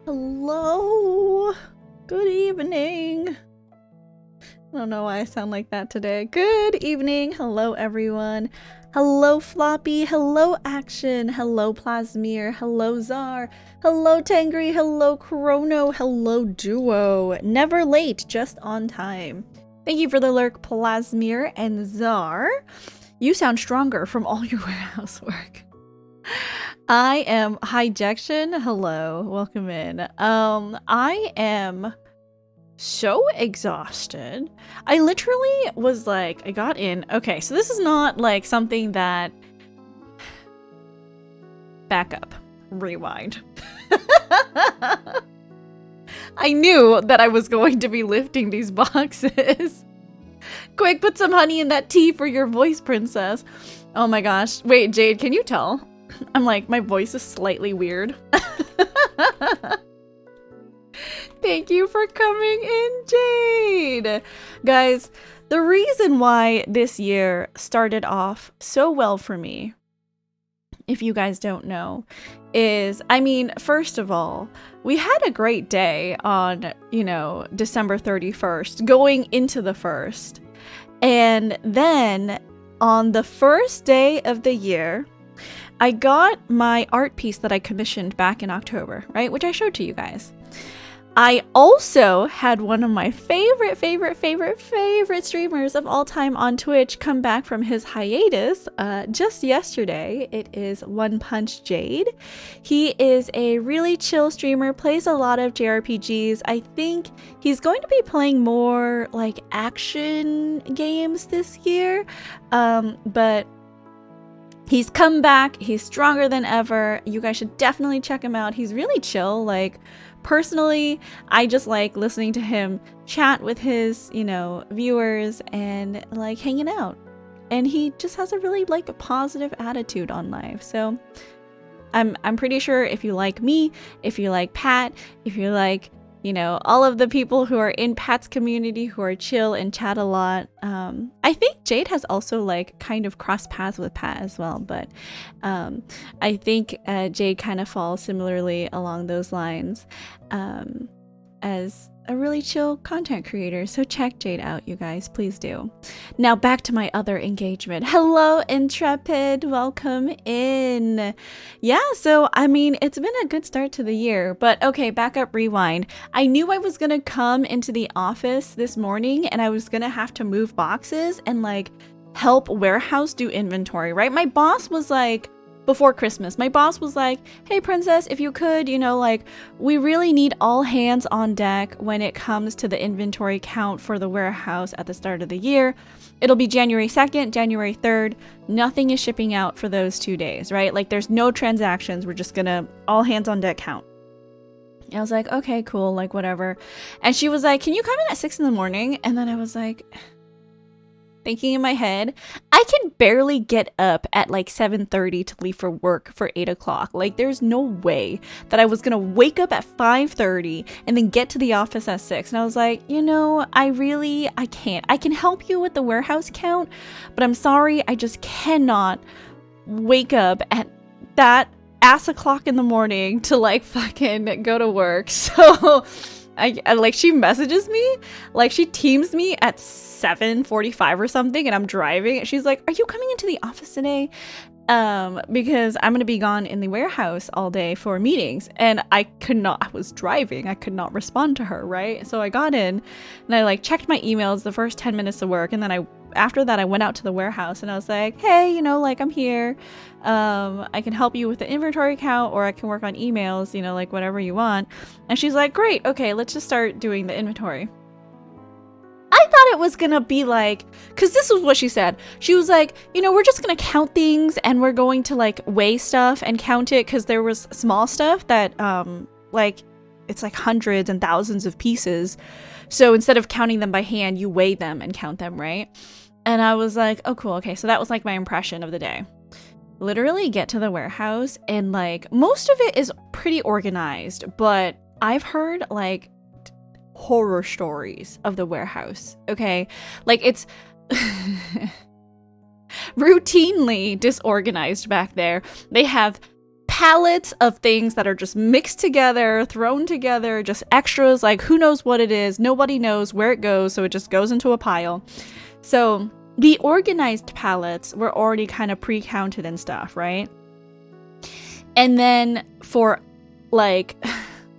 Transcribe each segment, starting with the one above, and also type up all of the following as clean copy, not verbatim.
Hello. Good evening. I don't know why I sound like that today. Good evening. Hello, everyone. Hello, Floppy. Hello, Action. Hello, Plasmir. Hello, Czar. Hello, Tangri. Hello, Chrono. Hello, Duo. Never late, just on time. Thank you for the lurk, Plasmir and Czar. You sound stronger from all your warehouse work. I am Hijection. Hello, welcome in. I am so exhausted. I literally was like, I got in. Okay, so this is not like something that. Back up. Rewind. I knew that I was going to be lifting these boxes. Quick, put some honey in that tea for your voice, princess. Oh my gosh. Wait, Jade, can you tell? I'm like, my voice is slightly weird. Thank you for coming in, Jade. Guys, the reason why this year started off so well for me, if you guys don't know, is, I mean, first of all, we had a great day on, December 31st, going into the 1st. And then on the first day of the year, I got my art piece that I commissioned back in October, right? Which I showed to you guys. I also had one of my favorite streamers of all time on Twitch come back from his hiatus just yesterday. It is One Punch Jade. He is a really chill streamer, plays a lot of JRPGs. I think he's going to be playing more like action games this year, but he's come back. He's stronger than ever. You guys should definitely check him out. He's really chill. Like, personally, I just like listening to him chat with his, viewers and like hanging out. And he just has a really like positive attitude on life. So I'm pretty sure if you like me, if you like Pat, if you like, all of the people who are in Pat's community who are chill and chat a lot. I think Jade has also like kind of crossed paths with Pat as well, but I think Jade kind of falls similarly along those lines as a really chill content creator. So check Jade out, you guys, please do. Now back to my other engagement. Hello, Intrepid, welcome in. Yeah, so I mean, it's been a good start to the year, but okay, back up, rewind. I knew I was gonna come into the office this morning and I was gonna have to move boxes and like help warehouse do inventory, right? My boss was like, before Christmas, my boss was like, hey, princess, if you could, we really need all hands on deck when it comes to the inventory count for the warehouse at the start of the year. It'll be January 2nd, January 3rd. Nothing is shipping out for those 2 days, right? Like, there's no transactions. We're just gonna all hands on deck count. And I was like, okay, cool, like, whatever. And she was like, can you come in at 6 in the morning? And then I was like, thinking in my head, I can barely get up at like 7:30 to leave for work for 8 o'clock. Like, there's no way that I was gonna wake up at 5:30 and then get to the office at 6. And I was like, I can't. I can help you with the warehouse count, but I'm sorry, I just cannot wake up at that ass o'clock in the morning to like fucking go to work. So I like, she messages me, like she teams me at 7:45 or something, and I'm driving. She's like, are you coming into the office today? Because I'm gonna be gone in the warehouse all day for meetings. And I was driving, I could not respond to her, right? So I got in and I like checked my emails the first 10 minutes of work, and then after that I went out to the warehouse and I was like, hey, like, I'm here. I can help you with the inventory count, or I can work on emails, like whatever you want. And she's like, great, okay, let's just start doing the inventory. I thought it was gonna be like, because this was what she said. She was like, we're just gonna count things and we're going to like weigh stuff and count it, because there was small stuff that like, it's like hundreds and thousands of pieces. So instead of counting them by hand, you weigh them and count them, right? And I was like, oh, cool. Okay, so that was like my impression of the day. Literally get to the warehouse and like most of it is pretty organized, but I've heard like horror stories of the warehouse. Okay, like it's routinely disorganized back there. They have pallets of things that are just mixed together, thrown together, just extras, like who knows what it is, nobody knows where it goes, so it just goes into a pile. So the organized pallets were already kind of pre-counted and stuff, right? And then for like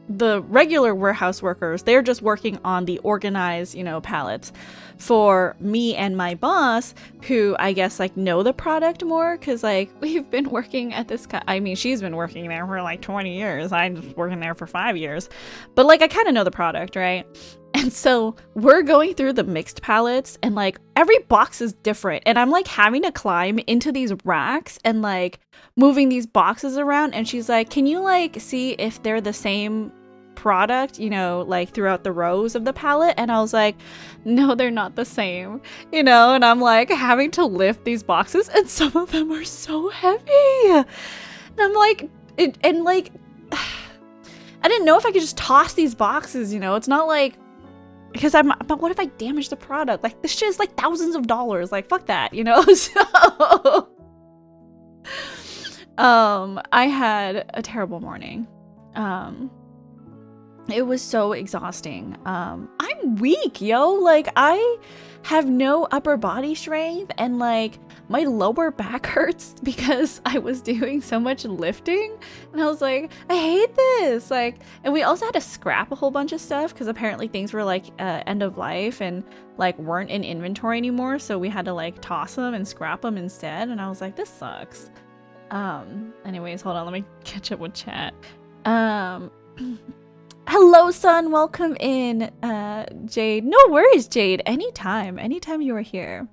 the regular warehouse workers, they're just working on the organized, you know, pallets. For me and my boss, who I guess like know the product more, because like we've been working at this I mean, she's been working there for like 20 years. I'm just working there for 5 years, but like I kind of know the product, right? And so we're going through the mixed pallets, and like every box is different, and I'm like having to climb into these racks and like moving these boxes around. And she's like, can you like see if they're the same product, you know, like throughout the rows of the pallet? And I was like, no, they're not the same, you know. And I'm like having to lift these boxes, and some of them are so heavy, and I'm like I didn't know if I could just toss these boxes, you know. It's not like, because but what if I damage the product? Like, this shit is like thousands of dollars, like fuck that, you know. So I had a terrible morning. It was so exhausting. I'm weak, yo. Like, I have no upper body strength, and like my lower back hurts because I was doing so much lifting. And I was like, I hate this. Like, and we also had to scrap a whole bunch of stuff because apparently things were like end of life and like weren't in inventory anymore. So we had to like toss them and scrap them instead. And I was like, this sucks. Anyways, hold on, let me catch up with chat. Hello, son. Welcome in, Jade. No worries, Jade. Anytime you are here.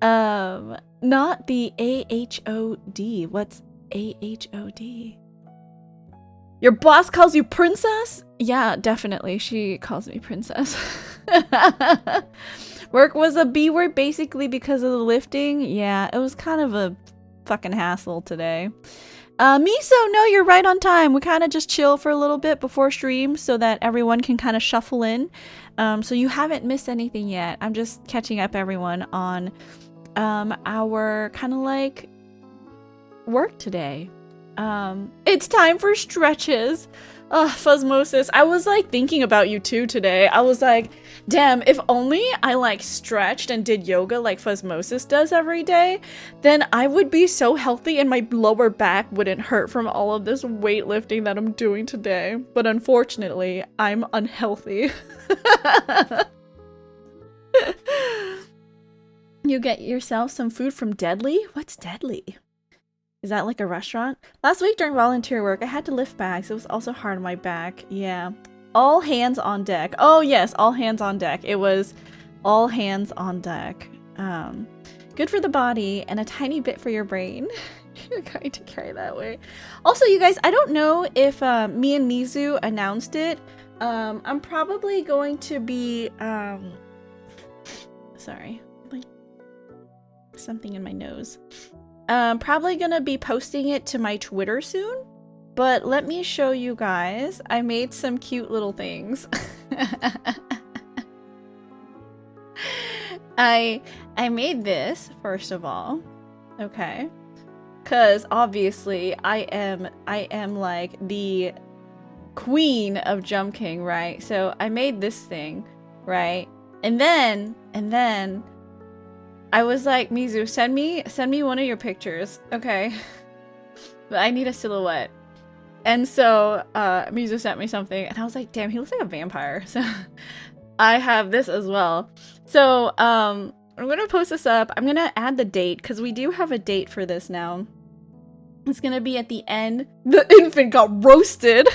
Not the AHOD. What's AHOD? Your boss calls you princess? Yeah, definitely. She calls me princess. Work was a B word basically because of the lifting. Yeah, it was kind of a fucking hassle today. Miso, no, you're right on time. We kind of just chill for a little bit before stream so that everyone can kind of shuffle in. So you haven't missed anything yet. I'm just catching up everyone on our kind of like work today. It's time for stretches. Fuzzmosis, I was like thinking about you too today. I was like, damn, if only I like stretched and did yoga like Fuzzmosis does every day, then I would be so healthy and my lower back wouldn't hurt from all of this weightlifting that I'm doing today. But unfortunately, I'm unhealthy. You get yourself some food from Deadly? What's Deadly? Is that like a restaurant? Last week during volunteer work, I had to lift bags. It was also hard on my back. Yeah. All hands on deck. Oh yes, all hands on deck. It was all hands on deck. Good for the body and a tiny bit for your brain. You're going to carry that way. Also, you guys, I don't know if me and Mizu announced it. I'm probably going to be sorry. Like something in my nose. Probably gonna be posting it to my Twitter soon, but let me show you guys. I made some cute little things. I made this first of all, okay? Cause obviously I am like the queen of Jump King, right? So I made this thing, right? And then I was like, Mizu, send me one of your pictures, okay? But I need a silhouette. And so Mizu sent me something, and I was like, damn, he looks like a vampire. So I have this as well. So I'm gonna post this up. I'm gonna add the date because we do have a date for this now. It's gonna be at the end. The infant got roasted.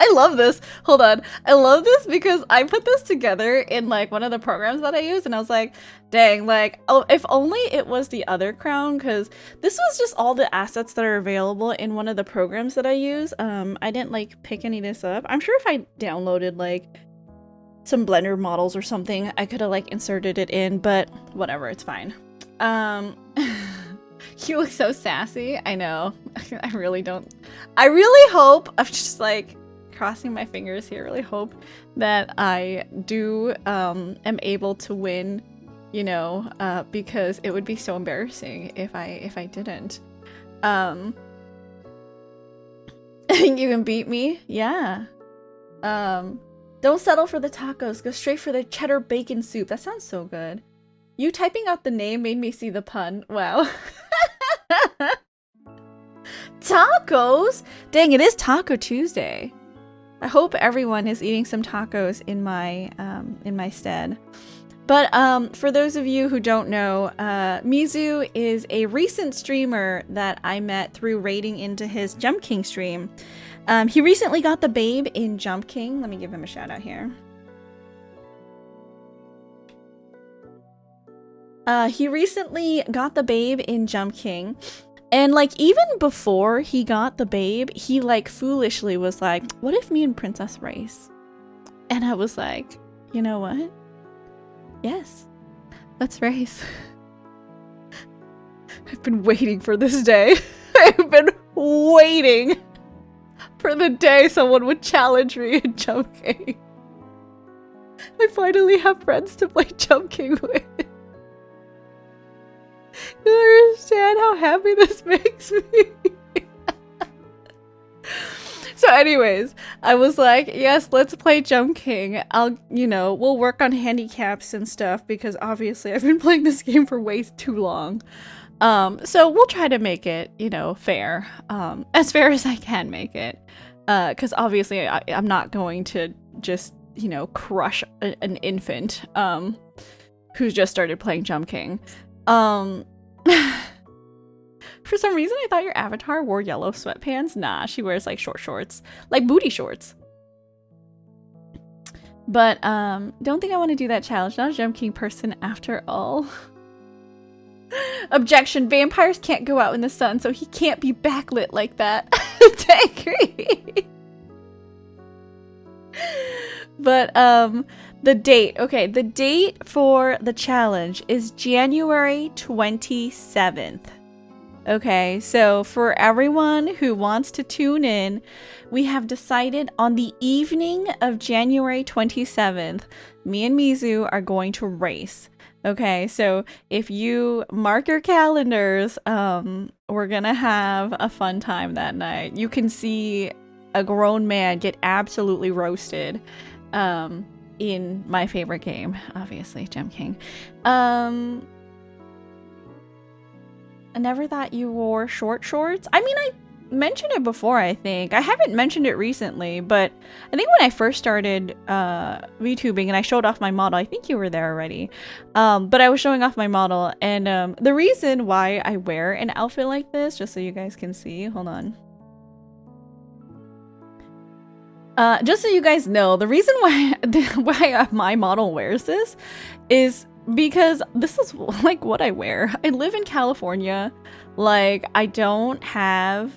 I love this. Hold on. I love this because I put this together in like one of the programs that I use, and I was like, dang, like, oh, if only it was the other crown, because this was just all the assets that are available in one of the programs that I use. I didn't like pick any of this up. I'm sure if I downloaded like some Blender models or something, I could have like inserted it in, but whatever, it's fine. You look so sassy. I know. I really don't. I really hope, I'm just like crossing my fingers here, really hope that I do am able to win, you know, because it would be so embarrassing if I didn't. You can beat me? Yeah. Don't settle for the tacos. Go straight for the cheddar bacon soup. That sounds so good. You typing out the name made me see the pun. Wow. Tacos? Dang, it is Taco Tuesday. I hope everyone is eating some tacos in my stead. But for those of you who don't know, Mizu is a recent streamer that I met through raiding into his Jump King stream. He recently got the babe in Jump King. Let me give him a shout out here. He recently got the babe in Jump King. And like even before he got the babe, he like foolishly was like, what if me and Princess race? And I was like, you know what? Yes, let's race. I've been waiting for this day. I've been waiting for the day someone would challenge me in Jump King. I finally have friends to play Jump King with. You understand how happy this makes me? So anyways, I was like, yes, let's play Jump King. We'll work on handicaps and stuff because obviously I've been playing this game for way too long. So we'll try to make it, fair. As fair as I can make it. Because obviously I'm not going to just, crush an infant who's just started playing Jump King. For some reason, I thought your avatar wore yellow sweatpants. Nah, she wears like short shorts, like booty shorts. But don't think I want to do that challenge. Not a Jump King person after all. Objection: vampires can't go out in the sun, so he can't be backlit like that. I agree. But the date. Okay, the date for the challenge is January 27th. Okay, so for everyone who wants to tune in, we have decided on the evening of January 27th, me and Mizu are going to race. Okay, so if you mark your calendars, we're gonna have a fun time that night. You can see a grown man get absolutely roasted in my favorite game, obviously, Jump King. I never thought you wore short shorts. I mean, I mentioned it before, I think. I haven't mentioned it recently, but I think when I first started VTubing and I showed off my model, I think you were there already. But I was showing off my model, and the reason why I wear an outfit like this, just so you guys can see, hold on. Just so you guys know, the reason why my model wears this is because this is like what I wear. I live in California. Like, I don't have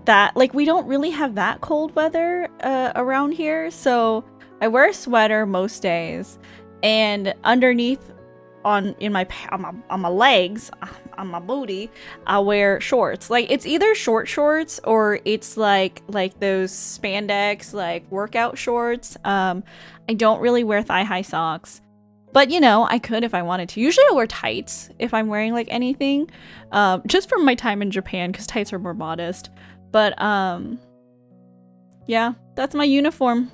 that, like, we don't really have that cold weather around here. So I wear a sweater most days, and underneath on my legs, on my booty, I wear shorts. Like, it's either short shorts or it's like those spandex like workout shorts. I don't really wear thigh-high socks. But, I could if I wanted to. Usually I wear tights if I'm wearing, like, anything. Just from my time in Japan, because tights are more modest. But, yeah, that's my uniform.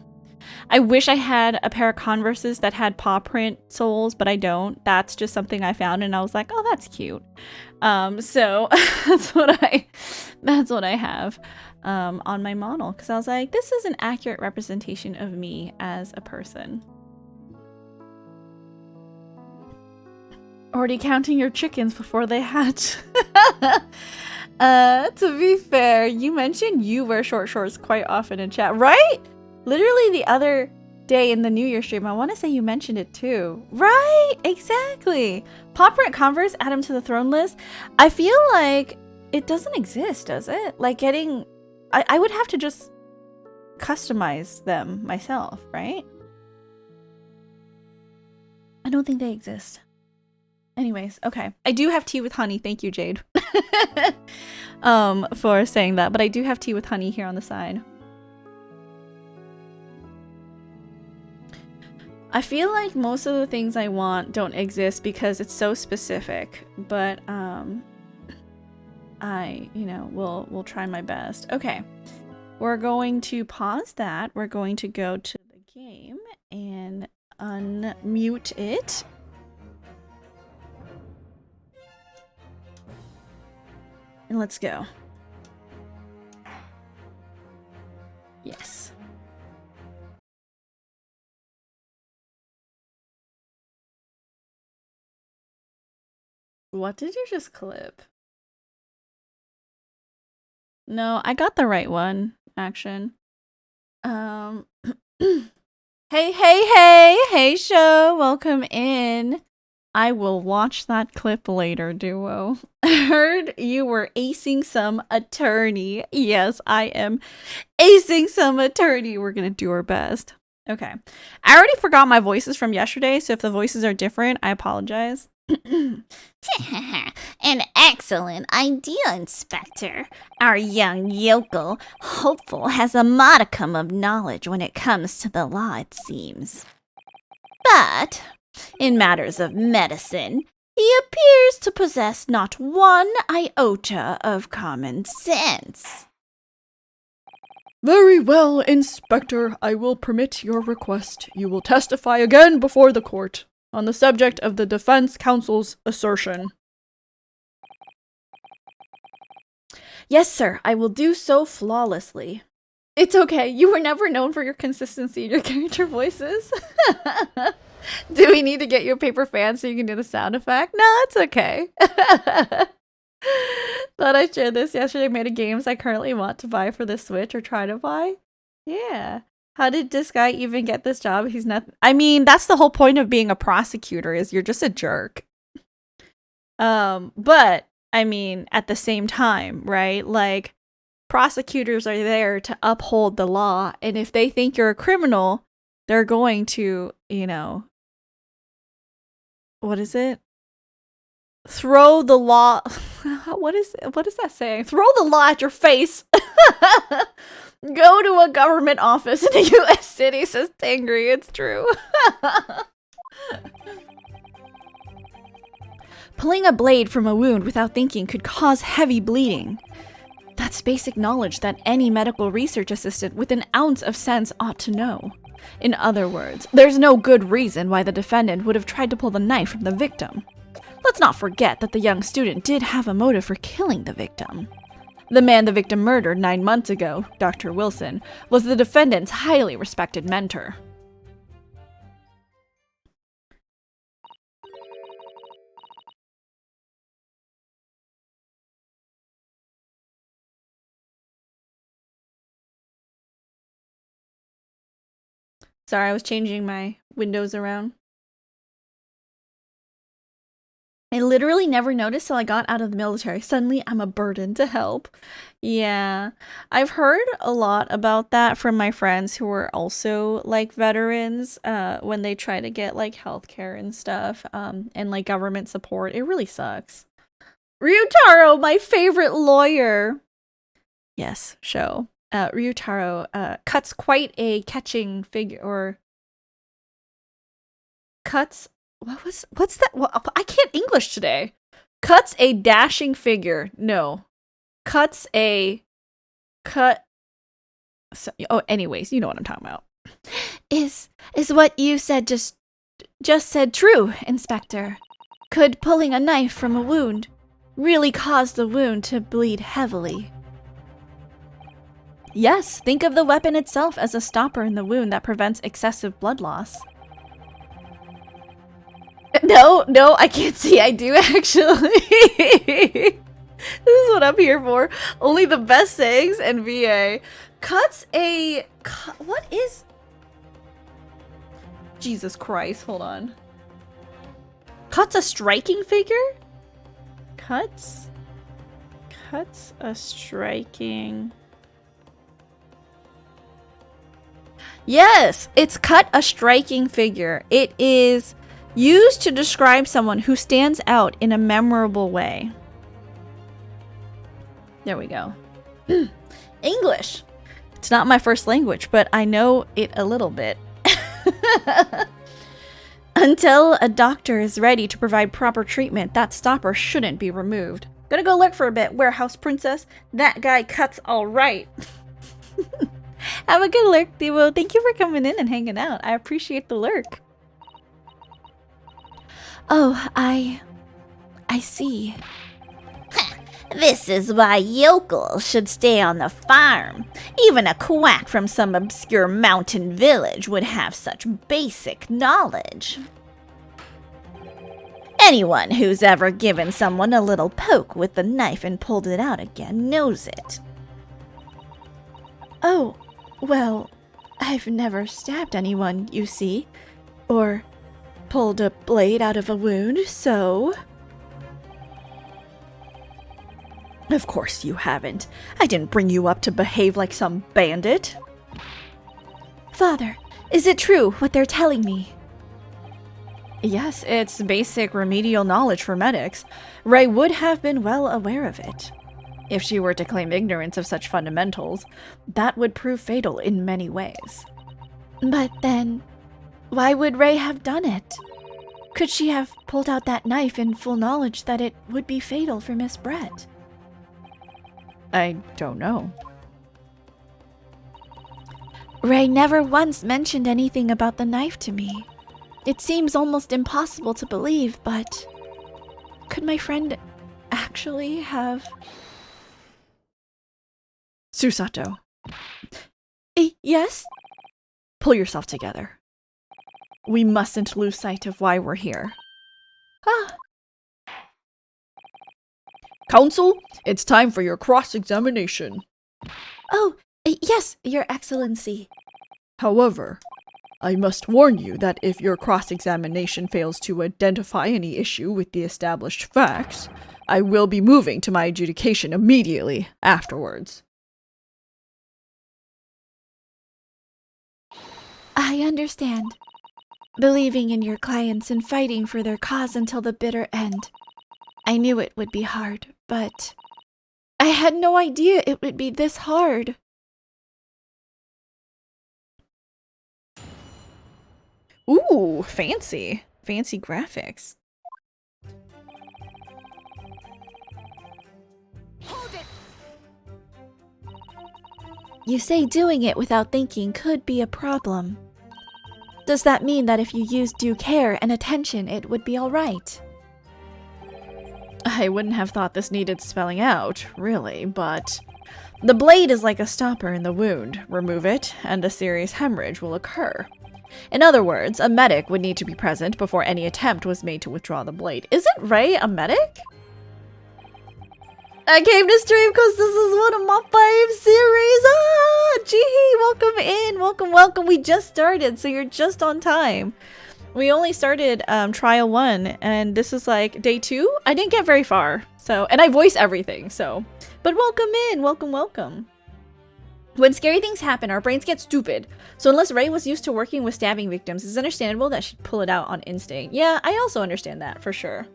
I wish I had a pair of Converses that had paw print soles, but I don't. That's just something I found, and I was like, oh, that's cute. So that's what I have on my model. Because I was like, this is an accurate representation of me as a person. Already counting your chickens before they hatch. To be fair, you mentioned you wear short shorts quite often in chat, right? Literally the other day in the New Year stream, I want to say you mentioned it too. Right, exactly. Paw print Converse, add them to the throne list. I feel like it doesn't exist, does it? Like I would have to just customize them myself, right? I don't think they exist. Anyways, okay. I do have tea with honey. Thank you, Jade. For saying that. But I do have tea with honey here on the side. I feel like most of the things I want don't exist because it's so specific. But, we'll try my best. Okay. We're going to pause that. We're going to go to the game and unmute it. And let's go. Yes. What did you just clip? No, I got the right one, action. Hey, show, welcome in. I will watch that clip later, duo. I heard you were acing some attorney. Yes, I am acing some attorney. We're gonna do our best. Okay. I already forgot my voices from yesterday, so if the voices are different, I apologize. An excellent idea, Inspector. Our young yokel, hopeful, has a modicum of knowledge when it comes to the law, it seems. But in matters of medicine, he appears to possess not one iota of common sense. Very well, Inspector. I will permit your request. You will testify again before the court on the subject of the defense counsel's assertion. Yes, sir. I will do so flawlessly. It's okay. You were never known for your consistency in your character voices. Do we need to get you a paper fan so you can do the sound effect? No, it's okay. Thought I shared this yesterday. Made a games I currently want to buy for the Switch or try to buy. Yeah. How did this guy even get this job? He's not. I mean, that's the whole point of being a prosecutor, is you're just a jerk. But I mean, at the same time, right? Like, prosecutors are there to uphold the law, and if they think you're a criminal, they're going to, what is it? Throw the law. What is that saying? Throw the law at your face. Go to a government office in a U.S. city, says Tangry. It's true. Pulling a blade from a wound without thinking could cause heavy bleeding. That's basic knowledge that any medical research assistant with an ounce of sense ought to know. In other words, there's no good reason why the defendant would have tried to pull the knife from the victim. Let's not forget that the young student did have a motive for killing the victim. The man the victim murdered 9 months ago, Dr. Wilson, was the defendant's highly respected mentor. Sorry, I was changing my windows around. I literally never noticed till I got out of the military. Suddenly, I'm a burden to help. Yeah, I've heard a lot about that from my friends who are also, like, veterans, when they try to get, like, healthcare and stuff, and, like, government support. It really sucks. Ryutaro, my favorite lawyer! Yes, show. Ryutaro, cuts quite a catching figure, or... Cuts... What's that? Well, I can't English today. Cuts a dashing figure. No. Cuts a... So, anyways, you know what I'm talking about. Is what you said just said true, Inspector? Could pulling a knife from a wound really cause the wound to bleed heavily? Yes, think of the weapon itself as a stopper in the wound that prevents excessive blood loss. No, I can't see. I do, actually. This is what I'm here for. Only the best sayings and VA. Cuts a... What is... Jesus Christ, hold on. Cuts a striking figure? Cuts a striking... Yes, it's cut a striking figure. It is... used to describe someone who stands out in a memorable way. There we go. English. It's not my first language, but I know it a little bit. Until a doctor is ready to provide proper treatment, that stopper shouldn't be removed. Gonna go lurk for a bit, warehouse princess. That guy cuts all right. Have a good lurk, Devo. Thank you for coming in and hanging out. I appreciate the lurk. Oh, I see. This is why yokels should stay on the farm. Even a quack from some obscure mountain village would have such basic knowledge. Anyone who's ever given someone a little poke with the knife and pulled it out again knows it. Oh, well, I've never stabbed anyone, you see, or pulled a blade out of a wound, so... Of course you haven't. I didn't bring you up to behave like some bandit. Father, is it true what they're telling me? Yes, it's basic remedial knowledge for medics. Rei would have been well aware of it. If she were to claim ignorance of such fundamentals, that would prove fatal in many ways. But then, why would Rei have done it? Could she have pulled out that knife in full knowledge that it would be fatal for Miss Brett? I don't know. Rei never once mentioned anything about the knife to me. It seems almost impossible to believe, but could my friend actually have... Susato. Yes? Pull yourself together. We mustn't lose sight of why we're here. Ah. Counsel, it's time for your cross-examination. Oh, yes, Your Excellency. However, I must warn you that if your cross-examination fails to identify any issue with the established facts, I will be moving to my adjudication immediately afterwards. I understand. Believing in your clients and fighting for their cause until the bitter end. I knew it would be hard, but I had no idea it would be this hard. Ooh, fancy. Fancy graphics. Hold it. You say doing it without thinking could be a problem. Does that mean that if you use due care and attention, it would be all right? I wouldn't have thought this needed spelling out, really, but... The blade is like a stopper in the wound. Remove it, and a serious hemorrhage will occur. In other words, a medic would need to be present before any attempt was made to withdraw the blade. Isn't Rei a medic? I came to stream because this is one of my fave series. Ah, gee, welcome in, welcome. We just started, so you're just on time. We only started trial 1, and this is like day 2. I didn't get very far, so, and I voice everything, so. But welcome in, welcome. When scary things happen, our brains get stupid. So unless Rei was used to working with stabbing victims, it's understandable that she'd pull it out on instinct. Yeah, I also understand that, for sure.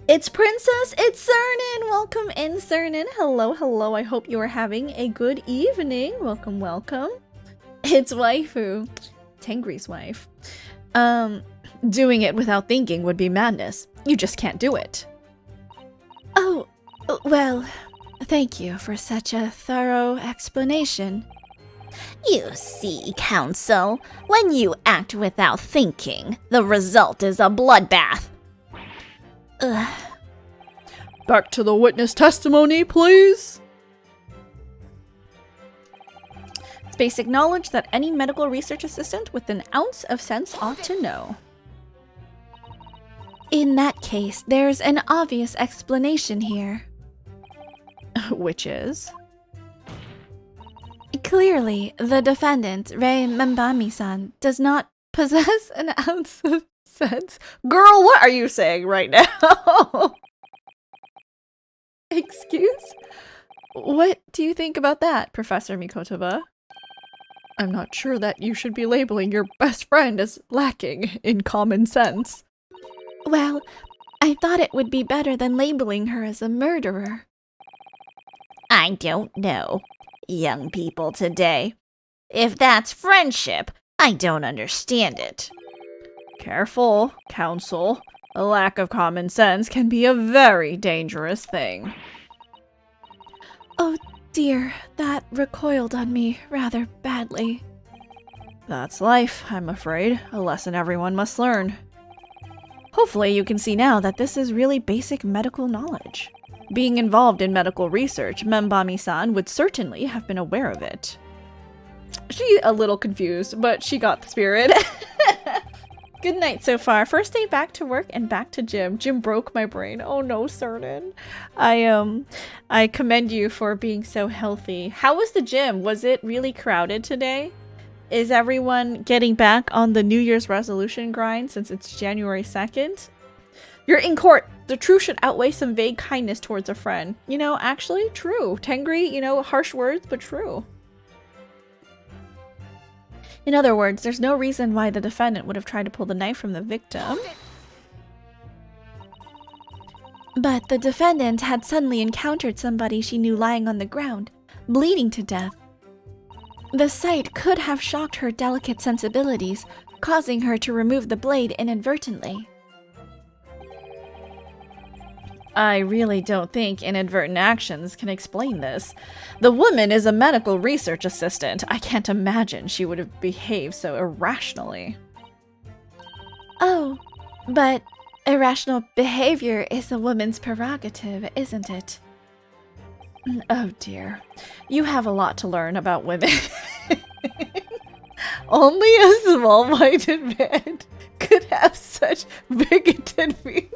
It's Princess, it's Cernan! Welcome in, Cernan. Hello, I hope you are having a good evening. Welcome. It's Waifu. Tengri's wife. Doing it without thinking would be madness. You just can't do it. Oh, well, thank you for such a thorough explanation. You see, Counsel, when you act without thinking, the result is a bloodbath. Ugh. Back to the witness testimony, please. It's basic knowledge that any medical research assistant with an ounce of sense ought to know. In that case, there's an obvious explanation here. Which is? Clearly, the defendant, Rei Membami-san, does not possess an ounce of sense. Girl, what are you saying right now? Excuse? What do you think about that, Professor Mikotoba? I'm not sure that you should be labeling your best friend as lacking in common sense. Well, I thought it would be better than labeling her as a murderer. I don't know. Young people today. If that's friendship, I don't understand it. Careful, Counsel. A lack of common sense can be a very dangerous thing. Oh dear, that recoiled on me rather badly. That's life, I'm afraid. A lesson everyone must learn. Hopefully you can see now that this is really basic medical knowledge. Being involved in medical research, Membami-san would certainly have been aware of it. She's a little confused, but she got the spirit. Good night so far. First day back to work and back to gym. Gym broke my brain. Oh no, Certain. I commend you for being so healthy. How was the gym? Was it really crowded today? Is everyone getting back on the New Year's resolution grind since it's January 2nd? You're in court. The truth should outweigh some vague kindness towards a friend. You know, actually, true. Tengri, you know, harsh words, but true. In other words, there's no reason why the defendant would have tried to pull the knife from the victim. But the defendant had suddenly encountered somebody she knew lying on the ground, bleeding to death. The sight could have shocked her delicate sensibilities, causing her to remove the blade inadvertently. I really don't think inadvertent actions can explain this. The woman is a medical research assistant. I can't imagine she would have behaved so irrationally. Oh, but irrational behavior is a woman's prerogative, isn't it? Oh dear. You have a lot to learn about women. Only a small-minded man could have such bigoted views.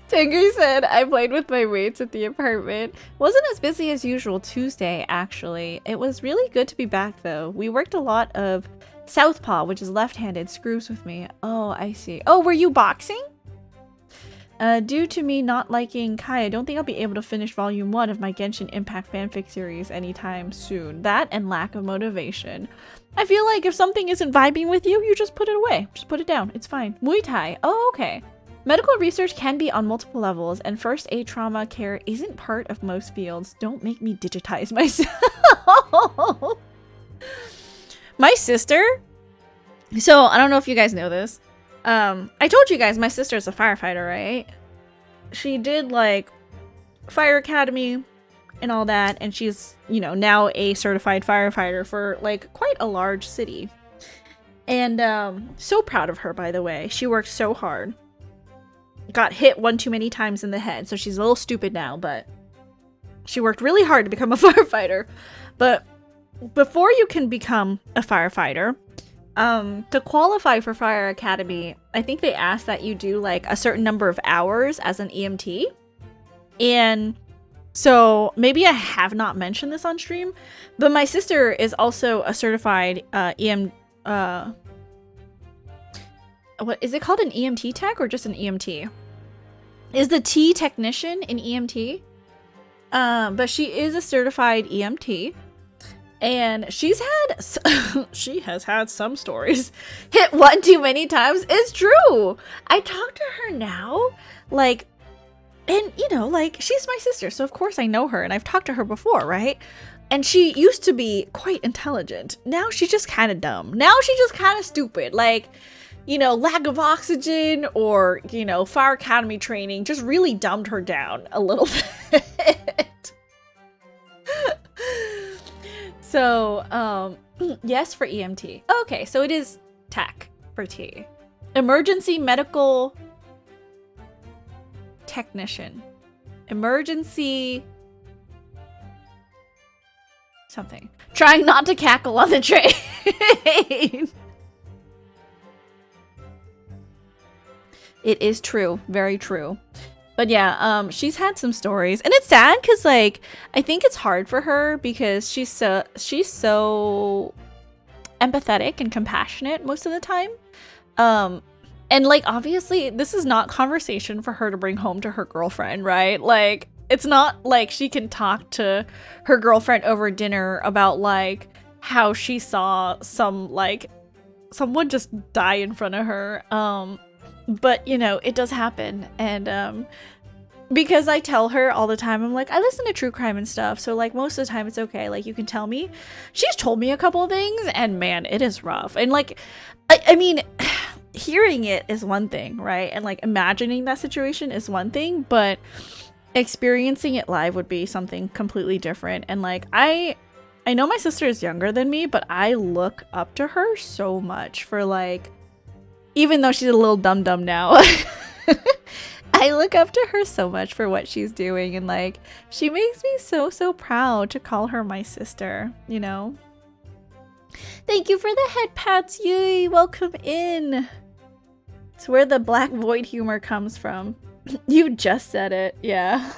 Tengri said, I played with my weights at the apartment. Wasn't as busy as usual Tuesday, actually. It was really good to be back, though. We worked a lot of southpaw, which is left-handed, screws with me. Oh, I see. Oh, were you boxing? Due to me not liking Kai, I don't think I'll be able to finish Volume 1 of my Genshin Impact fanfic series anytime soon. That and lack of motivation. I feel like if something isn't vibing with you, you just put it away. Just put it down. It's fine. Muay Thai. Oh, okay. Medical research can be on multiple levels, and first aid trauma care isn't part of most fields. Don't make me digitize myself. My sister... So, I don't know if you guys know this. I told you guys my sister's a firefighter, right? She did, like, fire academy and all that, and she's, you know, now a certified firefighter for, like, quite a large city. And, so proud of her, by the way. She worked so hard. Got hit one too many times in the head, so she's a little stupid now, but she worked really hard to become a firefighter. But before you can become a firefighter, to qualify for Fire Academy, I think they ask that you do like a certain number of hours as an EMT. And so maybe I have not mentioned this on stream, but my sister is also a certified what is it called, an EMT tech or just an EMT? Is the T technician an EMT? But she is a certified EMT. And she has had some stories. Hit one too many times. It's true. I talk to her now, like, and you know, like, she's my sister, so of course I know her, and I've talked to her before, right? And she used to be quite intelligent. Now she's just kind of dumb. Now she's just kind of stupid. Like, you know, lack of oxygen or, you know, Fire Academy training just really dumbed her down a little bit. So, yes for EMT. Okay, so it is tech for T. Emergency medical technician. Emergency something. Trying not to cackle on the train. It is true. Very true. But yeah, she's had some stories, and it's sad because, like, I think it's hard for her because she's so empathetic and compassionate most of the time. And like, obviously, this is not conversation for her to bring home to her girlfriend, right? Like, it's not like she can talk to her girlfriend over dinner about like how she saw someone just die in front of her. But, you know, it does happen. And because I tell her all the time, I'm like, I listen to true crime and stuff. So, like, most of the time it's okay. Like, you can tell me. She's told me a couple of things. And, man, it is rough. And, like, I mean, hearing it is one thing, right? And like imagining that situation is one thing, but experiencing it live would be something completely different. And like I know my sister is younger than me, but I look up to her so much for like, even though she's a little dum-dum now, I look up to her so much for what she's doing, and like she makes me so proud to call her my sister, you know? Thank you for the head pats, yay, welcome in. It's where the black void humor comes from. You just said it, yeah.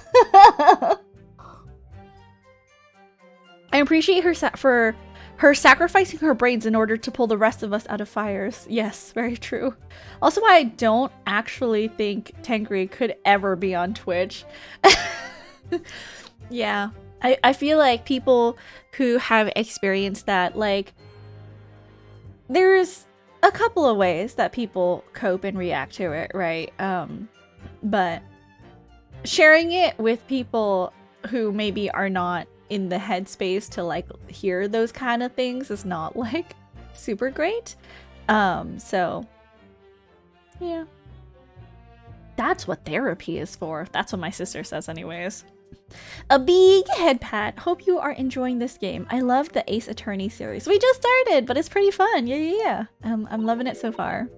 I appreciate her for her sacrificing her brains in order to pull the rest of us out of fires. Yes, very true. Also, I don't actually think Tengri could ever be on Twitch. Yeah, I feel like people who have experienced that, like, there's a couple of ways that people cope and react to it, right? But sharing it with people who maybe are not in the headspace to like hear those kind of things is not like super great. So yeah, that's what therapy is for. That's what my sister says anyways. A big head pat. Hope you are enjoying this game. I love the Ace Attorney series. We just started, but it's pretty fun. Yeah. I'm loving it so far.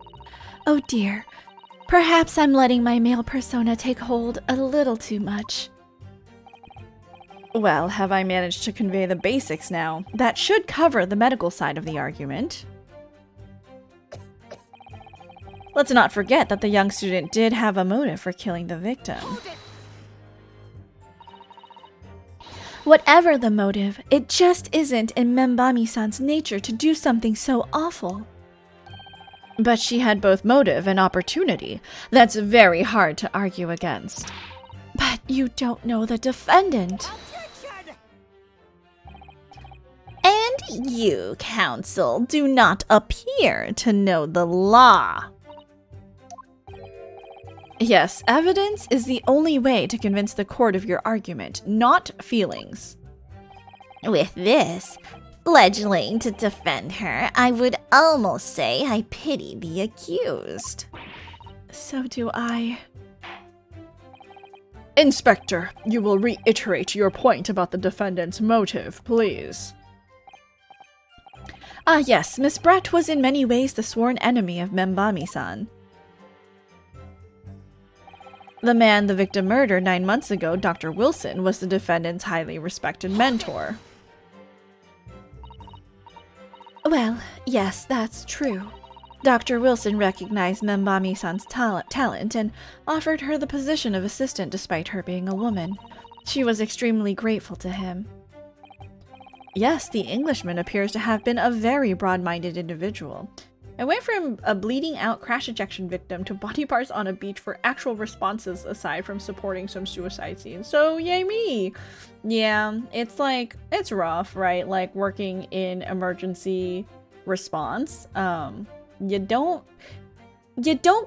Oh dear. Perhaps I'm letting my male persona take hold a little too much. Well, have I managed to convey the basics now? That should cover the medical side of the argument. Let's not forget that the young student did have a motive for killing the victim. Whatever the motive, it just isn't in Membami-san's nature to do something so awful. But she had both motive and opportunity. That's very hard to argue against. But you don't know the defendant. And you, counsel, do not appear to know the law. Yes, evidence is the only way to convince the court of your argument, not feelings. With this fledgling to defend her, I would almost say I pity the accused. So do I. Inspector, you will reiterate your point about the defendant's motive, please. Ah yes, Miss Brett was in many ways the sworn enemy of Membami-san. The man the victim murdered 9 months ago, Dr. Wilson, was the defendant's highly respected mentor. Well, yes, that's true. Dr. Wilson recognized Membami-san's talent and offered her the position of assistant despite her being a woman. She was extremely grateful to him. Yes, the Englishman appears to have been a very broad-minded individual. I went from a bleeding-out crash ejection victim to body parts on a beach for actual responses aside from supporting some suicide scenes. So, yay me! Yeah, it's like, it's rough, right? Like, working in emergency response. You don't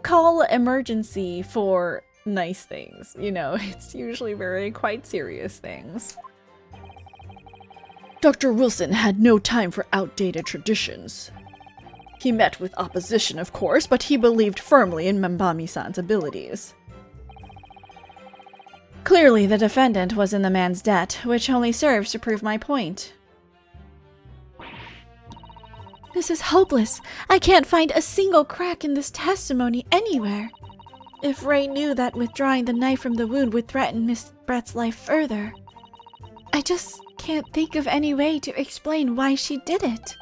call emergency for nice things, you know? It's usually quite serious things. Dr. Wilson had no time for outdated traditions. He met with opposition, of course, but he believed firmly in Membami-san's abilities. Clearly, the defendant was in the man's debt, which only serves to prove my point. This is hopeless. I can't find a single crack in this testimony anywhere. If Rei knew that withdrawing the knife from the wound would threaten Miss Brett's life further, I just can't think of any way to explain why she did it.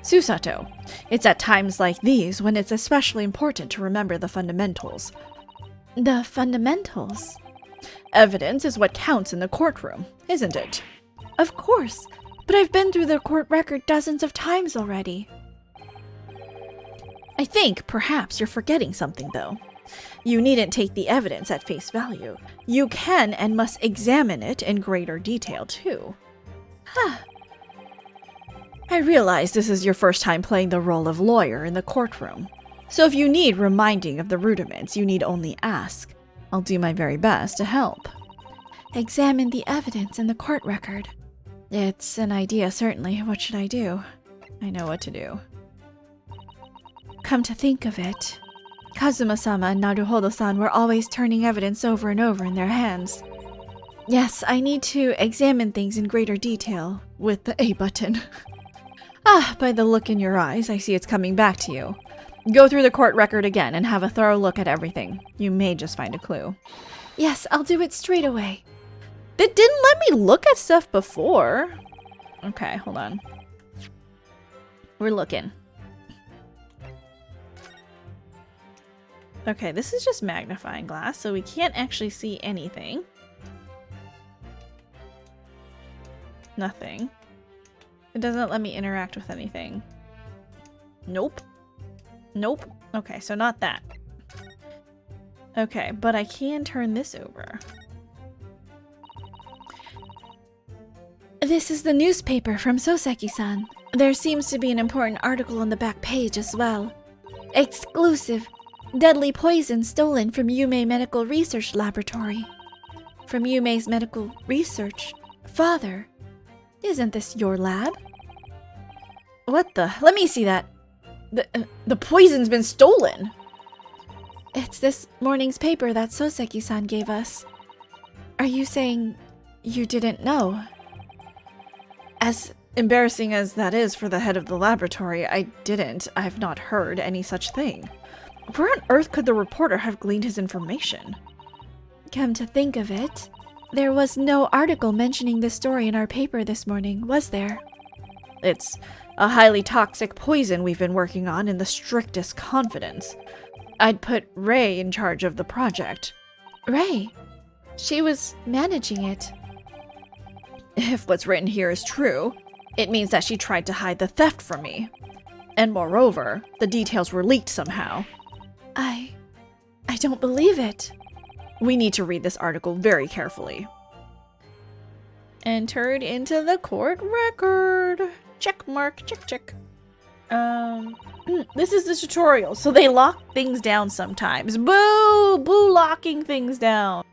Susato, it's at times like these when it's especially important to remember the fundamentals. The fundamentals? Evidence is what counts in the courtroom, isn't it? Of course, but I've been through the court record dozens of times already. I think perhaps you're forgetting something, though. You needn't take the evidence at face value. You can and must examine it in greater detail, too. I realize this is your first time playing the role of lawyer in the courtroom. So if you need reminding of the rudiments, you need only ask. I'll do my very best to help. Examine the evidence in the court record. It's an idea, certainly. What should I do? I know what to do. Come to think of it, Kazuma-sama and Naruhodo-san were always turning evidence over and over in their hands. Yes, I need to examine things in greater detail with the A button. By the look in your eyes, I see it's coming back to you. Go through the court record again and have a thorough look at everything. You may just find a clue. Yes, I'll do it straight away. They didn't let me look at stuff before. Okay, hold on. We're looking. Okay, this is just magnifying glass, so we can't actually see anything. Nothing. It doesn't let me interact with anything. Nope. Nope. Okay, so not that. Okay, but I can turn this over. This is the newspaper from Soseki-san. There seems to be an important article on the back page as well. Exclusive. Deadly poison stolen from Yume Medical Research Laboratory. From Yume's medical research. Father, isn't this your lab? What the? Let me see that. The poison's been stolen. It's this morning's paper that Soseki-san gave us. Are you saying you didn't know? As embarrassing as that is for the head of the laboratory, I didn't. I've not heard any such thing. Where on earth could the reporter have gleaned his information? Come to think of it, there was no article mentioning this story in our paper this morning, was there? It's a highly toxic poison we've been working on in the strictest confidence. I'd put Rei in charge of the project. Rei? She was managing it. If what's written here is true, it means that she tried to hide the theft from me. And moreover, the details were leaked somehow. I don't believe it. We need to read this article very carefully. Entered into the court record. Check mark, check, check. This is the tutorial, so they lock things down sometimes. Boo! Boo locking things down.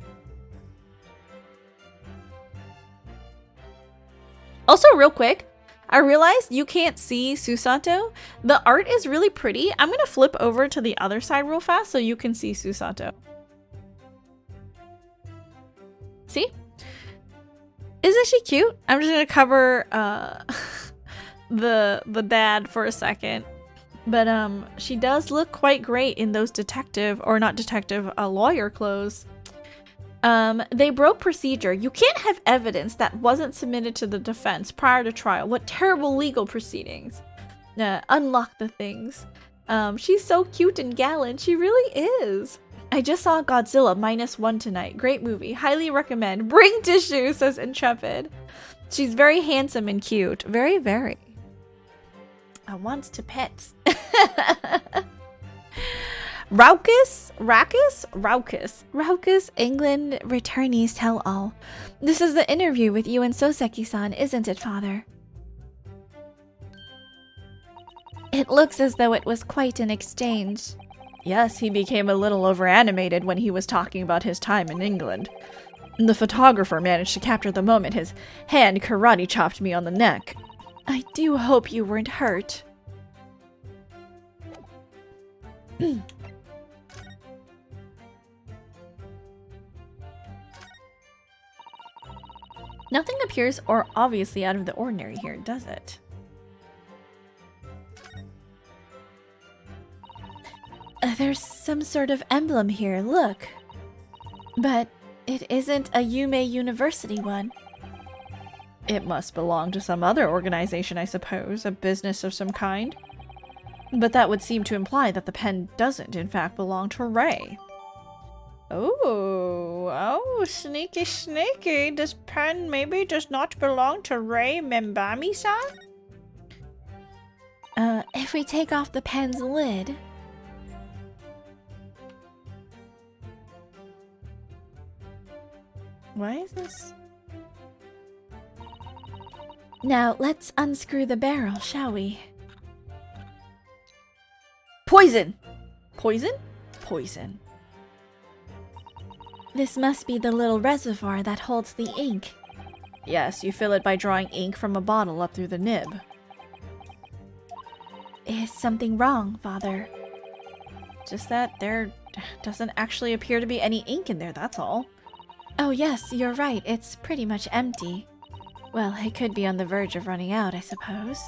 Also, real quick, I realized you can't see Susato. The art is really pretty. I'm going to flip over to the other side real fast so you can see Susato. See? Isn't she cute? I'm just going to cover the dad for a second. But she does look quite great in those detective, or not detective, lawyer clothes. They broke procedure. You can't have evidence that wasn't submitted to the defense prior to trial. What terrible legal proceedings. Unlock the things. She's so cute and gallant. She really is. I just saw Godzilla -1 tonight. Great movie. Highly recommend. Bring tissue, says Intrepid. She's very handsome and cute. Very, very. I wants to pets. Raucus, England returnees tell all. This is the interview with you and Soseki-san, isn't it, father? It looks as though it was quite an exchange. Yes, he became a little overanimated when he was talking about his time in England. The photographer managed to capture the moment his hand karate chopped me on the neck. I do hope you weren't hurt. Nothing appears or obviously out of the ordinary here, does it? There's some sort of emblem here, look. But it isn't a Yume University one. It must belong to some other organization, I suppose, a business of some kind. But that would seem to imply that the pen doesn't, in fact, belong to Rei. Oh, sneaky, sneaky. This pen maybe does not belong to Rei Membami-san? If we take off the pen's lid... Why is this? Now, let's unscrew the barrel, shall we? Poison! Poison? Poison. This must be the little reservoir that holds the ink. Yes, you fill it by drawing ink from a bottle up through the nib. Is something wrong, Father? Just that there doesn't actually appear to be any ink in there, that's all. Oh yes, you're right. It's pretty much empty. Well, it could be on the verge of running out, I suppose.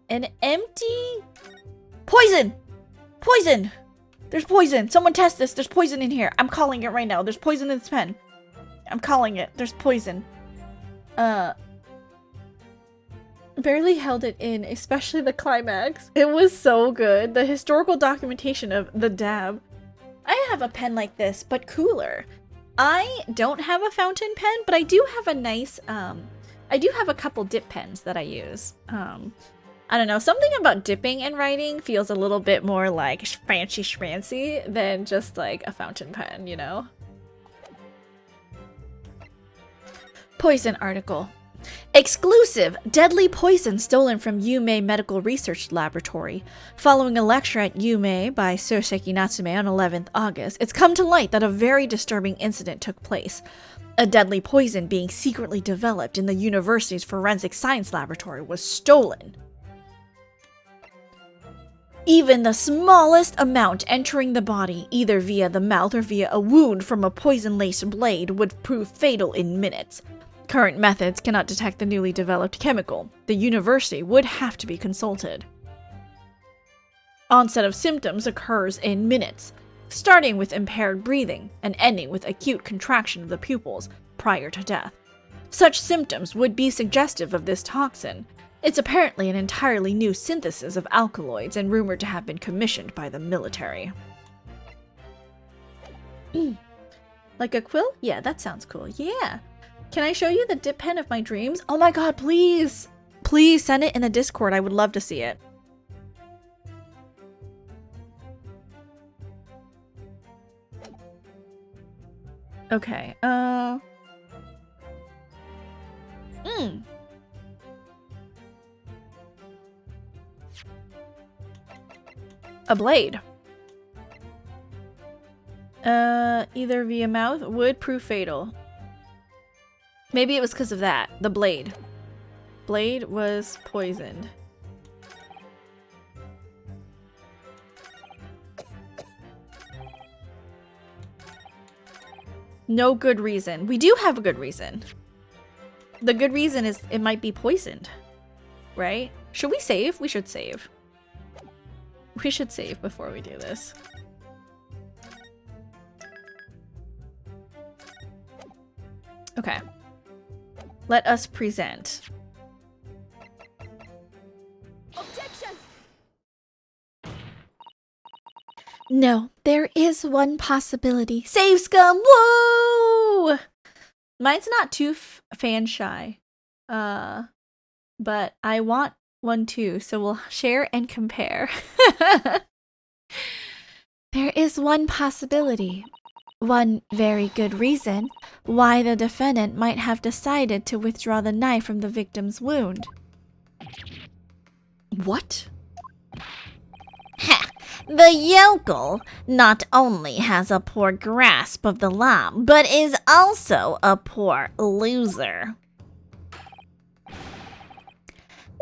An empty... Poison! Poison! There's poison! Someone test this! There's poison in here! I'm calling it right now. There's poison in this pen. I'm calling it. There's poison. Barely held it in, especially the climax. It was so good. The historical documentation of the dab. I have a pen like this, but cooler. I don't have a fountain pen, but I do have a nice, I do have a couple dip pens that I use. I don't know, something about dipping and writing feels a little bit more like fancy schmancy than just like a fountain pen, you know? Poison article. Exclusive! Deadly poison stolen from Yume Medical Research Laboratory. Following a lecture at Yume by Soseki Natsume on 11th August, it's come to light that a very disturbing incident took place. A deadly poison being secretly developed in the university's forensic science laboratory was stolen. Even the smallest amount entering the body, either via the mouth or via a wound from a poison-laced blade, would prove fatal in minutes. Current methods cannot detect the newly developed chemical. The university would have to be consulted. Onset of symptoms occurs in minutes, starting with impaired breathing and ending with acute contraction of the pupils prior to death. Such symptoms would be suggestive of this toxin. It's apparently an entirely new synthesis of alkaloids and rumored to have been commissioned by the military. Like a quill? Yeah, that sounds cool. Yeah. Can I show you the dip pen of my dreams? Oh my god, please! Please send it in the Discord. I would love to see it. Okay, A blade. Either via mouth would prove fatal. Maybe it was because of that. The blade. Blade was poisoned. No good reason. We do have a good reason. The good reason is it might be poisoned. Right? Should we save? We should save. We should save before we do this. Okay. Let us present. Objection! No, there is one possibility. Save scum! Woo! Mine's not too fan shy. But I want one too, so we'll share and compare. There is one possibility. One very good reason why the defendant might have decided to withdraw the knife from the victim's wound. What? Ha! The yokel not only has a poor grasp of the law, but is also a poor loser.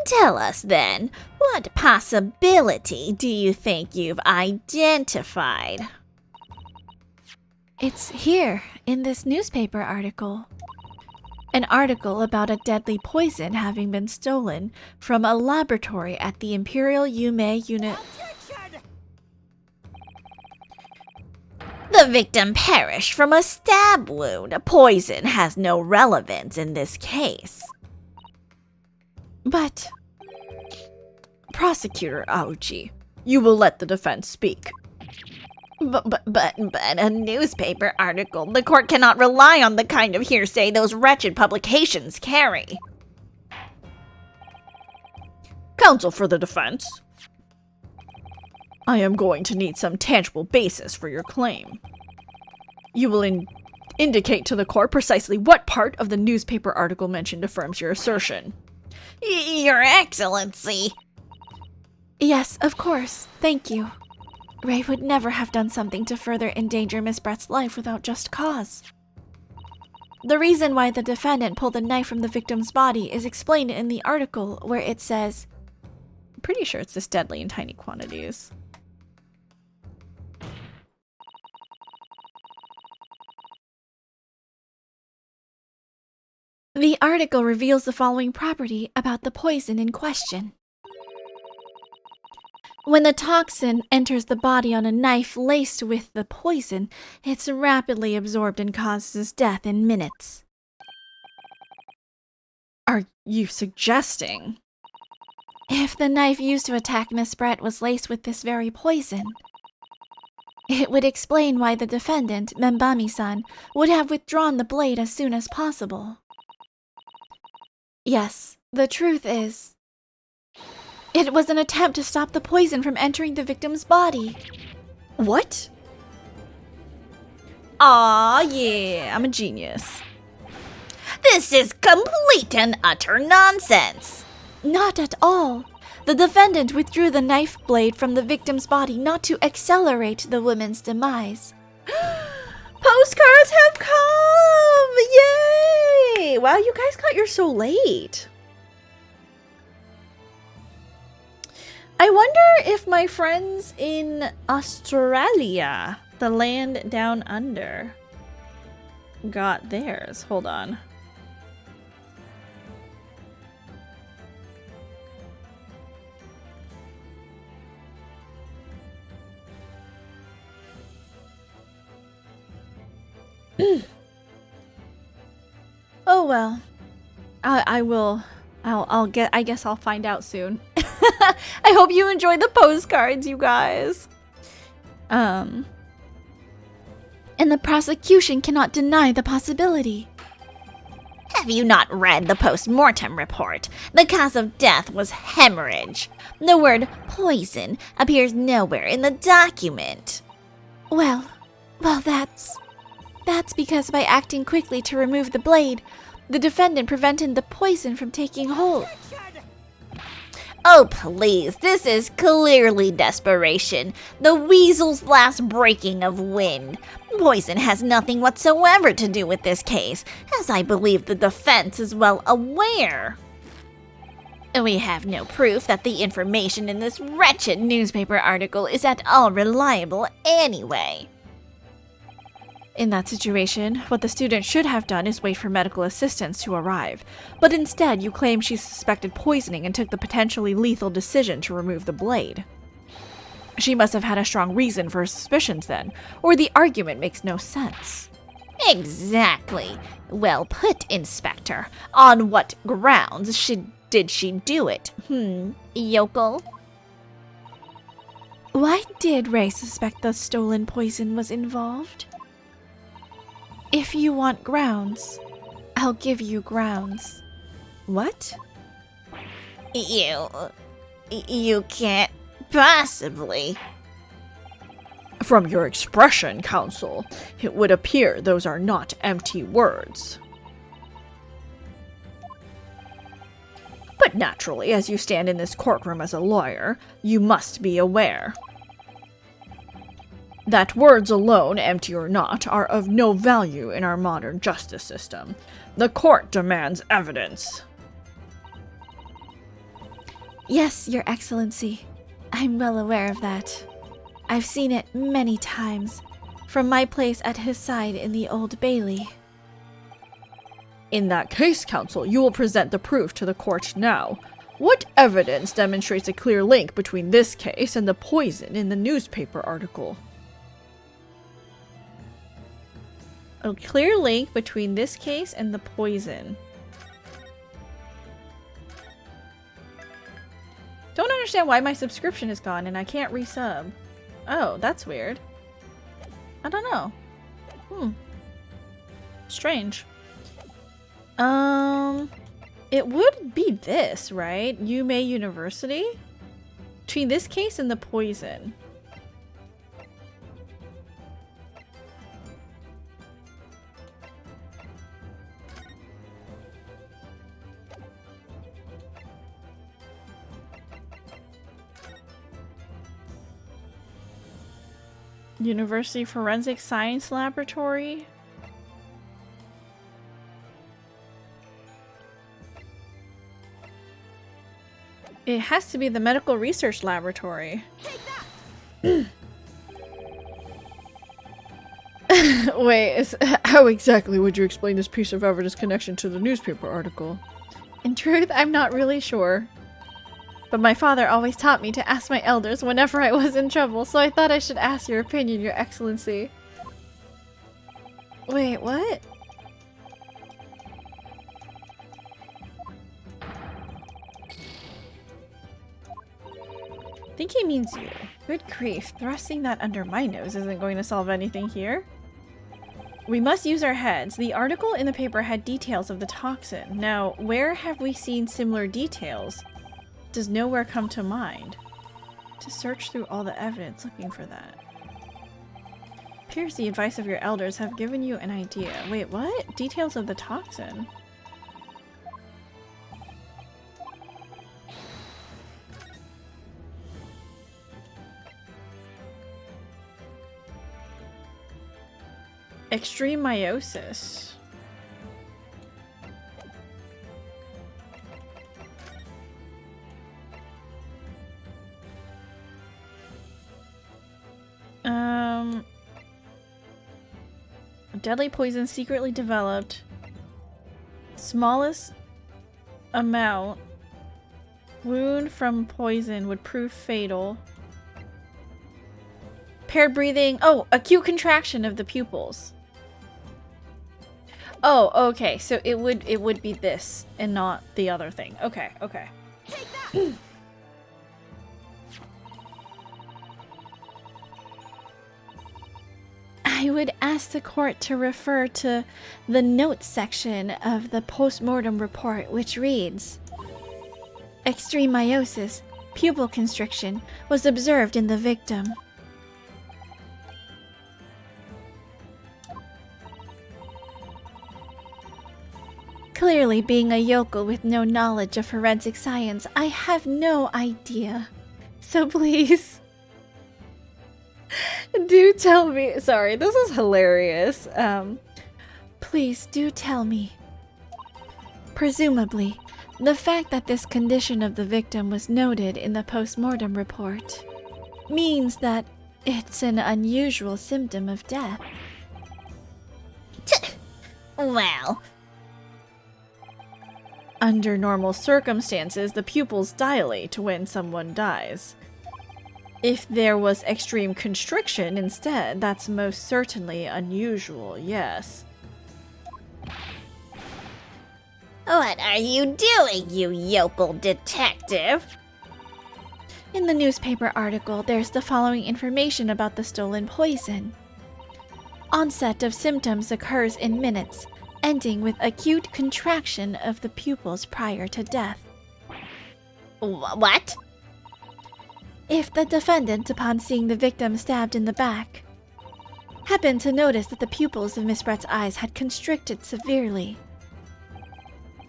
Tell us then, what possibility do you think you've identified? It's here, in this newspaper article. An article about a deadly poison having been stolen from a laboratory at the Imperial Yume unit. The victim perished from a stab wound. Poison has no relevance in this case. But... Prosecutor Aochi, you will let the defense speak. But a newspaper article. The court cannot rely on the kind of hearsay those wretched publications carry. Counsel for the defense. I am going to need some tangible basis for your claim. You will indicate to the court precisely what part of the newspaper article mentioned affirms your assertion. Your Excellency. Yes, of course. Thank you. Rei would never have done something to further endanger Miss Brett's life without just cause. The reason why the defendant pulled the knife from the victim's body is explained in the article where it says... I'm pretty sure it's this deadly in tiny quantities. The article reveals the following property about the poison in question. When the toxin enters the body on a knife laced with the poison, it's rapidly absorbed and causes death in minutes. Are you suggesting? If the knife used to attack Miss Brett was laced with this very poison, it would explain why the defendant, Membami-san, would have withdrawn the blade as soon as possible. Yes, the truth is, it was an attempt to stop the poison from entering the victim's body. What? Aw, yeah, I'm a genius. This is complete and utter nonsense. Not at all. The defendant withdrew the knife blade from the victim's body not to accelerate the woman's demise. Postcards have come! Yay! Wow, you guys got yours so late. I wonder if my friends in Australia, the land down under, got theirs. Hold on. Oh well. I guess I'll find out soon. I hope you enjoyed the postcards, you guys. And the prosecution cannot deny the possibility. Have you not read the post-mortem report? The cause of death was hemorrhage. The word poison appears nowhere in the document. Well, that's because by acting quickly to remove the blade, the defendant prevented the poison from taking hold. Oh, please, this is clearly desperation. The weasel's last breaking of wind. Poison has nothing whatsoever to do with this case, as I believe the defense is well aware. We have no proof that the information in this wretched newspaper article is at all reliable anyway. In that situation, what the student should have done is wait for medical assistance to arrive. But instead, you claim she suspected poisoning and took the potentially lethal decision to remove the blade. She must have had a strong reason for her suspicions then, or the argument makes no sense. Exactly. Well put, Inspector. On what grounds did she do it? Yokel? Why did Rei suspect the stolen poison was involved? If you want grounds, I'll give you grounds. What? You can't possibly. From your expression, counsel, it would appear those are not empty words. But naturally, as you stand in this courtroom as a lawyer, you must be aware that words alone, empty or not, are of no value in our modern justice system. The court demands evidence. Yes, Your Excellency. I'm well aware of that. I've seen it many times, from my place at his side in the Old Bailey. In that case, counsel, you will present the proof to the court now. What evidence demonstrates a clear link between this case and the poison in the newspaper article? A clear link between this case and the poison. Don't understand why my subscription is gone and I can't resub. Oh, that's weird. I don't know. Strange. It would be this, right? Yume University? Between this case and the poison. University Forensic Science Laboratory. It has to be the Medical Research Laboratory. Wait, how exactly would you explain this piece of evidence connection to the newspaper article? In truth, I'm not really sure. But my father always taught me to ask my elders whenever I was in trouble, so I thought I should ask your opinion, Your Excellency. Wait, what? I think he means you. Good grief, thrusting that under my nose isn't going to solve anything here. We must use our heads. The article in the paper had details of the toxin. Now, where have we seen similar details? Does nowhere come to mind. To search through all the evidence looking for that. Appears the advice of your elders have given you an idea. Wait, what? Details of the toxin? Extreme meiosis. Deadly poison secretly developed. Smallest amount. Wound from poison would prove fatal. Paired breathing. Oh, acute contraction of the pupils. Oh, okay. So it would be this and not the other thing. Okay, okay. Take that! I would ask the court to refer to the notes section of the post-mortem report, which reads, extreme meiosis, pupil constriction, was observed in the victim. Clearly, being a yokel with no knowledge of forensic science, I have no idea. So please, do tell me. Sorry, this is hilarious. Please do tell me. Presumably, the fact that this condition of the victim was noted in the post-mortem report means that it's an unusual symptom of death. Well, Under normal circumstances, the pupils dilate when someone dies. If there was extreme constriction instead, that's most certainly unusual, yes. what are you doing, you yokel detective? In the newspaper article, there's the following information about the stolen poison. Onset of symptoms occurs in minutes, ending with acute contraction of the pupils prior to death. What? If the defendant, upon seeing the victim stabbed in the back, happened to notice that the pupils of Miss Brett's eyes had constricted severely.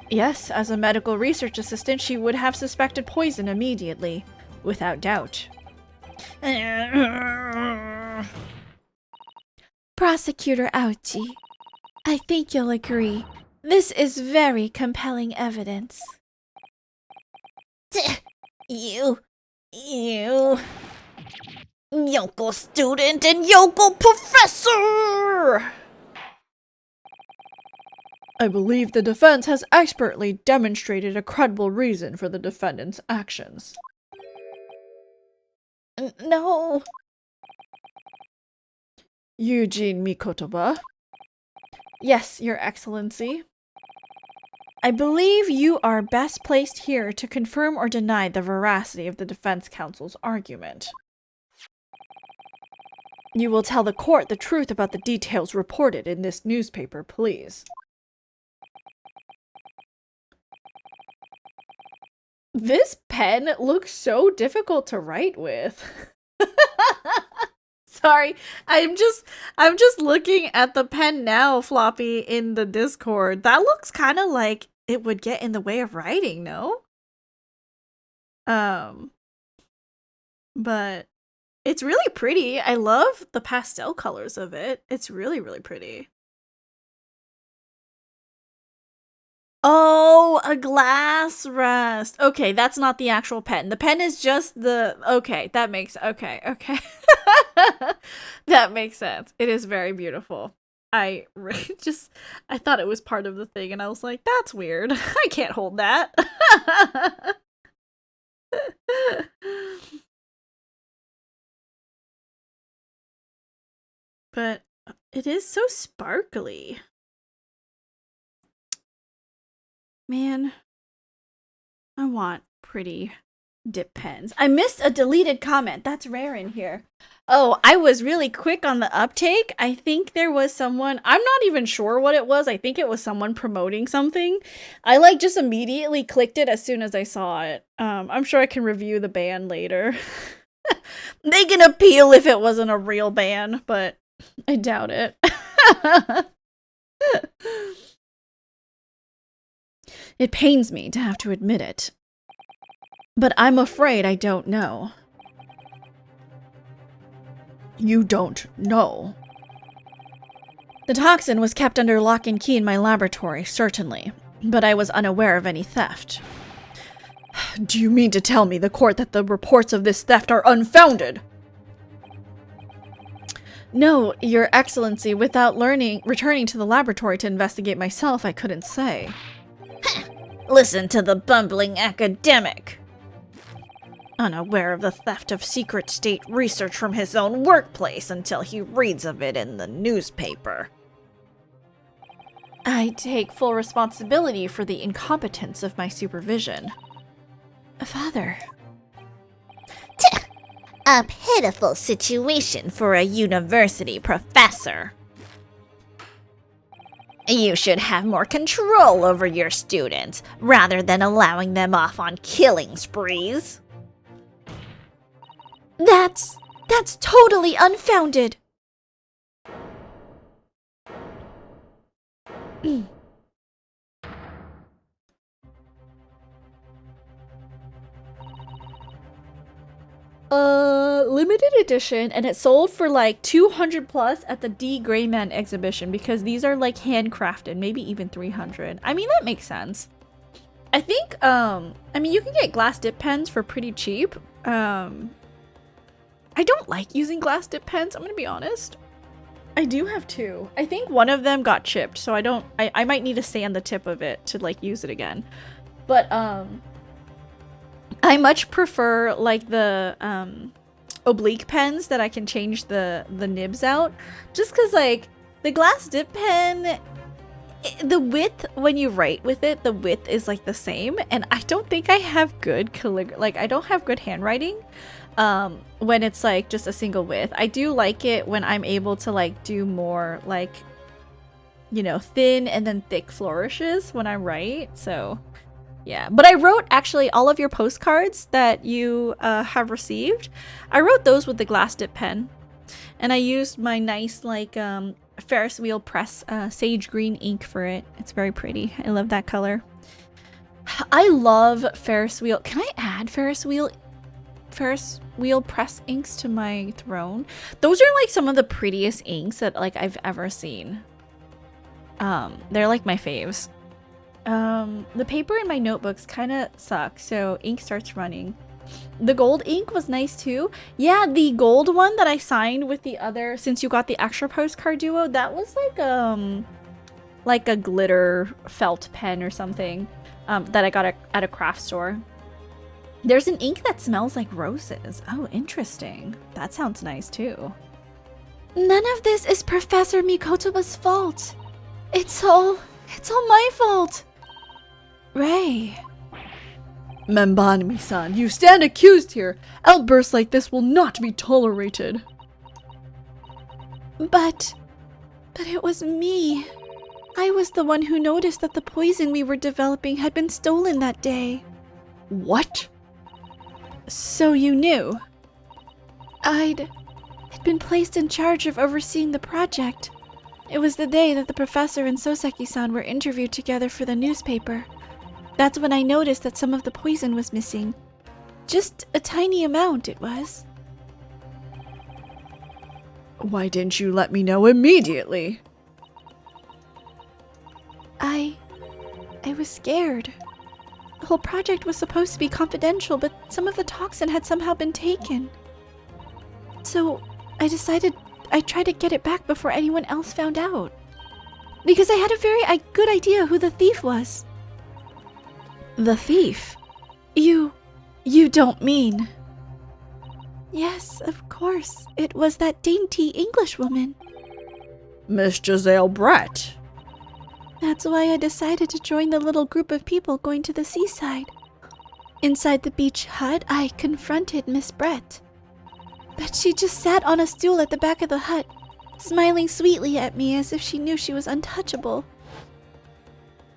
Yes, as a medical research assistant, she would have suspected poison immediately, without doubt. Prosecutor Ouchi, I think you'll agree. This is very compelling evidence. You yokel student and yokel professor! I believe the defense has expertly demonstrated a credible reason for the defendant's actions. No. Eugene Mikotoba. Yes, Your Excellency. I believe you are best placed here to confirm or deny the veracity of the defense counsel's argument. You will tell the court the truth about the details reported in this newspaper, please. This pen looks so difficult to write with. Sorry, I'm just looking at the pen now, Floppy, in the Discord. That looks kind of like it would get in the way of writing, no? But it's really pretty. I love the pastel colors of it. It's really, really pretty. Oh, a glass rest. Okay, that's not the actual pen. The pen is just the... Okay, that makes... Okay. That makes sense. It is very beautiful. I thought it was part of the thing, and I was like, that's weird. I can't hold that. But it is so sparkly. Man, I want pretty dip pens. I missed a deleted comment. That's rare in here. Oh, I was really quick on the uptake. I think there was someone, I'm not even sure what it was. I think it was someone promoting something. I like just immediately clicked it as soon as I saw it. I'm sure I can review the ban later. They can appeal if it wasn't a real ban, but I doubt it. It pains me to have to admit it, but I'm afraid I don't know. You don't know. The toxin was kept under lock and key in my laboratory, certainly, but I was unaware of any theft. Do you mean to tell me, the court, that the reports of this theft are unfounded? No, Your Excellency, without returning to the laboratory to investigate myself, I couldn't say. Listen to the bumbling academic. Unaware of the theft of secret state research from his own workplace until he reads of it in the newspaper. I take full responsibility for the incompetence of my supervision. Father. A pitiful situation for a university professor. You should have more control over your students, rather than allowing them off on killing sprees. That's totally unfounded. Limited edition, and it sold for like 200 plus at the D Greyman exhibition, because these are like handcrafted, maybe even 300. I mean, that makes sense. I think, I mean, you can get glass dip pens for pretty cheap. I don't like using glass dip pens, I'm gonna be honest. I do have two. I think one of them got chipped, so I might need to sand the tip of it to like use it again. But, I much prefer like the oblique pens that I can change the nibs out, just because like the glass dip pen, the width when you write with it, the width is like the same, and I don't think I have good like I don't have good handwriting when it's like just a single width. I do like it when I'm able to like do more like, you know, thin and then thick flourishes when I write. So yeah, but I wrote actually all of your postcards that you have received. I wrote those with the glass dip pen, and I used my nice like Ferris wheel press sage green ink for it. It's very pretty. I love that color. I love Ferris wheel. Can I add Ferris wheel press inks to my throne? Those are like some of the prettiest inks that like I've ever seen. They're like my faves. The paper in my notebooks kind of suck, so ink starts running. The gold ink was nice too. Yeah, the gold one that I signed with the other, since you got the extra postcard duo, that was like a glitter felt pen or something that I got at a craft store. There's an ink that smells like roses. Oh, interesting. That sounds nice too. None of this is Professor Mikotoba's fault. It's all my fault. Rei. Membami-san, you stand accused here. Outbursts like this will not be tolerated. But it was me. I was the one who noticed that the poison we were developing had been stolen that day. What? So you knew? I'd been placed in charge of overseeing the project. It was the day that the professor and Soseki-san were interviewed together for the newspaper. That's when I noticed that some of the poison was missing. Just a tiny amount, it was. Why didn't you let me know immediately? I was scared. The whole project was supposed to be confidential, but some of the toxin had somehow been taken. So I decided I'd try to get it back before anyone else found out. Because I had a very good idea who the thief was. The thief? You don't mean... Yes, of course. It was that dainty Englishwoman. Miss Giselle Brett. That's why I decided to join the little group of people going to the seaside. Inside the beach hut, I confronted Miss Brett. But she just sat on a stool at the back of the hut, smiling sweetly at me as if she knew she was untouchable.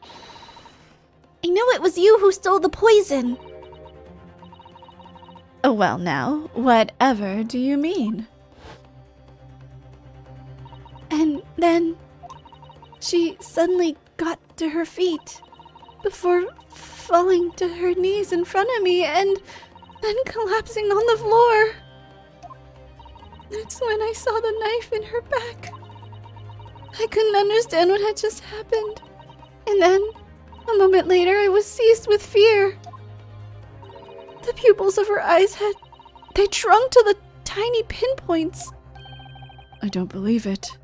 I know it was you who stole the poison. Well now, whatever do you mean? And then she suddenly got to her feet before falling to her knees in front of me and then collapsing on the floor. That's when I saw the knife in her back. I couldn't understand what had just happened. And then, a moment later, I was seized with fear. The pupils of her eyes they shrunk to the tiny pinpoints. I don't believe it.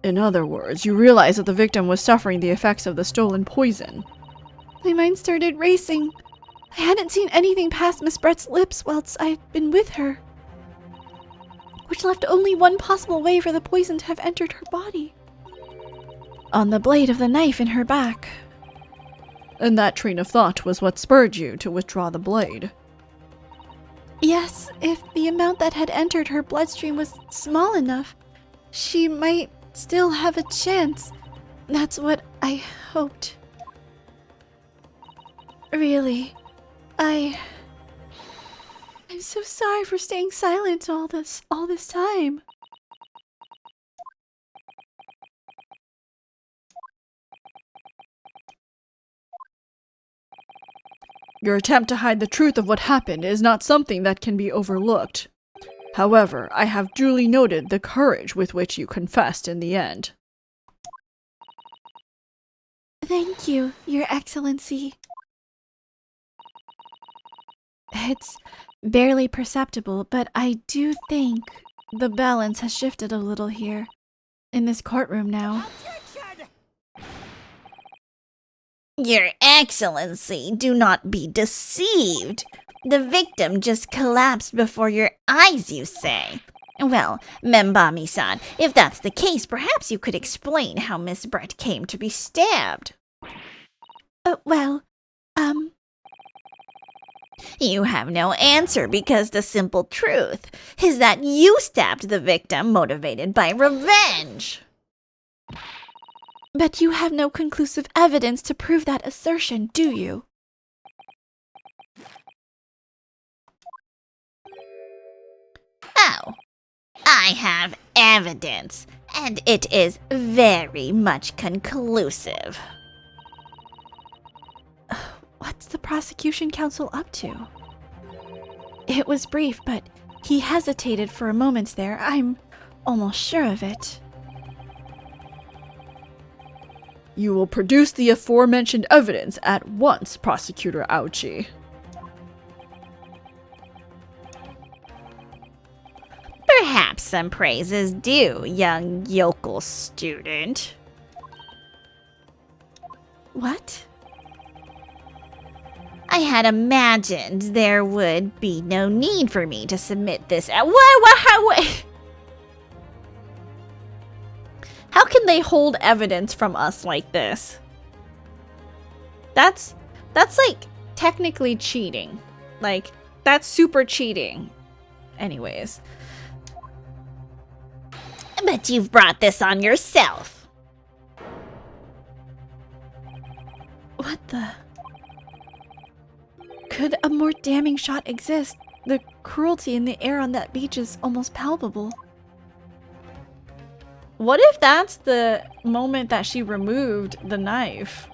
In other words, you realized that the victim was suffering the effects of the stolen poison. My mind started racing. I hadn't seen anything past Miss Brett's lips whilst I'd been with her, which left only one possible way for the poison to have entered her body. On the blade of the knife in her back. And that train of thought was what spurred you to withdraw the blade. Yes, if the amount that had entered her bloodstream was small enough, she might still have a chance. That's what I hoped. Really, I'm so sorry for staying silent all this time. Your attempt to hide the truth of what happened is not something that can be overlooked. However, I have duly noted the courage with which you confessed in the end. Thank you, Your Excellency. It's barely perceptible, but I do think the balance has shifted a little here, in this courtroom now. Your Excellency, do not be deceived. The victim just collapsed before your eyes, you say. Well, Membami-san, if that's the case, perhaps you could explain how Miss Brett came to be stabbed. You have no answer because the simple truth is that you stabbed the victim motivated by revenge. But you have no conclusive evidence to prove that assertion, do you? Oh, I have evidence, and it is very much conclusive. What's the prosecution counsel up to? It was brief, but he hesitated for a moment there. I'm almost sure of it. You will produce the aforementioned evidence at once, Prosecutor Aochi. Perhaps some praise is due, young yokel student. What? I had imagined there would be no need for me to submit this. How can they hold evidence from us like this? That's like technically cheating. Like, that's super cheating. Anyways. But you've brought this on yourself. What the? Could a more damning shot exist? The cruelty in the air on that beach is almost palpable. What if that's the moment that she removed the knife?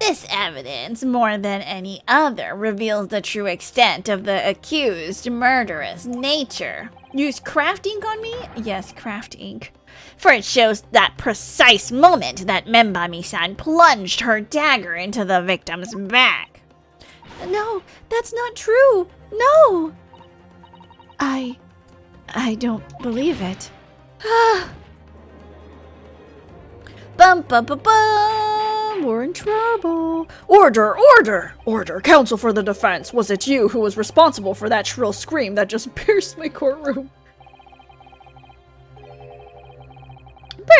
This evidence, more than any other, reveals the true extent of the accused murderous nature. Use craft ink on me? Yes, craft ink. For it shows that precise moment that Membami-san plunged her dagger into the victim's back. No, that's not true. No! I don't believe it. Bum bum bum bum! We're in trouble. Order! Order! Order! Counsel for the defense! Was it you who was responsible for that shrill scream that just pierced my courtroom?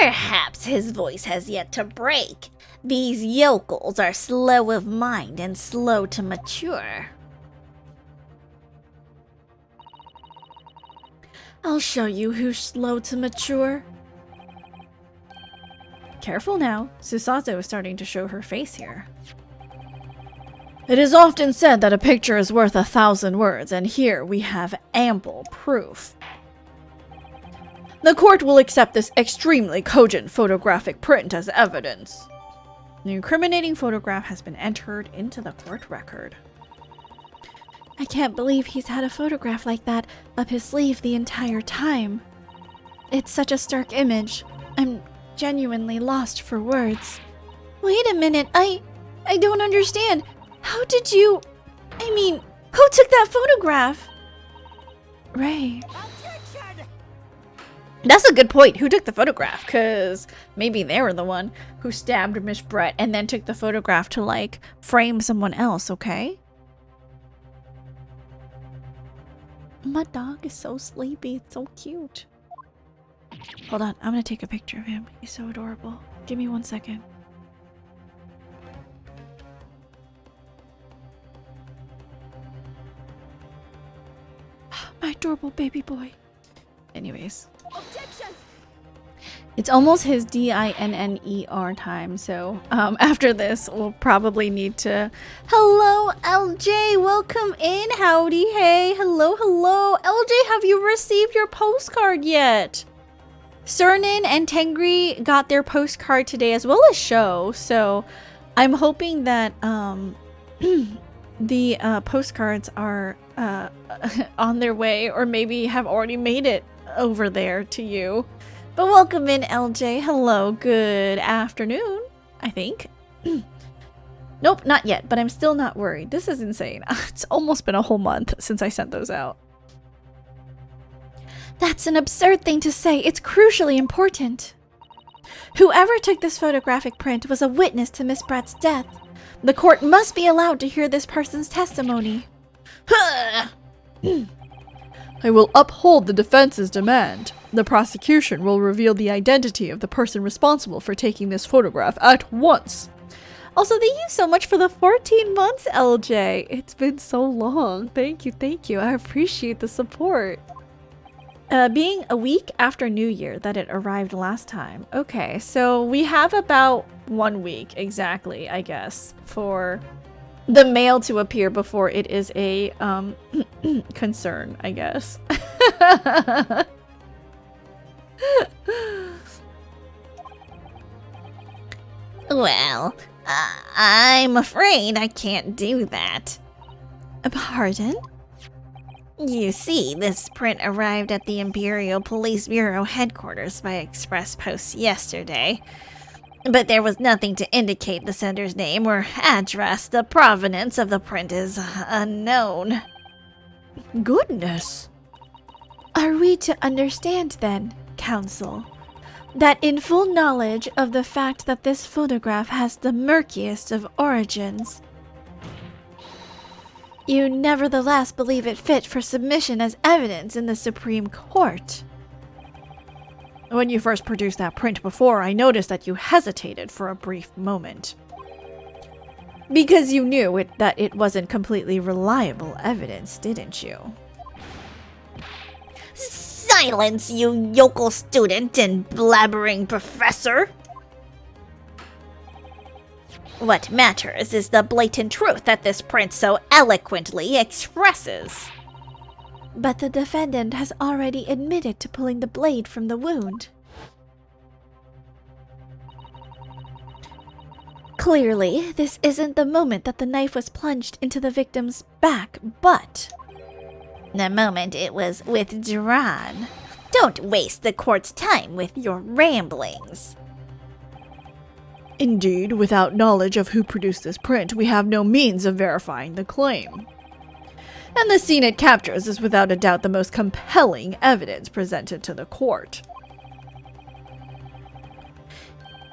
Perhaps his voice has yet to break. These yokels are slow of mind and slow to mature. I'll show you who's slow to mature. Careful now. Susato is starting to show her face here. It is often said that a picture is worth 1,000 words, and here we have ample proof. The court will accept this extremely cogent photographic print as evidence. The incriminating photograph has been entered into the court record. I can't believe he's had a photograph like that up his sleeve the entire time. It's such a stark image. I'm genuinely lost for words. Wait a minute, I don't understand. How did you... I mean, who took that photograph? Rei. That's a good point. Who took the photograph? Because maybe they were the one who stabbed Miss Brett and then took the photograph to, like, frame someone else, okay? My dog is so sleepy. It's so cute. Hold on. I'm going to take a picture of him. He's so adorable. Give me 1 second. My adorable baby boy. Anyways. Objection! It's almost his DINNER time, so after this, we'll probably need to... Hello, LJ! Welcome in! Howdy, hey! Hello, hello! LJ, have you received your postcard yet? Cernan and Tengri got their postcard today as well as Sho, so I'm hoping that the postcards are on their way or maybe have already made it over there to you. But welcome in, LJ. Hello, good afternoon, I think. Nope, not yet, but I'm still not worried. This is insane. It's almost been a whole month since I sent those out. That's an absurd thing to say. It's crucially important. Whoever took this photographic print was a witness to Miss Brett's death. The court must be allowed to hear this person's testimony. I will uphold the defense's demand. The prosecution will reveal the identity of the person responsible for taking this photograph at once. Also, thank you so much for the 14 months, LJ. It's been so long. Thank you, thank you. I appreciate the support. Being a week after New Year that it arrived last time. Okay, so we have about 1 week exactly, I guess, for the mail to appear before it is a concern, I guess. Well, I'm afraid I can't do that. Pardon? You see, this print arrived at the Imperial Police Bureau headquarters by express post yesterday. But there was nothing to indicate the sender's name or address. The provenance of the print is unknown. Goodness. Are we to understand then, Counsel, that in full knowledge of the fact that this photograph has the murkiest of origins, you nevertheless believe it fit for submission as evidence in the Supreme Court? When you first produced that print before, I noticed that you hesitated for a brief moment. Because you knew that it wasn't completely reliable evidence, didn't you? Silence, you yokel student and blabbering professor! What matters is the blatant truth that this print so eloquently expresses. But the defendant has already admitted to pulling the blade from the wound. Clearly, this isn't the moment that the knife was plunged into the victim's back, but the moment it was withdrawn. Don't waste the court's time with your ramblings. Indeed, without knowledge of who produced this print, we have no means of verifying the claim. and the scene it captures is without a doubt the most compelling evidence presented to the court.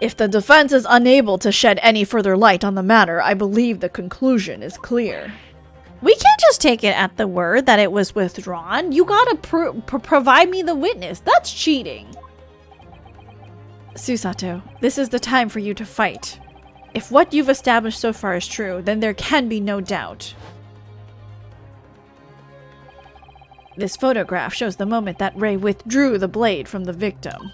If the defense is unable to shed any further light on the matter, I believe the conclusion is clear. We can't just take it at the word that it was withdrawn. You gotta provide me the witness. That's cheating. Susato, this is the time for you to fight. If what you've established so far is true, then there can be no doubt. This photograph shows the moment that Rei withdrew the blade from the victim.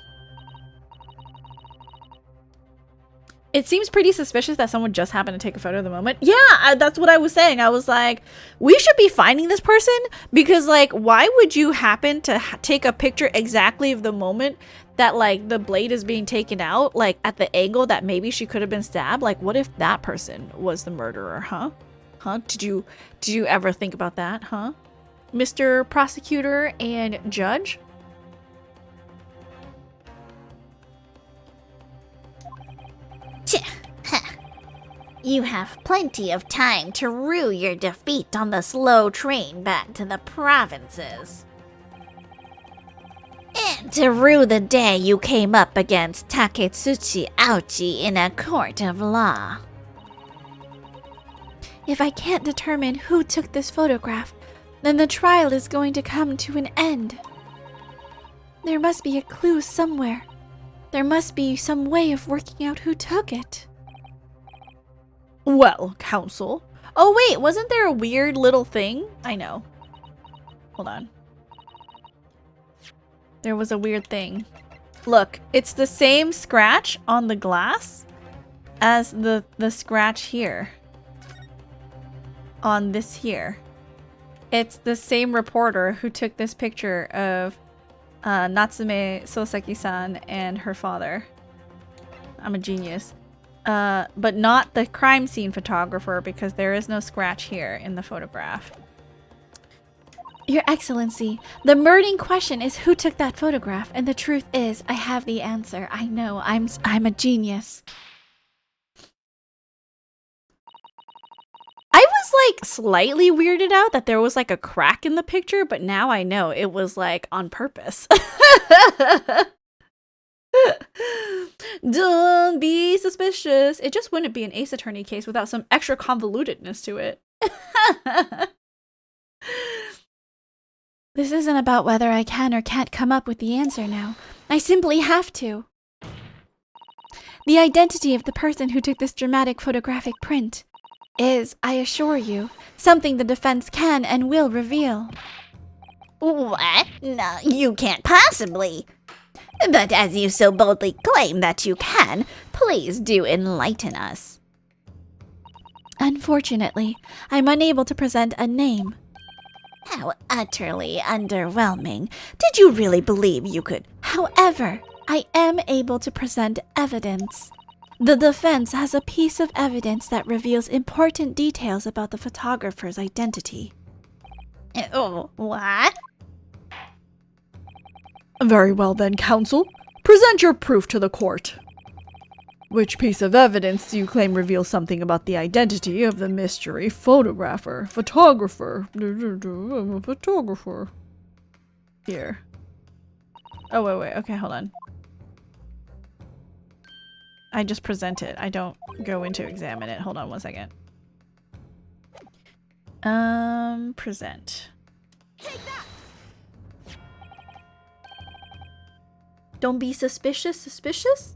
It seems pretty suspicious that someone just happened to take a photo of the moment. Yeah, that's what I was saying. I was like, we should be finding this person because, like, why would you happen to take a picture exactly of the moment that, like, the blade is being taken out, like, at the angle that maybe she could have been stabbed? Like, what if that person was the murderer, huh? Huh? Did you ever think about that, huh? Mr. Prosecutor and Judge? You have plenty of time to rue your defeat on the slow train back to the provinces. And to rue the day you came up against Taketsuchi Aochi in a court of law. If I can't determine who took this photograph, then the trial is going to come to an end. There must be a clue somewhere. There must be some way of working out who took it. Well, counsel. Oh wait, wasn't there a weird little thing? I know. Hold on. There was a weird thing. Look, it's the same scratch on the glass as the scratch here. On this here. It's the same reporter who took this picture of Natsume Sosaki-san and her father. I'm a genius. But not the crime scene photographer because there is no scratch here in the photograph. Your Excellency, the burning question is who took that photograph, and the truth is I have the answer. I know, I'm a genius. I was like slightly weirded out that there was like a crack in the picture, but now I know it was like on purpose. Don't be suspicious. It just wouldn't be an Ace Attorney case without some extra convolutedness to it. This isn't about whether I can or can't come up with the answer now. I simply have to. The identity of the person who took this dramatic photographic print is, I assure you, something the defense can and will reveal. What? No, you can't possibly. But as you so boldly claim that you can, please do enlighten us. Unfortunately, I'm unable to present a name. How utterly underwhelming. Did you really believe you could? However, I am able to present evidence. The defense has a piece of evidence that reveals important details about the photographer's identity. Oh, what? Very well then, counsel. Present your proof to the court. Which piece of evidence do you claim reveals something about the identity of the mystery photographer? Photographer. Here. Oh, wait. Okay, hold on. I just present it. I don't go in to examine it. Hold on one second. Present. Take that! Don't be suspicious. Suspicious?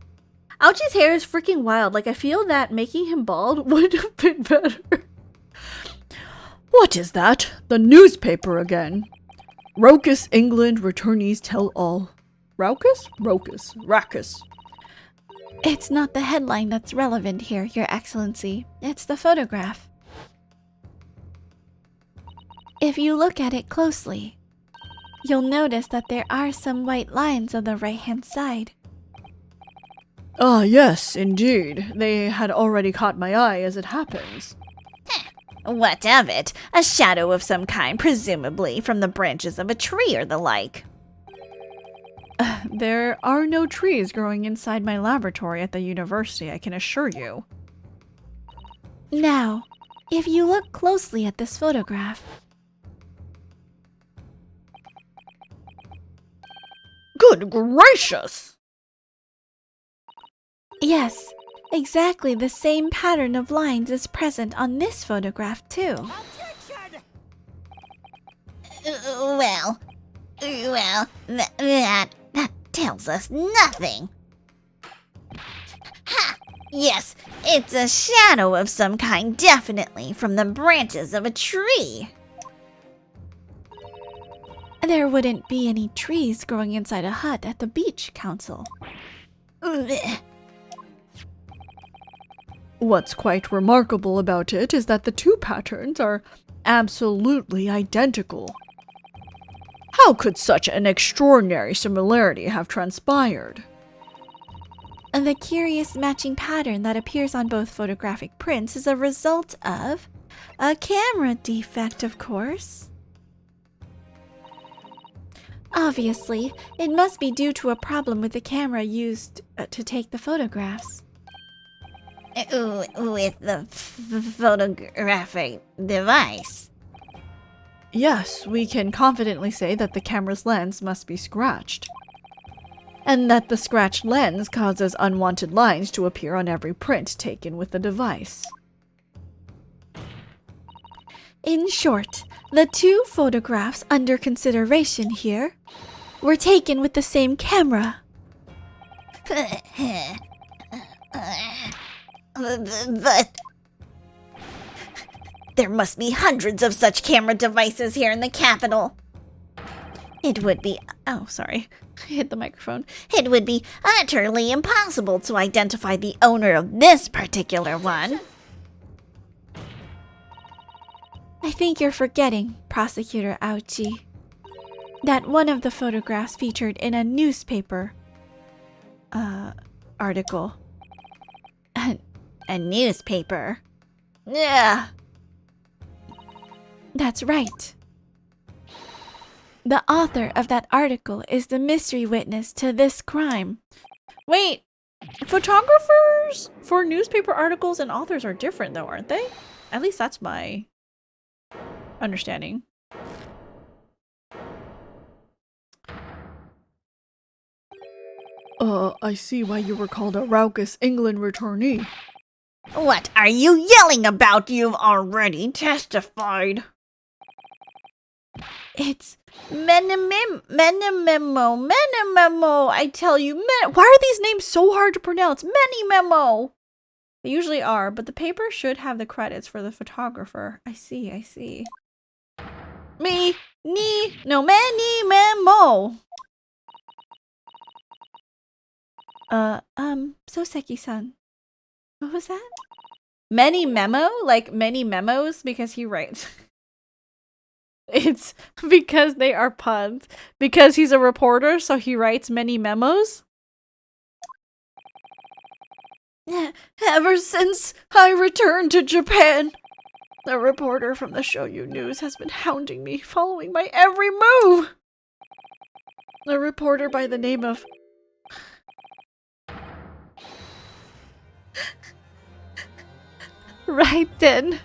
Ouchie's hair is freaking wild. Like, I feel that making him bald would have been better. What is that? The newspaper again. Raucous England returnees tell all. Raucous? Raucous. Raucous. It's not the headline that's relevant here, Your Excellency. It's the photograph. If you look at it closely, you'll notice that there are some white lines on the right-hand side. Ah, yes, indeed. They had already caught my eye as it happens. What of it? A shadow of some kind, presumably from the branches of a tree or the like. There are no trees growing inside my laboratory at the university, I can assure you. Now, if you look closely at this photograph, Good gracious! Yes, exactly the same pattern of lines is present on this photograph too. That tells us nothing. Ha! Yes, it's a shadow of some kind, definitely, from the branches of a tree. There wouldn't be any trees growing inside a hut at the beach, Council. What's quite remarkable about it is that the two patterns are absolutely identical. How could such an extraordinary similarity have transpired? The curious matching pattern that appears on both photographic prints is a result of a camera defect, of course. Obviously, it must be due to a problem with the camera used to take the photographs. With the photographic device. Yes, we can confidently say that the camera's lens must be scratched. And that the scratched lens causes unwanted lines to appear on every print taken with the device. In short, the two photographs under consideration here were taken with the same camera. But there must be hundreds of such camera devices here in the capital. It would be I hit the microphone. It would be utterly impossible to identify the owner of this particular one. I think you're forgetting, Prosecutor Aochi, that one of the photographs featured in a newspaper article. A newspaper? Yeah. That's right. The author of that article is the mystery witness to this crime. Wait, photographers for newspaper articles and authors are different though, aren't they? At least that's my understanding. I see why you were called a raucous England returnee. What are you yelling about? You've already testified. It's Menimemo. I tell you, why are these names so hard to pronounce? Menimemo. They usually are, but the paper should have the credits for the photographer. I see. Menimemo. Soseki-san. What was that? Many memo? Like many memos? Because he writes. It's because they are puns. Because he's a reporter, so he writes many memos? Ever since I returned to Japan, the reporter from the Shoyu News has been hounding me, following my every move. A reporter by the name of Raiten.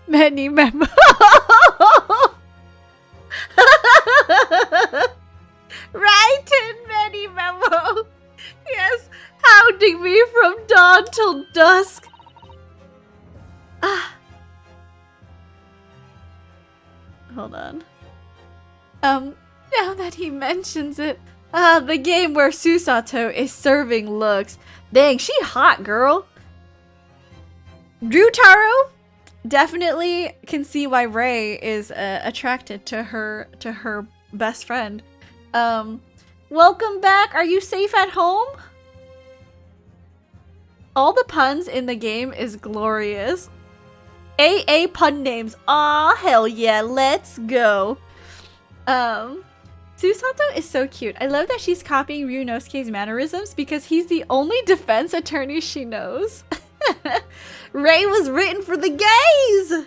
Many memo. Raiten many memo. Yes, hounding me from dawn till dusk. Hold on. Now that he mentions it, the game where Susato is serving looks. Dang, she hot, girl. Ryutaro definitely can see why Rei is attracted to her best friend. Welcome back. Are you safe at home? All the puns in the game is glorious. AA pun names. Aw, hell yeah, let's go. Susato is so cute. I love that she's copying Ryunosuke's mannerisms because he's the only defense attorney she knows. Rei was written for the gays!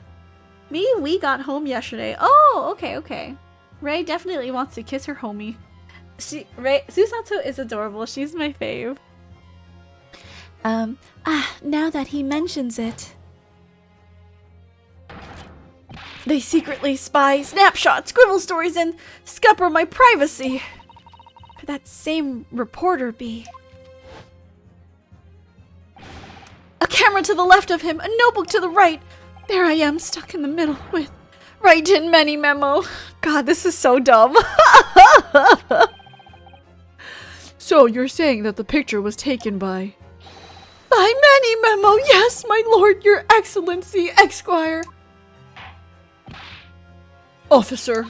We got home yesterday. Oh, okay. Rei definitely wants to kiss her homie. Susato is adorable. She's my fave. Now that he mentions it. They secretly spy snapshots, scribble stories, and scupper my privacy. could that same reporter be? A camera to the left of him, a notebook to the right. There I am, stuck in the middle with Rei Membami memo. God, this is so dumb. So you're saying that the picture was taken by Many Memo? Yes, my lord, your excellency, Esquire. Officer,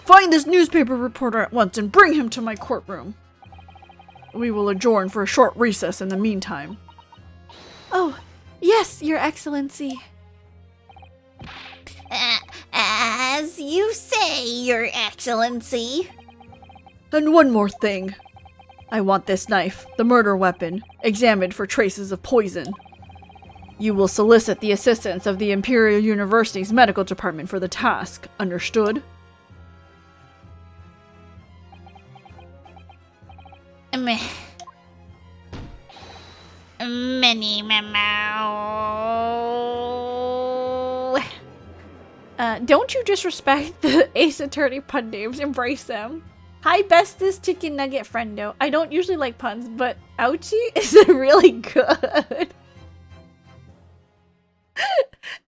find this newspaper reporter at once and bring him to my courtroom. We will adjourn for a short recess in the meantime. Oh, yes, your excellency. As you say, Your Excellency. And one more thing. I want this knife, the murder weapon, examined for traces of poison. You will solicit the assistance of the Imperial University's medical department for the task. Understood? Many memo. Don't you disrespect the Ace Attorney pun names. Embrace them. Hi, bestest chicken nugget friendo. I don't usually like puns, but ouchie is really good.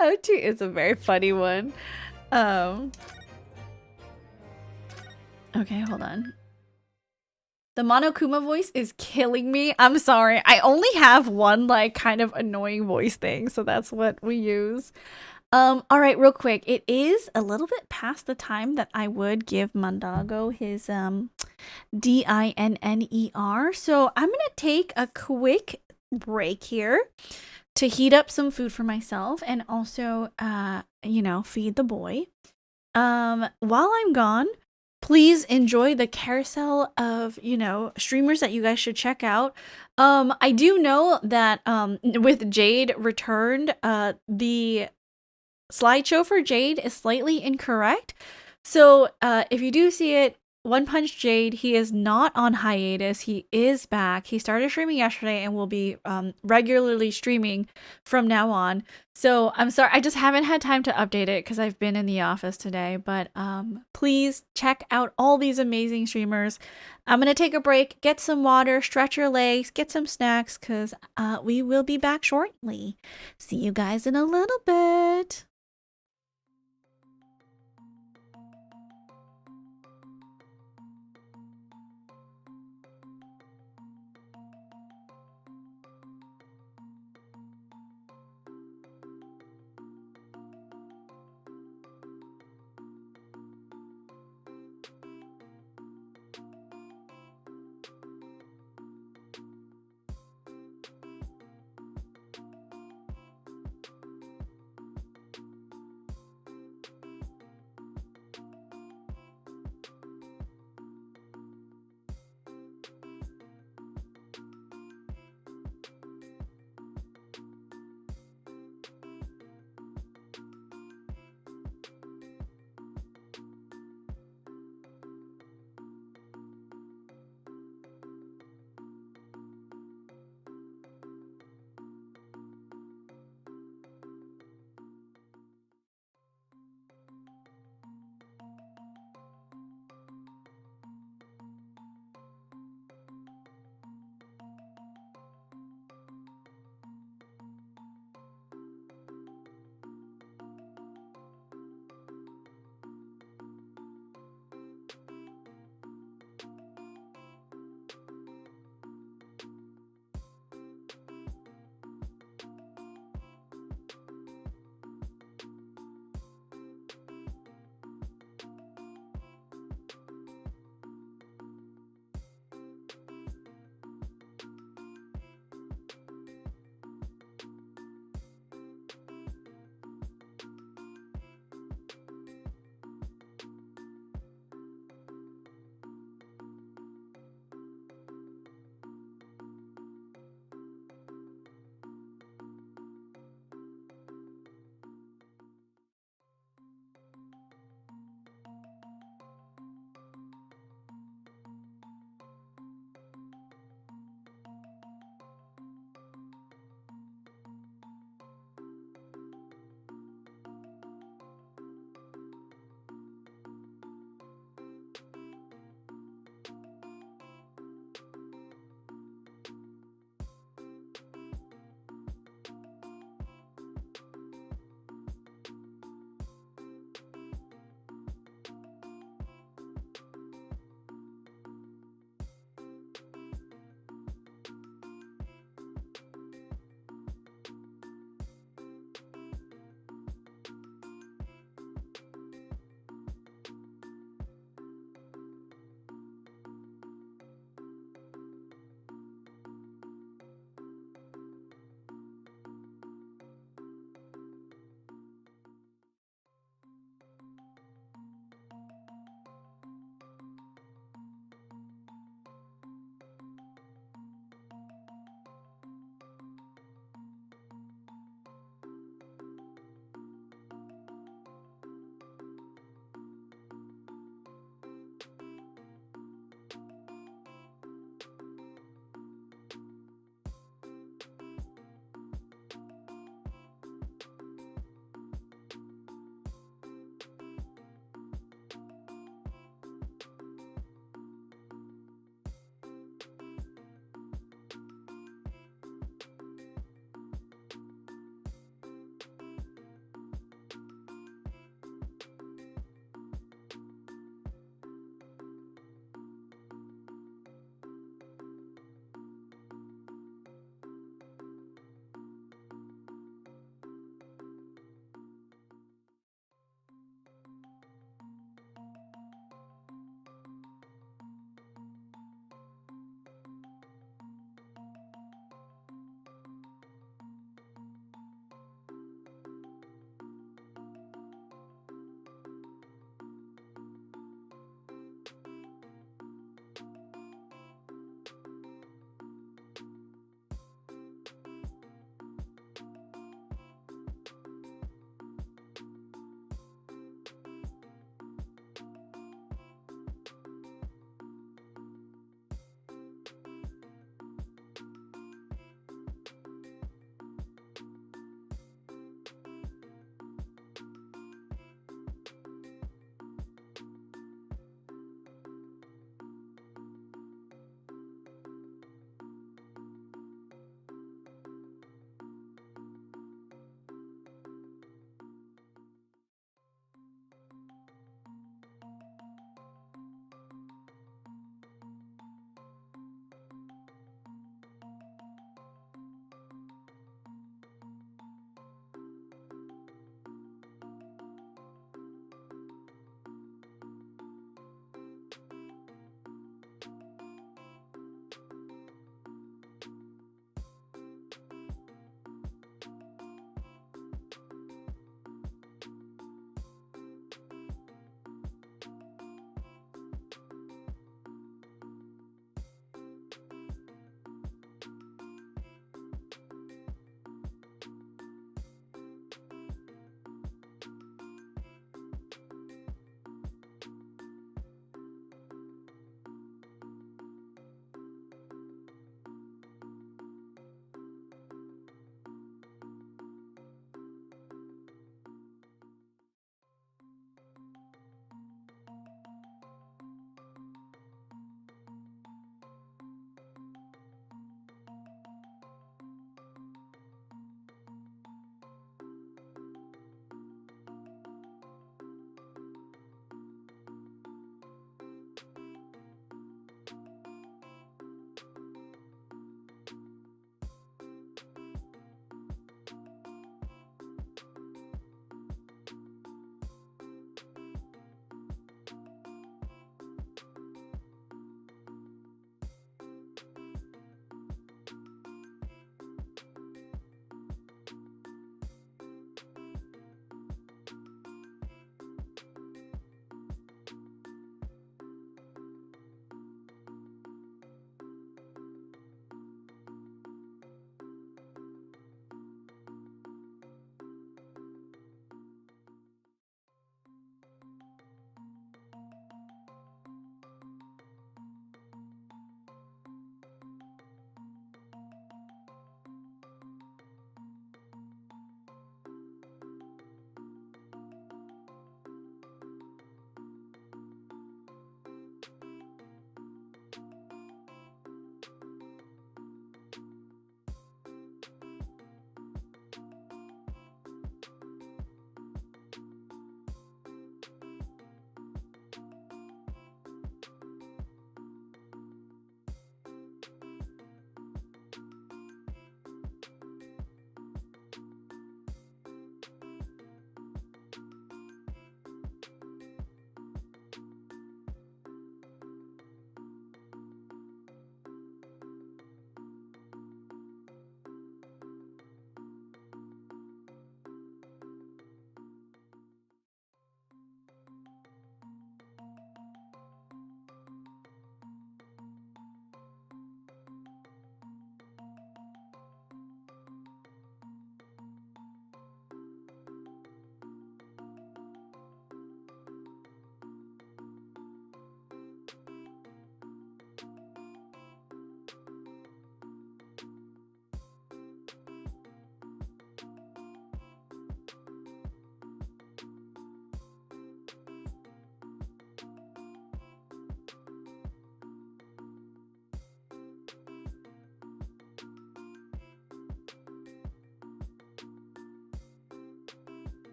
Ouchie is a very funny one. Okay, hold on. The Monokuma voice is killing me. I'm sorry. I only have one, like, kind of annoying voice thing, so that's what we use. All right, real quick. It is a little bit past the time that I would give Mondago his, DINNER. So I'm gonna take a quick break here to heat up some food for myself and also, feed the boy. While I'm gone, please enjoy the carousel of, streamers that you guys should check out. I do know that, with Jade returned, the slideshow for Jade is slightly incorrect. So if you do see it, One Punch Jade, he is not on hiatus. He is back. He started streaming yesterday and will be regularly streaming from now on. So I'm sorry, I just haven't had time to update it because I've been in the office today. But please check out all these amazing streamers. I'm going to take a break, get some water, stretch your legs, get some snacks because we will be back shortly. See you guys in a little bit.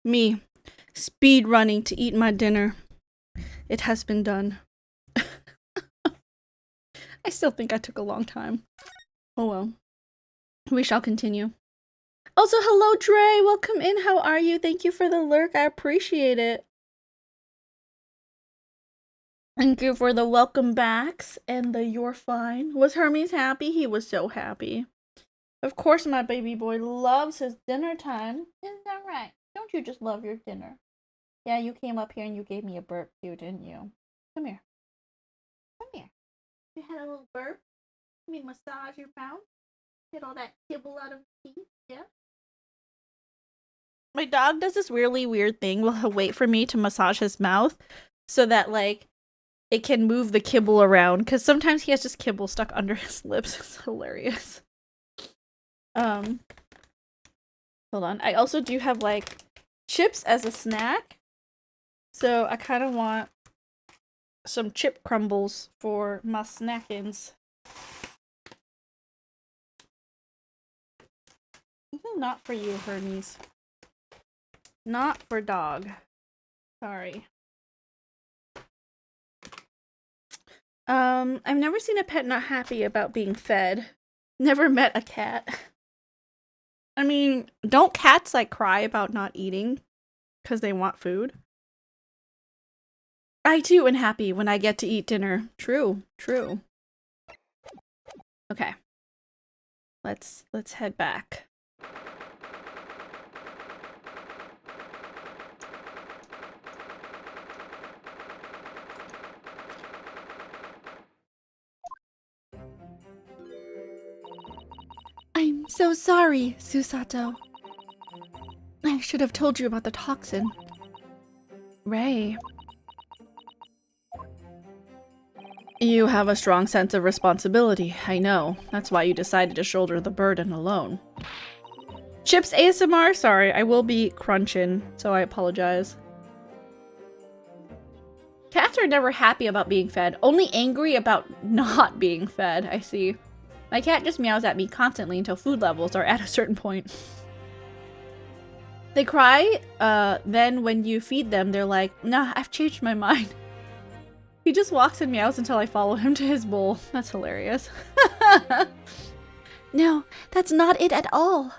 Me, speed running to eat my dinner. It has been done. I still think I took a long time. Oh well. We shall continue. Also, hello Dre! Welcome in, how are you? Thank you for the lurk, I appreciate it. Thank you for the welcome backs and the you're fine. Was Hermes happy? He was so happy. Of course my baby boy loves his dinner time. Isn't that right? Don't you just love your dinner? Yeah, you came up here and you gave me a burp too, didn't you? Come here. Come here. You had a little burp? You mean massage your mouth? Get all that kibble out of the teeth? Yeah? My dog does this really weird thing where he'll wait for me to massage his mouth so that, like, it can move the kibble around. Because sometimes he has just kibble stuck under his lips. It's hilarious. Hold on. I also do have, like, chips as a snack. So I kind of want some chip crumbles for my snackins. Not for you, Hermes. Not for dog. Sorry. I've never seen a pet not happy about being fed. Never met a cat. I mean, don't cats, like, cry about not eating because they want food? I, too, am happy when I get to eat dinner. True, true. Okay. Let's head back. I'm so sorry, Susato. I should have told you about the toxin. Rei. You have a strong sense of responsibility, I know. That's why you decided to shoulder the burden alone. Chips ASMR? Sorry, I will be crunching, so I apologize. Cats are never happy about being fed, only angry about not being fed, I see. My cat just meows at me constantly until food levels are at a certain point. They cry, then when you feed them, they're like, nah, I've changed my mind. He just walks and meows until I follow him to his bowl. That's hilarious. No, that's not it at all.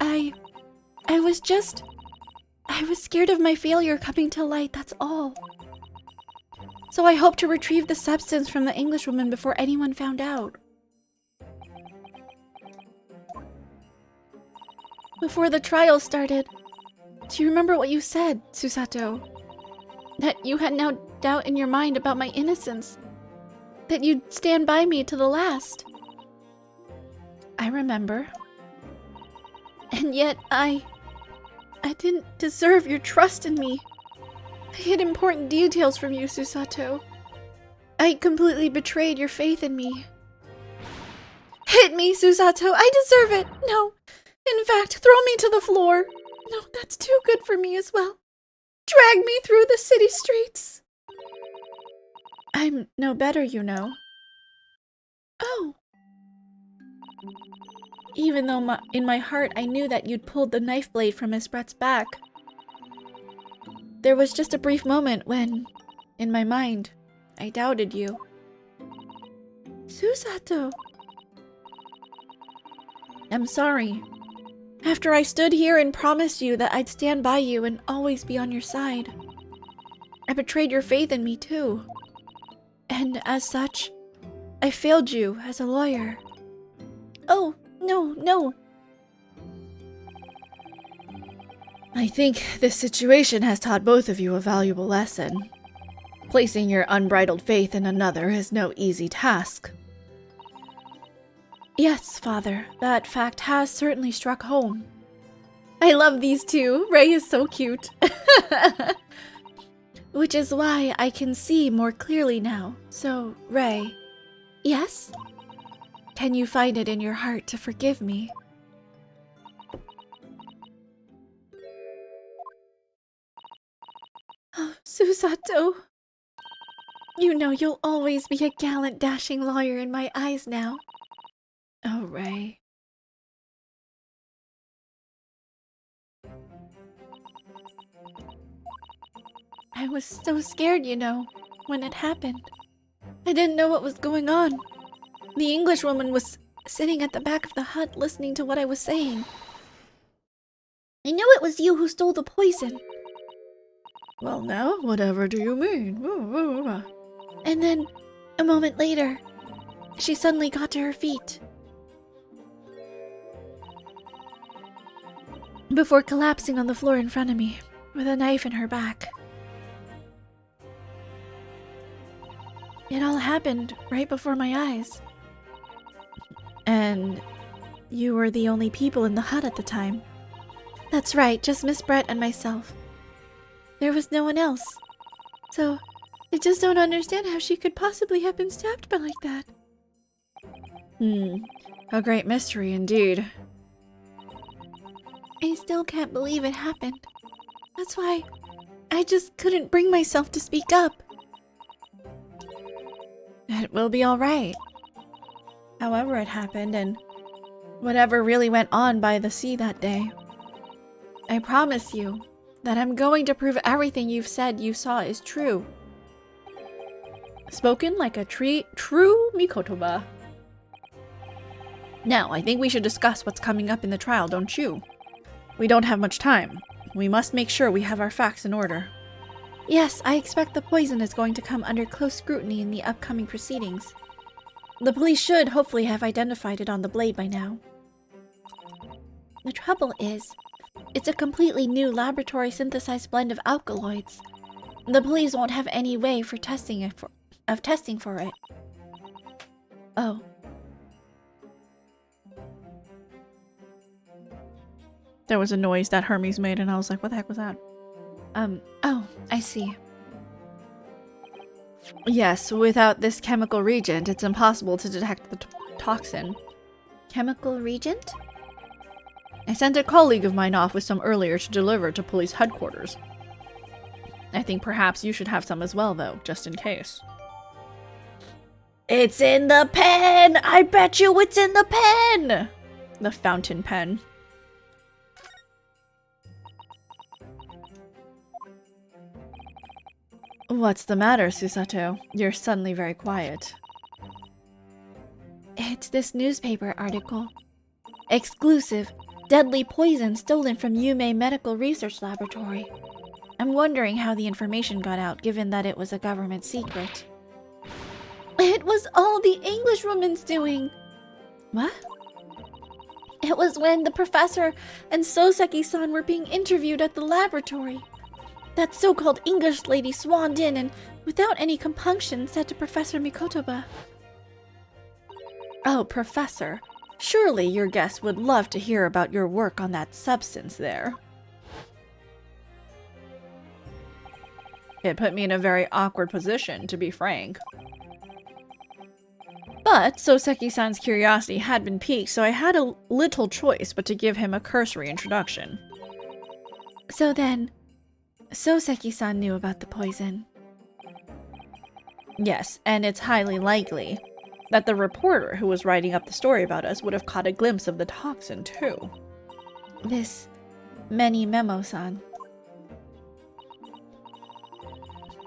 I was scared of my failure coming to light, that's all. So I hope to retrieve the substance from the Englishwoman before anyone found out. Before the trial started, do you remember what you said, Susato? That you had no doubt in your mind about my innocence. That you'd stand by me to the last. I remember. And yet I didn't deserve your trust in me. I hid important details from you, Susato. I completely betrayed your faith in me. Hit me, Susato! I deserve it! No. In fact, throw me to the floor. No, that's too good for me as well. Drag me through the city streets. I'm no better, you know. Oh. Even though in my heart I knew that you'd pulled the knife blade from Miss Brett's back. There was just a brief moment when, in my mind, I doubted you. Susato. I'm sorry. After I stood here and promised you that I'd stand by you and always be on your side, I betrayed your faith in me too. And as such, I failed you as a lawyer. Oh, no. I think this situation has taught both of you a valuable lesson. Placing your unbridled faith in another is no easy task. Yes, Father, that fact has certainly struck home. I love these two. Rei is so cute. Which is why I can see more clearly now. So, Rei, yes? Can you find it in your heart to forgive me? Oh, Susato. You know you'll always be a gallant, dashing lawyer in my eyes now. Oh, Rei. I was so scared, when it happened. I didn't know what was going on. The English woman was sitting at the back of the hut listening to what I was saying. I knew it was you who stole the poison. Well, now, whatever do you mean? And then, a moment later, she suddenly got to her feet. Before collapsing on the floor in front of me, with a knife in her back. It all happened right before my eyes. And you were the only people in the hut at the time. That's right, just Miss Brett and myself. There was no one else. So, I just don't understand how she could possibly have been stabbed by like that. A great mystery indeed. I still can't believe it happened. That's why I just couldn't bring myself to speak up. It will be alright. However it happened, and whatever really went on by the sea that day, I promise you that I'm going to prove everything you've said you saw is true. Spoken like a true Mikotoba. Now, I think we should discuss what's coming up in the trial, don't you? We don't have much time. We must make sure we have our facts in order. Yes, I expect the poison is going to come under close scrutiny in the upcoming proceedings. The police should hopefully have identified it on the blade by now. The trouble is, it's a completely new laboratory-synthesized blend of alkaloids. The police won't have any way for testing for it. Oh. There was a noise that Hermes made, and I was like, what the heck was that? Oh, I see. Yes, without this chemical reagent, it's impossible to detect the toxin. Chemical reagent? I sent a colleague of mine off with some earlier to deliver to police headquarters. I think perhaps you should have some as well, though, just in case. It's in the pen! I bet you it's in the pen! The fountain pen. What's the matter, Susato? You're suddenly very quiet. It's this newspaper article. Exclusive. Deadly poison stolen from Yume Medical Research Laboratory. I'm wondering how the information got out, given that it was a government secret. It was all the Englishwoman's doing! What? It was when the professor and Soseki-san were being interviewed at the laboratory. That so-called English lady swaned in and, without any compunction, said to Professor Mikotoba, "Oh, Professor, surely your guests would love to hear about your work on that substance there." It put me in a very awkward position, to be frank. But Soseki-san's curiosity had been piqued, so I had a little choice but to give him a cursory introduction. So then, Soseki-san knew about the poison. Yes, and it's highly likely that the reporter who was writing up the story about us would have caught a glimpse of the toxin, too. This Many Memo-san.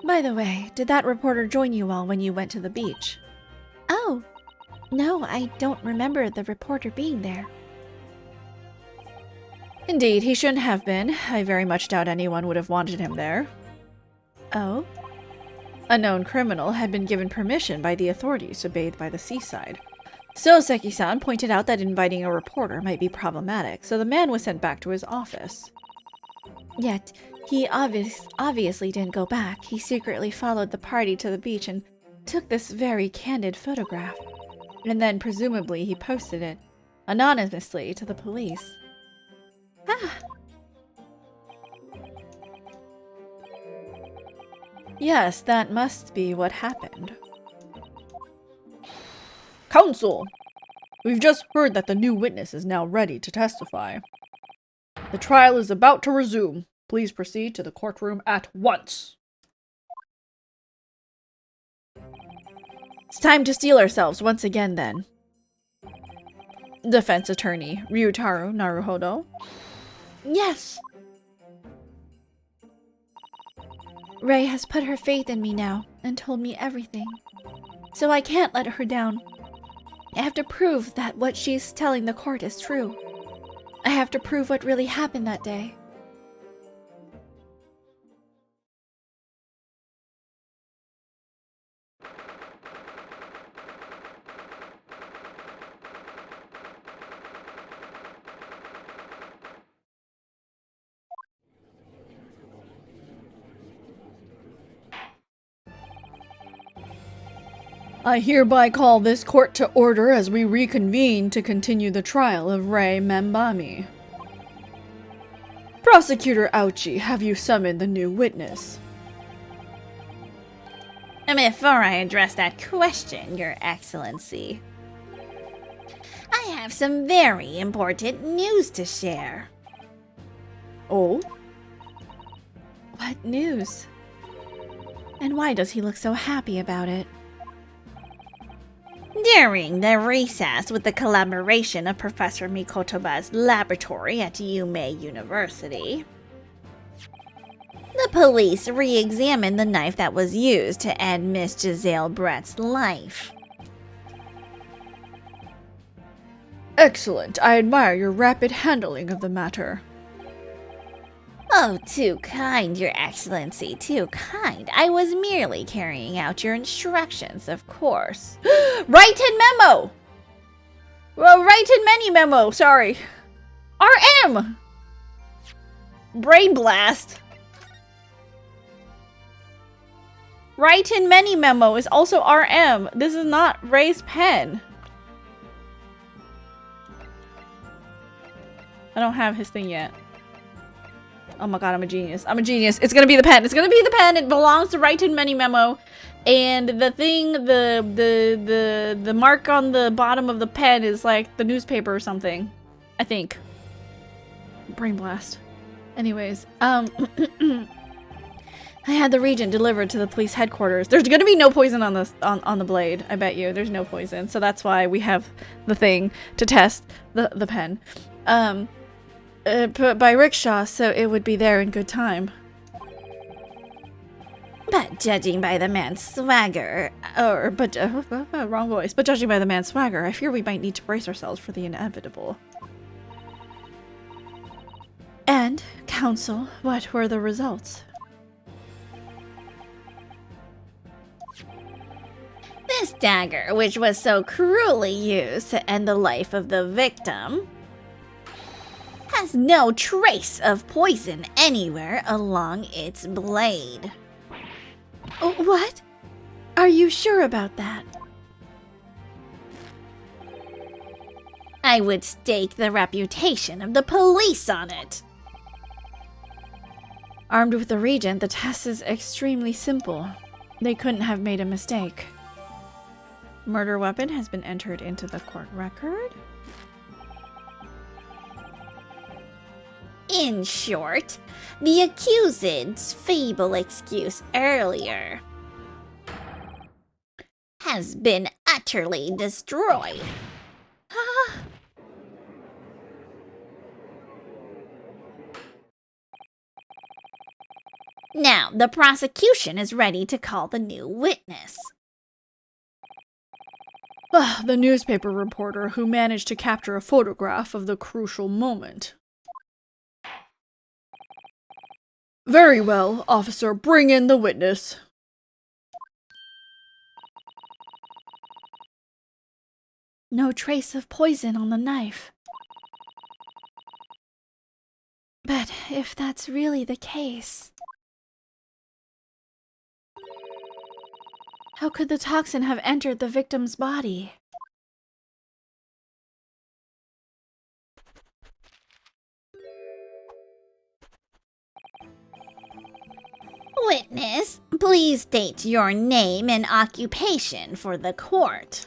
By the way, did that reporter join you all when you went to the beach? Oh, no, I don't remember the reporter being there. Indeed, he shouldn't have been. I very much doubt anyone would have wanted him there. Oh? A known criminal had been given permission by the authorities to bathe by the seaside. Soseki-san pointed out that inviting a reporter might be problematic, so the man was sent back to his office. Yet, he obviously didn't go back. He secretly followed the party to the beach and took this very candid photograph. And then, presumably, he posted it, anonymously, to the police. Ah. Yes, that must be what happened. Counsel! We've just heard that the new witness is now ready to testify. The trial is about to resume. Please proceed to the courtroom at once. It's time to steel ourselves once again, then. Defense attorney Ryutaru Naruhodo. Yes! Rei has put her faith in me now and told me everything. So I can't let her down. I have to prove that what she's telling the court is true. I have to prove what really happened that day. I hereby call this court to order as we reconvene to continue the trial of Rei Membami. Prosecutor Ouchi, have you summoned the new witness? Before I address that question, Your Excellency, I have some very important news to share. Oh? What news? And why does he look so happy about it? During the recess with the collaboration of Professor Mikotoba's laboratory at Yume University, the police re-examined the knife that was used to end Miss Giselle Brett's life. Excellent. I admire your rapid handling of the matter. Oh, too kind, Your Excellency, too kind. I was merely carrying out your instructions, of course. Write-in memo! Well, write-in many memo, sorry. RM! Brain blast. Write-in many memo is also RM. This is not Rei's pen. I don't have his thing yet. Oh my god, I'm a genius. I'm a genius. It's gonna be the pen. It's gonna be the pen. It belongs to Write-in Many Memo. And the thing, the mark on the bottom of the pen is like the newspaper or something. I think. Brain blast. Anyways, I had the regent delivered to the police headquarters. There's gonna be no poison on the blade. I bet you. There's no poison. So that's why we have the thing to test the pen. Put by rickshaw, so it would be there in good time. But judging by the man's swagger, Wrong voice. But judging by the man's swagger, I fear we might need to brace ourselves for the inevitable. And, counsel, what were the results? this dagger, which was so cruelly used to end the life of the victim, has no trace of poison anywhere along its blade. Oh, what? Are you sure about that? I would stake the reputation of the police on it. Armed with the Regent, the test is extremely simple. They couldn't have made a mistake. Murder weapon has been entered into the court record. In short, the accused's feeble excuse earlier has been utterly destroyed. Now, the prosecution is ready to call the new witness. The newspaper reporter who managed to capture a photograph of the crucial moment. Very well, officer, bring in the witness. No trace of poison on the knife. But if that's really the case, how could the toxin have entered the victim's body? Witness, please state your name and occupation for the court.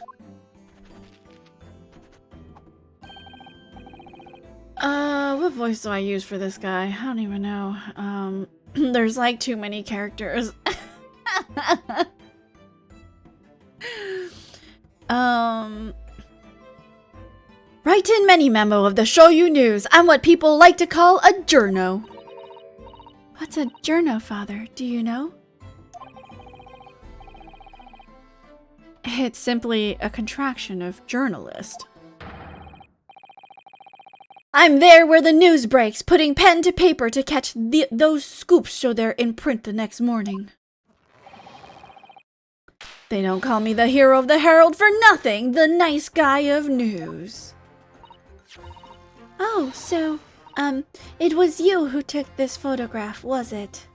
What voice do I use for this guy? I don't even know. There's like too many characters. Write in many memo of the Shoyu News. I'm what people like to call a journo. What's a journo, father? Do you know? It's simply a contraction of journalist. I'm there where the news breaks, putting pen to paper to catch those scoops so they're in print the next morning. They don't call me the hero of the Herald for nothing, the nice guy of news. Oh, so, it was you who took this photograph, was it?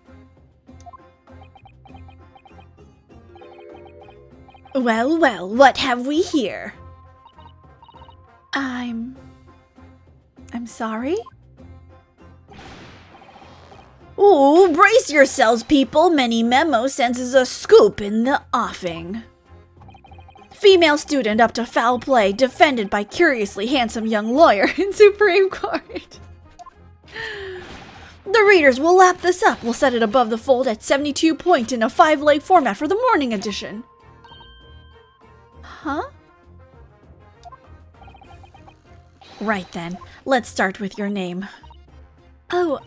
Well, well, what have we here? I'm sorry? Ooh, brace yourselves, people. Many Memo senses a scoop in the offing. Female student up to foul play, defended by curiously handsome young lawyer in Supreme Court. The readers will lap this up. We'll set it above the fold at 72 point in a 5-leg format for the morning edition. Huh? Right then, let's start with your name. Oh,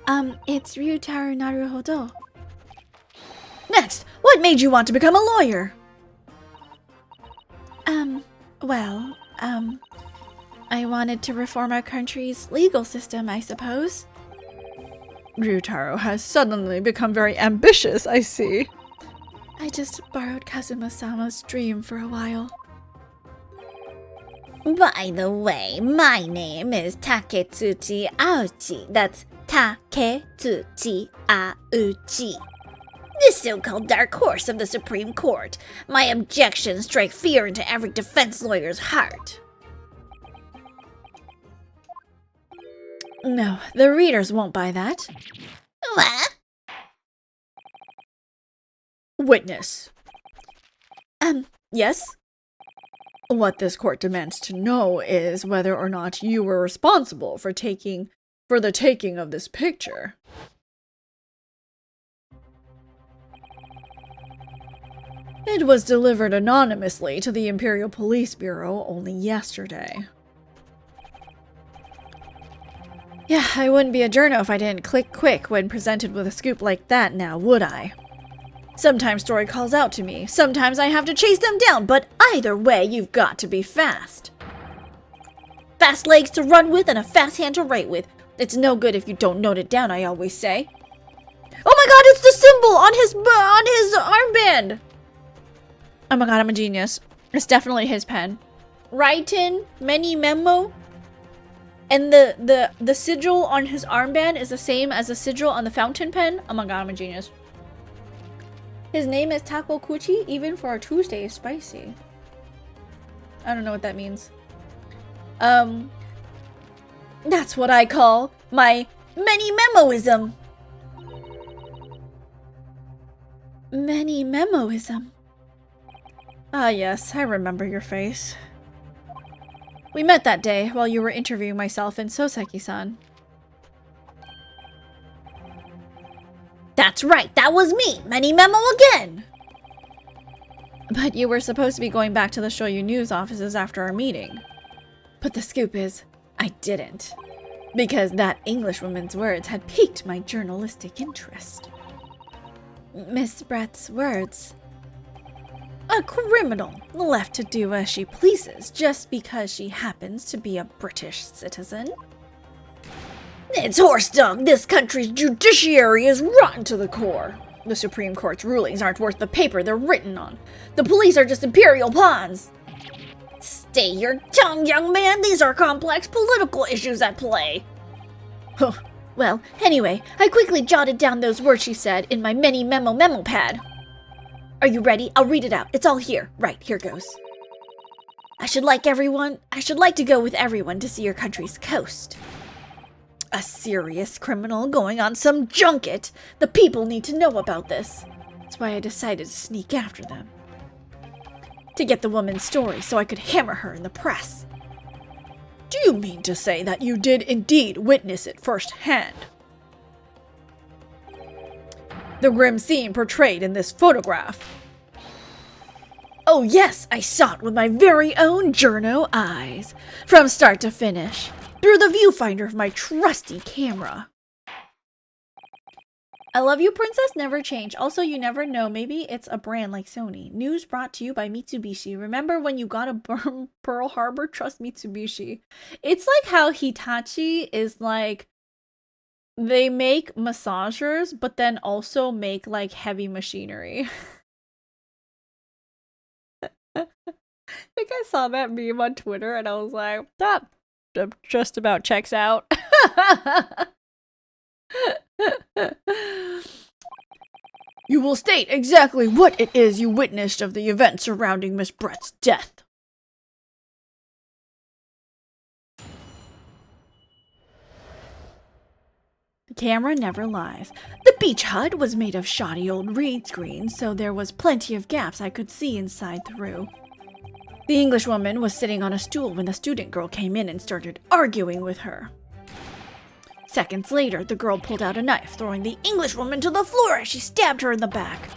it's Ryutaru Naruhodo. Next, what made you want to become a lawyer? Well, I wanted to reform our country's legal system, I suppose. Ryutaro has suddenly become very ambitious, I see. I just borrowed Kazuma-sama's dream for a while. By the way, my name is Taketsuchi Aochi. That's Taketsuchi Aochi. This so-called dark horse of the Supreme Court. My objections strike fear into every defense lawyer's heart. No, the readers won't buy that. What? Witness. Yes? What this court demands to know is whether or not you were responsible for the taking of this picture. It was delivered anonymously to the Imperial Police Bureau only yesterday. Yeah, I wouldn't be a journo if I didn't click quick when presented with a scoop like that now, would I? Sometimes story calls out to me, sometimes I have to chase them down, but either way, you've got to be fast. Fast legs to run with and a fast hand to write with. It's no good if you don't note it down, I always say. Oh my god, it's the symbol on his armband! Oh my god, I'm a genius. It's definitely his pen. Write-in, many memo. And the sigil on his armband is the same as the sigil on the fountain pen. Oh my god, I'm a genius. His name is Taco Kuchi, even for a Tuesday is spicy. I don't know what that means. That's what I call my many memoism. Many memoism. Ah yes, I remember your face. We met that day while you were interviewing myself and Soseki-san. That's right, that was me! Many memo again! But you were supposed to be going back to the Shoyu News offices after our meeting. But the scoop is, I didn't. Because that Englishwoman's words had piqued my journalistic interest. Miss Brett's words. A criminal, left to do as she pleases just because she happens to be a British citizen. It's horse dung! This country's judiciary is rotten to the core. The Supreme Court's rulings aren't worth the paper they're written on. The police are just imperial pawns. Stay your tongue, young man. These are complex political issues at play. Huh. Well, anyway, I quickly jotted down those words she said in my many memo pad. Are you ready? I'll read it out. It's all here. Right, here goes. I should like to go with everyone to see your country's coast. A serious criminal going on some junket. The people need to know about this. That's why I decided to sneak after them. To get the woman's story so I could hammer her in the press. Do you mean to say that you did indeed witness it firsthand? The grim scene portrayed in this photograph. Oh yes, I saw it with my very own journo eyes, from start to finish, through the viewfinder of my trusty camera. I love you, princess, never change. Also, you never know. Maybe it's a brand like Sony. News brought to you by Mitsubishi. Remember when you got a Pearl Harbor? Trust Mitsubishi. It's like how Hitachi is like, they make massagers, but then also make like heavy machinery. I think I saw that meme on Twitter and I was like, that just about checks out. You will state exactly what it is you witnessed of the event surrounding Miss Brett's death. The camera never lies. The beach hut was made of shoddy old reed screens, so there was plenty of gaps I could see inside through. The Englishwoman was sitting on a stool when the student girl came in and started arguing with her. Seconds later, the girl pulled out a knife, throwing the Englishwoman to the floor as she stabbed her in the back.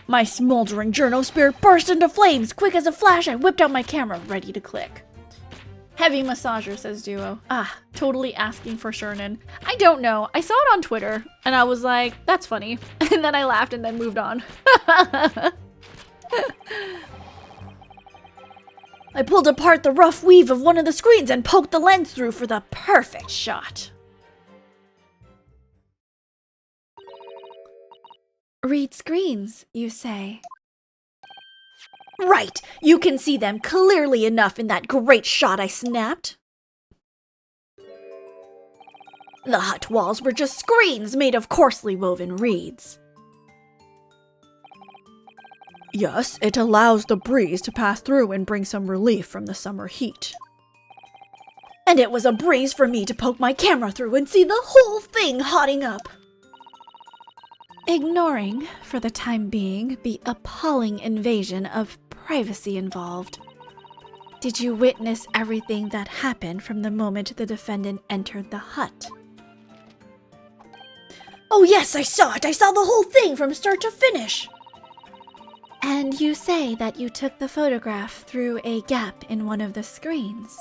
My smoldering journo spirit burst into flames. Quick as a flash, I whipped out my camera, ready to click. Heavy massager, says Duo. Ah, totally asking for Shernan. I don't know. I saw it on Twitter, and I was like, that's funny. And then I laughed and then moved on. I pulled apart the rough weave of one of the screens and poked the lens through for the perfect shot. Read screens, you say? Right! You can see them clearly enough in that great shot I snapped. The hut walls were just screens made of coarsely woven reeds. Yes, it allows the breeze to pass through and bring some relief from the summer heat. And it was a breeze for me to poke my camera through and see the whole thing hotting up. Ignoring, for the time being, the appalling invasion of privacy involved. Did you witness everything that happened from the moment the defendant entered the hut? Oh yes, I saw it! I saw the whole thing from start to finish! And you say that you took the photograph through a gap in one of the screens.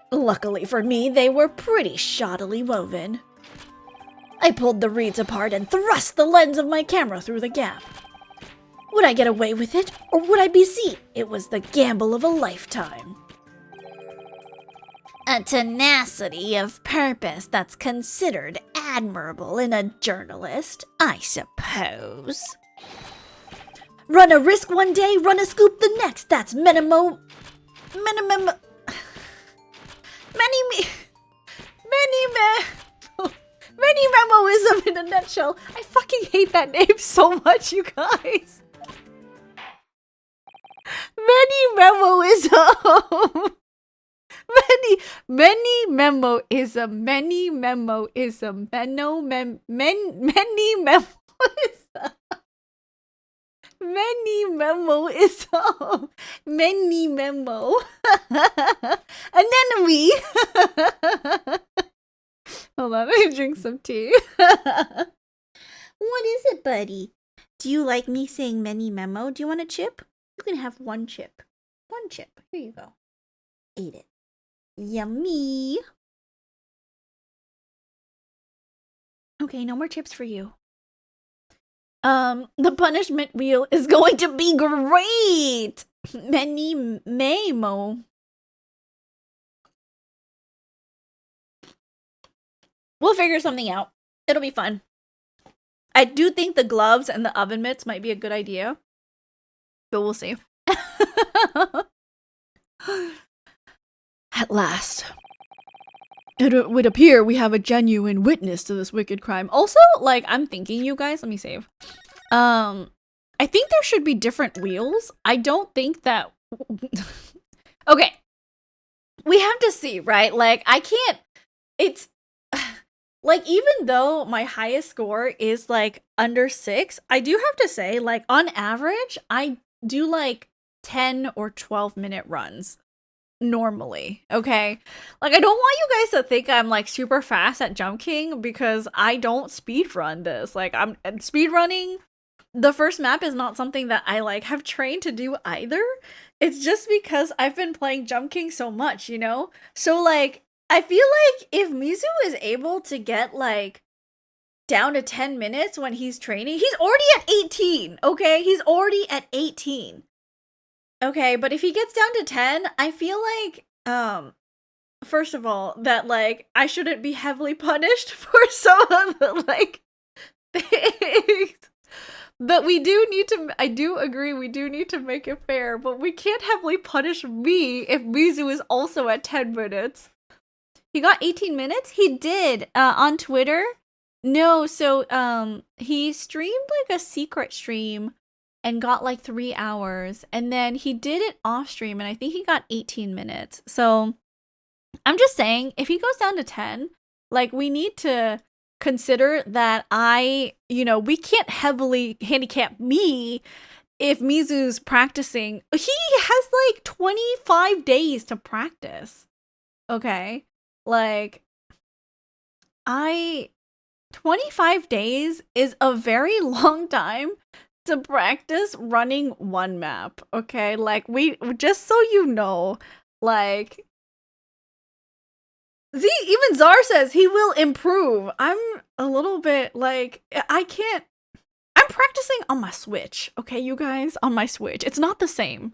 Luckily for me, they were pretty shoddily woven. I pulled the reeds apart and thrust the lens of my camera through the gap. Would I get away with it, or would I be seen? It was the gamble of a lifetime. A tenacity of purpose that's considered admirable in a journalist, I suppose. Run a risk one day, run a scoop the next. That's Many Memoism in a nutshell. I fucking hate that name so much, you guys. Many Memoism. Many Memoism. Many Memoism. Many Memoism. Many Memoism. Many Memo. Anemone. Hold on, I drink some tea. What is it, buddy? Do you like me saying many memo? Do you want a chip? You can have one chip. One chip. Here you go. Eat it. Yummy. Okay, no more chips for you. The punishment wheel is going to be great. Many Memo. We'll figure something out. It'll be fun. I do think the gloves and the oven mitts might be a good idea, but we'll see. At last. It would appear we have a genuine witness to this wicked crime. Also, like, I'm thinking, you guys, let me save. I think there should be different wheels. I don't think that... Okay. We have to see, right? Like, I can't... It's... Like, even though my highest score is, like, under 6, I do have to say, like, on average, I do, like, 10 or 12-minute runs. Normally, okay? Like, I don't want you guys to think I'm, like, super fast at Jump King, because I don't speedrun this. Like, I'm speedrunning the first map is not something that I, like, have trained to do either. It's just because I've been playing Jump King so much, you know? So, like, I feel like if Mizu is able to get, like, down to 10 minutes when he's training. He's already at 18, okay? He's already at 18. Okay, but if he gets down to 10, I feel like, first of all, that, like, I shouldn't be heavily punished for some of the, like, things. But we do need to, I do agree, we do need to make it fair, but we can't heavily punish me if Mizu is also at 10 minutes. He got 18 minutes? He did, on Twitter. No, so, he streamed, like, a secret stream and got, like, 3 hours. And then he did it off stream, and I think he got 18 minutes. So, I'm just saying, if he goes down to 10, like, we need to consider that we can't heavily handicap me if Mizu's practicing. He has like 25 days to practice. Okay? Like, 25 days is a very long time to practice running one map. Okay? Like, just so you know, like, even Czar says he will improve. I'm a little bit like, I'm practicing on my Switch, okay, you guys? On my Switch. It's not the same.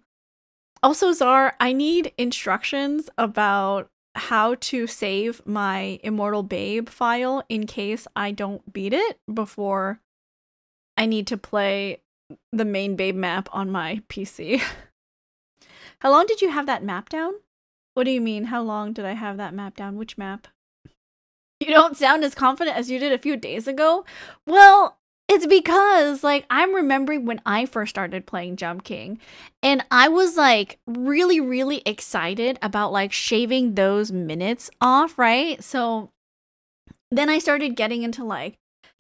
Also, Czar, I need instructions about how to save my Immortal Babe file in case I don't beat it before I need to play the main Babe map on my PC. How long did you have that map down? What do you mean? How long did I have that map down? Which map? You don't sound as confident as you did a few days ago? Well, it's because, like, I'm remembering when I first started playing Jump King, and I was, like, really, really excited about, like, shaving those minutes off, right? So then I started getting into, like,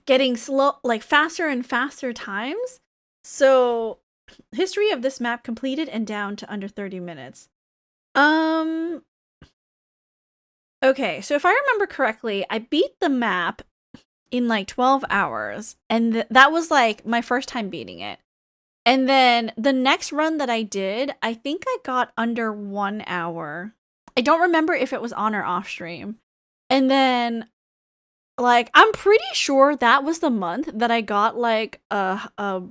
getting slow, like, faster and faster times. So, history of this map completed and down to under 30 minutes. Okay, so if I remember correctly, I beat the map in like 12 hours, and that was like my first time beating it. And then the next run that I did, I think I got under 1 hour. I don't remember if it was on or off stream. And then, like, I'm pretty sure that was the month that I got like a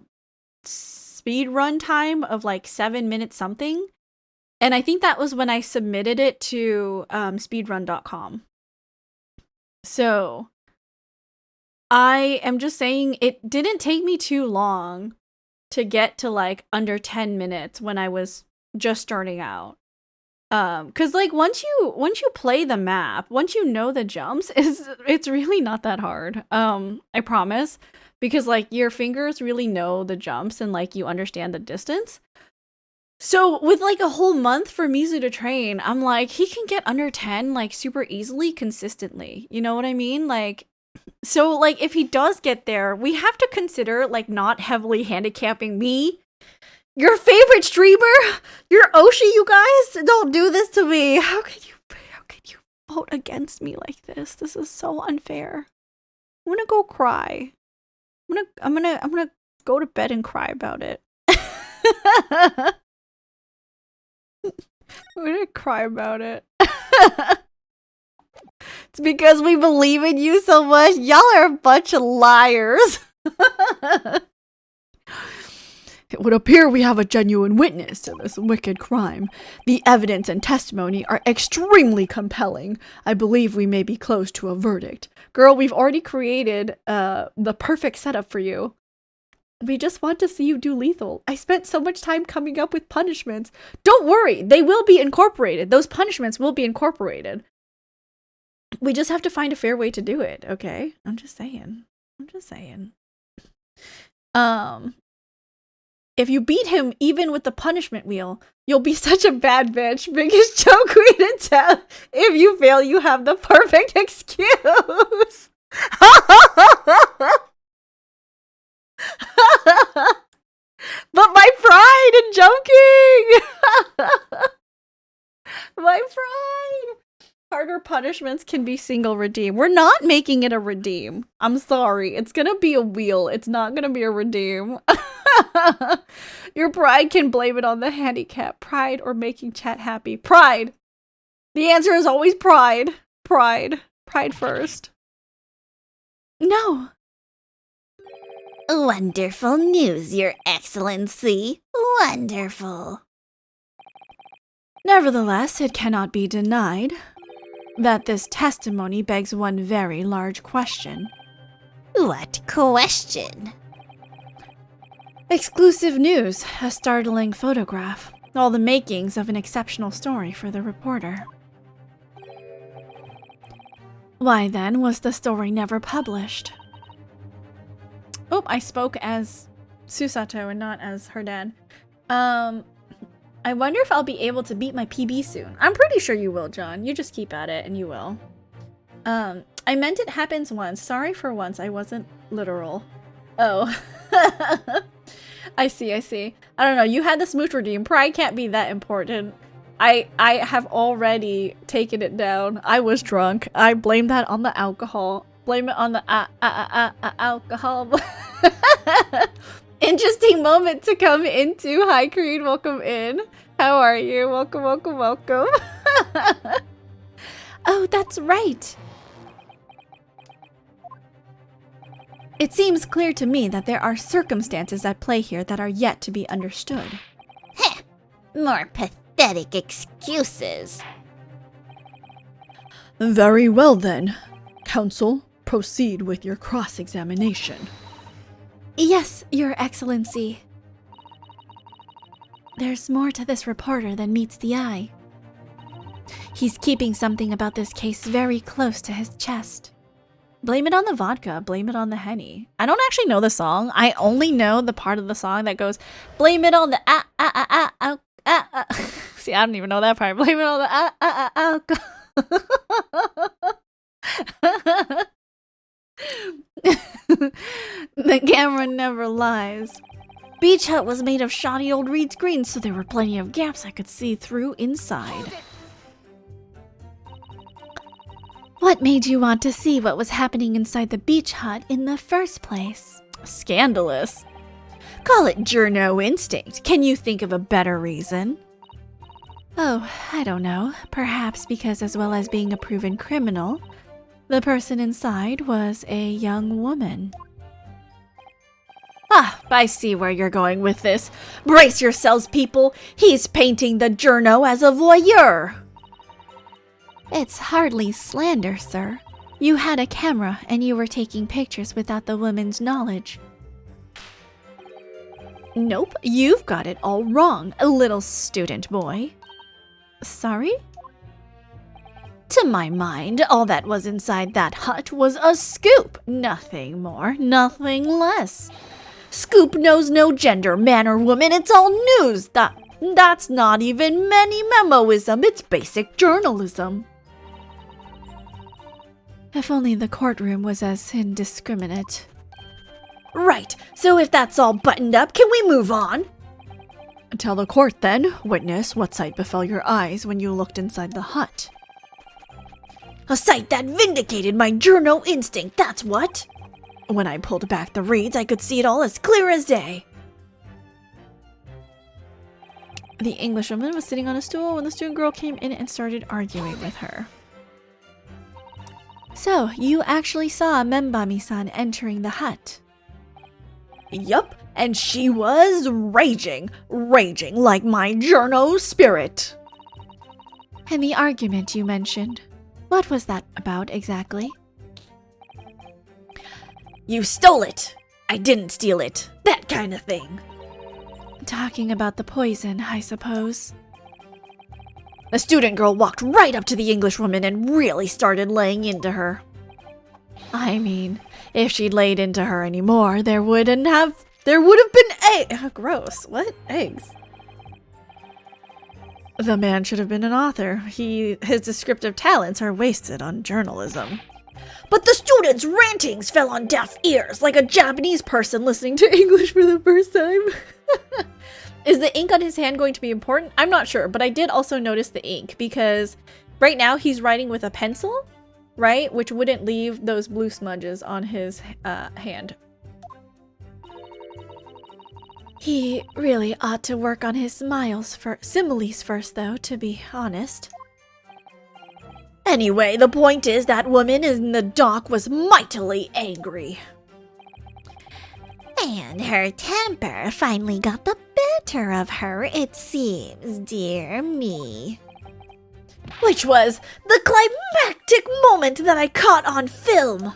speed run time of like 7 minutes something. And I think that was when I submitted it to speedrun.com. So I am just saying it didn't take me too long to get to like under 10 minutes when I was just starting out. Cause like once you play the map, once you know the jumps, it's really not that hard. I promise. Because like your fingers really know the jumps and like you understand the distance. So with like a whole month for Mizu to train, I'm like, he can get under 10 like super easily, consistently. You know what I mean? Like, so like if he does get there, we have to consider like not heavily handicapping me. Your favorite streamer? You're Oshi, you guys? Don't do this to me. How can you vote against me like this? This is so unfair. I'm gonna go cry. I'm gonna go to bed and cry about it. I'm gonna cry about it. It's because we believe in you so much. Y'all are a bunch of liars. It would appear we have a genuine witness to this wicked crime. The evidence and testimony are extremely compelling. I believe we may be close to a verdict. Girl, we've already created the perfect setup for you. We just want to see you do lethal. I spent so much time coming up with punishments. Don't worry, they will be incorporated. Those punishments will be incorporated. We just have to find a fair way to do it, okay? I'm just saying. If you beat him even with the punishment wheel, you'll be such a bad bitch. Biggest joke we did tell. If you fail, you have the perfect excuse. But my pride in joking. My pride. Harder punishments can be single redeem. We're not making it a redeem. I'm sorry. It's gonna be a wheel. It's not gonna be a redeem. Your pride can blame it on the handicap. Pride or making chat happy. Pride. The answer is always pride. Pride. Pride first. No. Wonderful news, Your Excellency. Wonderful. Nevertheless, it cannot be denied that this testimony begs one very large question. What question? Exclusive news, a startling photograph, all the makings of an exceptional story for the reporter. Why then was the story never published? Oh, I spoke as Susato and not as her dad. I wonder if I'll be able to beat my PB soon. I'm pretty sure you will, John. You just keep at it and you will. I meant it happens once. Sorry for once. I wasn't literal. Oh. I see. I don't know. You had the smooch redeem. Pride can't be that important. I have already taken it down. I was drunk. I blame that on the alcohol. Blame it on the alcohol. Interesting moment to come into. Hi, Creed. Welcome in. How are you? Welcome. Oh, that's right. It seems clear to me that there are circumstances at play here that are yet to be understood. Heh, more pathetic excuses. Very well then. Counsel, proceed with your cross-examination. Yes, Your Excellency. There's more to this reporter than meets the eye. He's keeping something about this case very close to his chest. Blame it on the vodka, blame it on the Henny. I don't actually know the song. I only know the part of the song that goes, blame it on the See, I don't even know that part. Blame it on the The camera never lies. Beach Hut was made of shoddy old reed screens, so there were plenty of gaps I could see through inside. What made you want to see what was happening inside the beach hut in the first place? Scandalous. Call it journo instinct. Can you think of a better reason? Oh, I don't know. Perhaps because as well as being a proven criminal, the person inside was a young woman. Ah, I see where you're going with this. Brace yourselves, people. He's painting the journo as a voyeur. It's hardly slander, sir. You had a camera and you were taking pictures without the woman's knowledge. Nope, you've got it all wrong, little student boy. Sorry? To my mind, all that was inside that hut was a scoop. Nothing more, nothing less. Scoop knows no gender, man or woman, it's all news. That's not even many memoism, it's basic journalism. If only the courtroom was as indiscriminate. Right, so if that's all buttoned up, can we move on? Tell the court then, witness, what sight befell your eyes when you looked inside the hut. A sight that vindicated my journo instinct, that's what. When I pulled back the reeds, I could see it all as clear as day. The Englishwoman was sitting on a stool when the student girl came in and started arguing with her. So, you actually saw Membami-san entering the hut? Yup, and she was raging like my journo spirit. And the argument you mentioned, what was that about exactly? You stole it! I didn't steal it. That kind of thing. Talking about the poison, I suppose. The student girl walked right up to the Englishwoman and really started laying into her. I mean, if she'd laid into her anymore, there would have been eggs. Gross. What? Eggs? The man should have been an author. His descriptive talents are wasted on journalism. But the student's rantings fell on deaf ears, like a Japanese person listening to English for the first time. Is the ink on his hand going to be important? I'm not sure, but I did also notice the ink, because right now he's writing with a pencil, right? Which wouldn't leave those blue smudges on his hand. He really ought to work on his similes first, though, to be honest. Anyway, the point is that woman in the dock was mightily angry. And her temper finally got the better of her, it seems, dear me. Which was the climactic moment that I caught on film.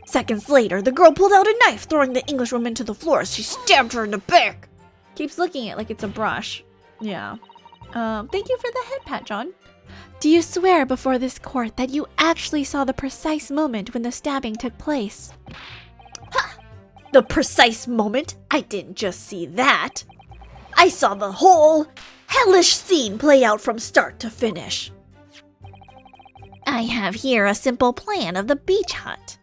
Seconds later, the girl pulled out a knife, throwing the Englishwoman to the floor as she stabbed her in the back. Keeps looking at it like it's a brush. Yeah. Thank you for the head pat, John. Do you swear before this court that you actually saw the precise moment when the stabbing took place? Ha! The precise moment? I didn't just see that. I saw the whole hellish scene play out from start to finish. I have here a simple plan of the beach hut.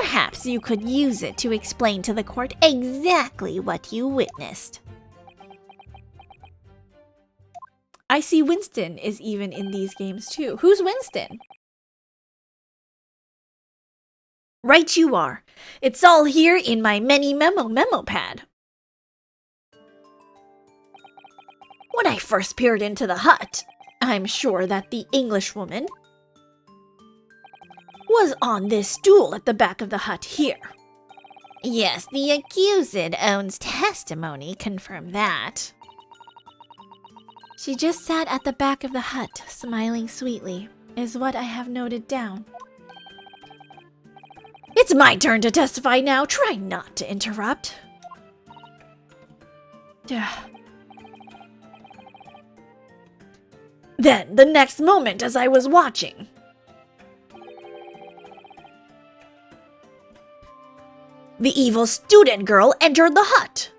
Perhaps you could use it to explain to the court exactly what you witnessed. I see Winston is even in these games too. Who's Winston? Right you are. It's all here in my memo pad. When I first peered into the hut, I'm sure that the Englishwoman was on this stool at the back of the hut here. Yes, the accused owns testimony confirm that. She just sat at the back of the hut, smiling sweetly, is what I have noted down. It's my turn to testify now. Try not to interrupt. Then, the next moment as I was watching, the evil student girl entered the hut.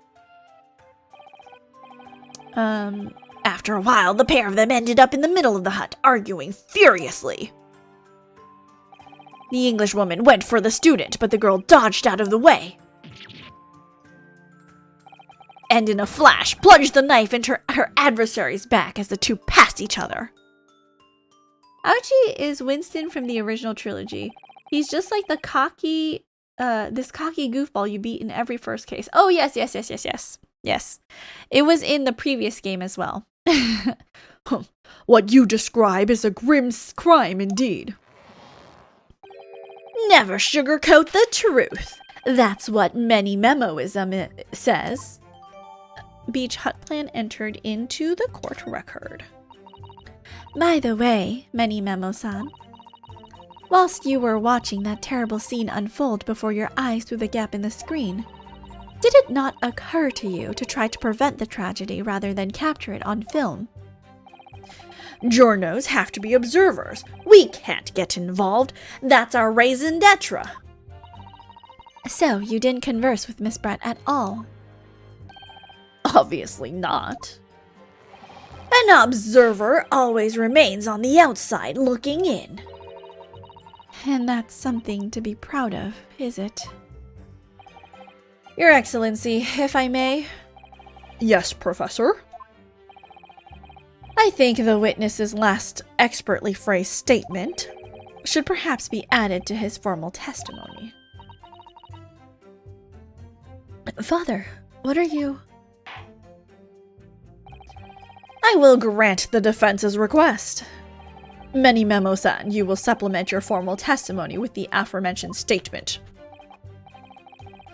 After a while, the pair of them ended up in the middle of the hut, arguing furiously. The Englishwoman went for the student, but the girl dodged out of the way. And in a flash, plunged the knife into her adversary's back as the two passed each other. Ouchie is Winston from the original trilogy. He's just like the cocky, this cocky goofball you beat in every first case. Oh, yes. Yes. It was in the previous game as well. What you describe is a grim crime indeed. Never sugarcoat the truth. That's what many memoism says. Beach hut plan entered into the court record. By the way, Many Memo-san, whilst you were watching that terrible scene unfold before your eyes through the gap in the screen, did it not occur to you to try to prevent the tragedy rather than capture it on film? Journos have to be observers. We can't get involved. That's our raison d'etre. So, you didn't converse with Miss Brett at all? Obviously not. An observer always remains on the outside looking in. And that's something to be proud of, is it? Your Excellency, if I may. Yes, Professor. I think the witness's last expertly phrased statement should perhaps be added to his formal testimony. Father, what are you... I will grant the defense's request. Many Memo-san, you will supplement your formal testimony with the aforementioned statement.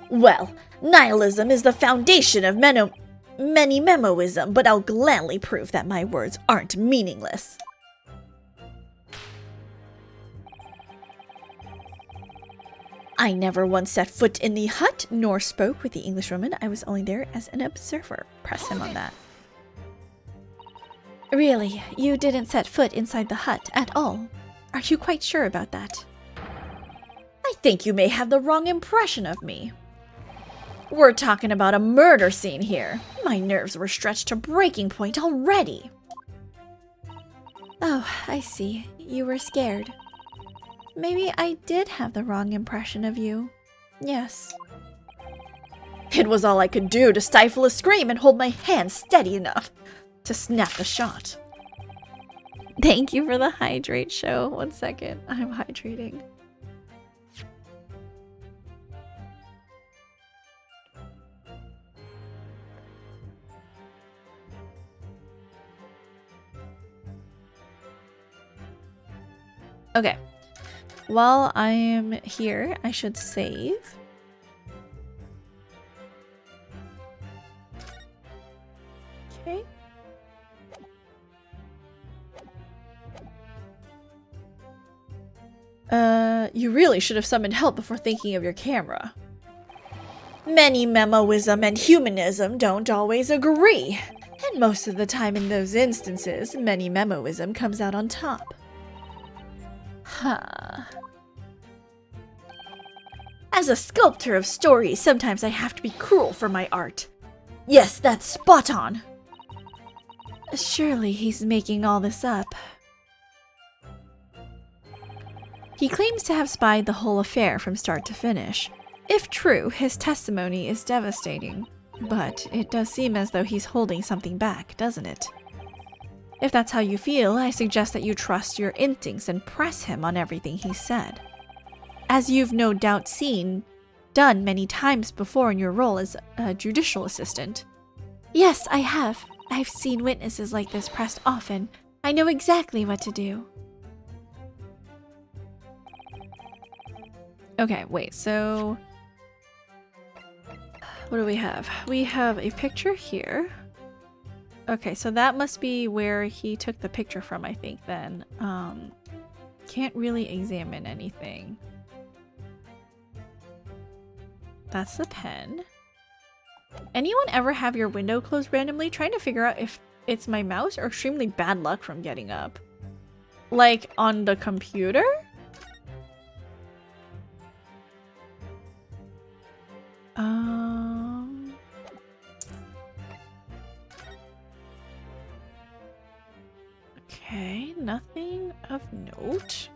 Well, nihilism is the foundation of many Memoism, but I'll gladly prove that my words aren't meaningless. I never once set foot in the hut, nor spoke with the Englishwoman. I was only there as an observer. Press him on that. Really, you didn't set foot inside the hut at all? Are you quite sure about that? I think you may have the wrong impression of me. We're talking about a murder scene here. My nerves were stretched to breaking point already. Oh, I see. You were scared. Maybe I did have the wrong impression of you. Yes. It was all I could do to stifle a scream and hold my hand steady enough to snap the shot. Thank you for the hydrate show. 1 second. I'm hydrating. Okay. while I am here, I should save. Okay. You really should have summoned help before thinking of your camera. Many memoism and humanism don't always agree. And most of the time in those instances, many memoism comes out on top. Huh. As a sculptor of stories, sometimes I have to be cruel for my art. Yes, that's spot on. Surely he's making all this up. He claims to have spied the whole affair from start to finish. If true, his testimony is devastating. But it does seem as though he's holding something back, doesn't it? If that's how you feel, I suggest that you trust your instincts and press him on everything he said. As you've no doubt done many times before in your role as a judicial assistant. Yes, I have. I've seen witnesses like this pressed often. I know exactly what to do. Okay, wait, so... what do we have? We have a picture here. Okay, so that must be where he took the picture from, I think, then. Can't really examine anything. That's the pen. Anyone ever have your window closed randomly, trying to figure out if it's my mouse or extremely bad luck from getting up? Like, on the computer? Okay, nothing of note.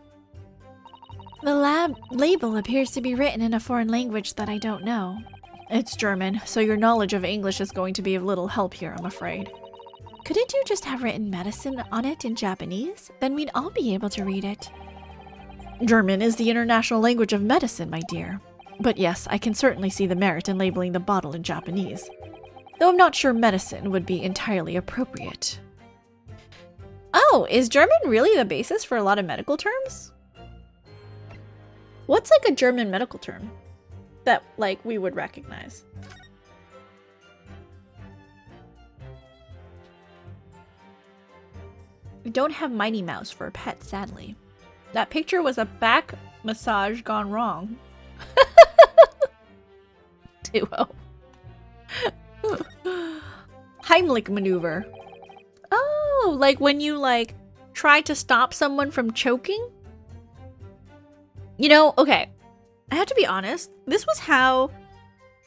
The lab label appears to be written in a foreign language that I don't know. It's German, so your knowledge of English is going to be of little help here, I'm afraid. Couldn't you just have written medicine on it in Japanese? Then we'd all be able to read it. German is the international language of medicine, my dear. But yes, I can certainly see the merit in labeling the bottle in Japanese. Though I'm not sure medicine would be entirely appropriate. Oh, is German really the basis for a lot of medical terms? What's like a German medical term that like we would recognize? We don't have Mighty Mouse for a pet, sadly. That picture was a back massage gone wrong. Duo. Heimlich maneuver. Oh, like when you like try to stop someone from choking? You know, okay. I have to be honest. This was how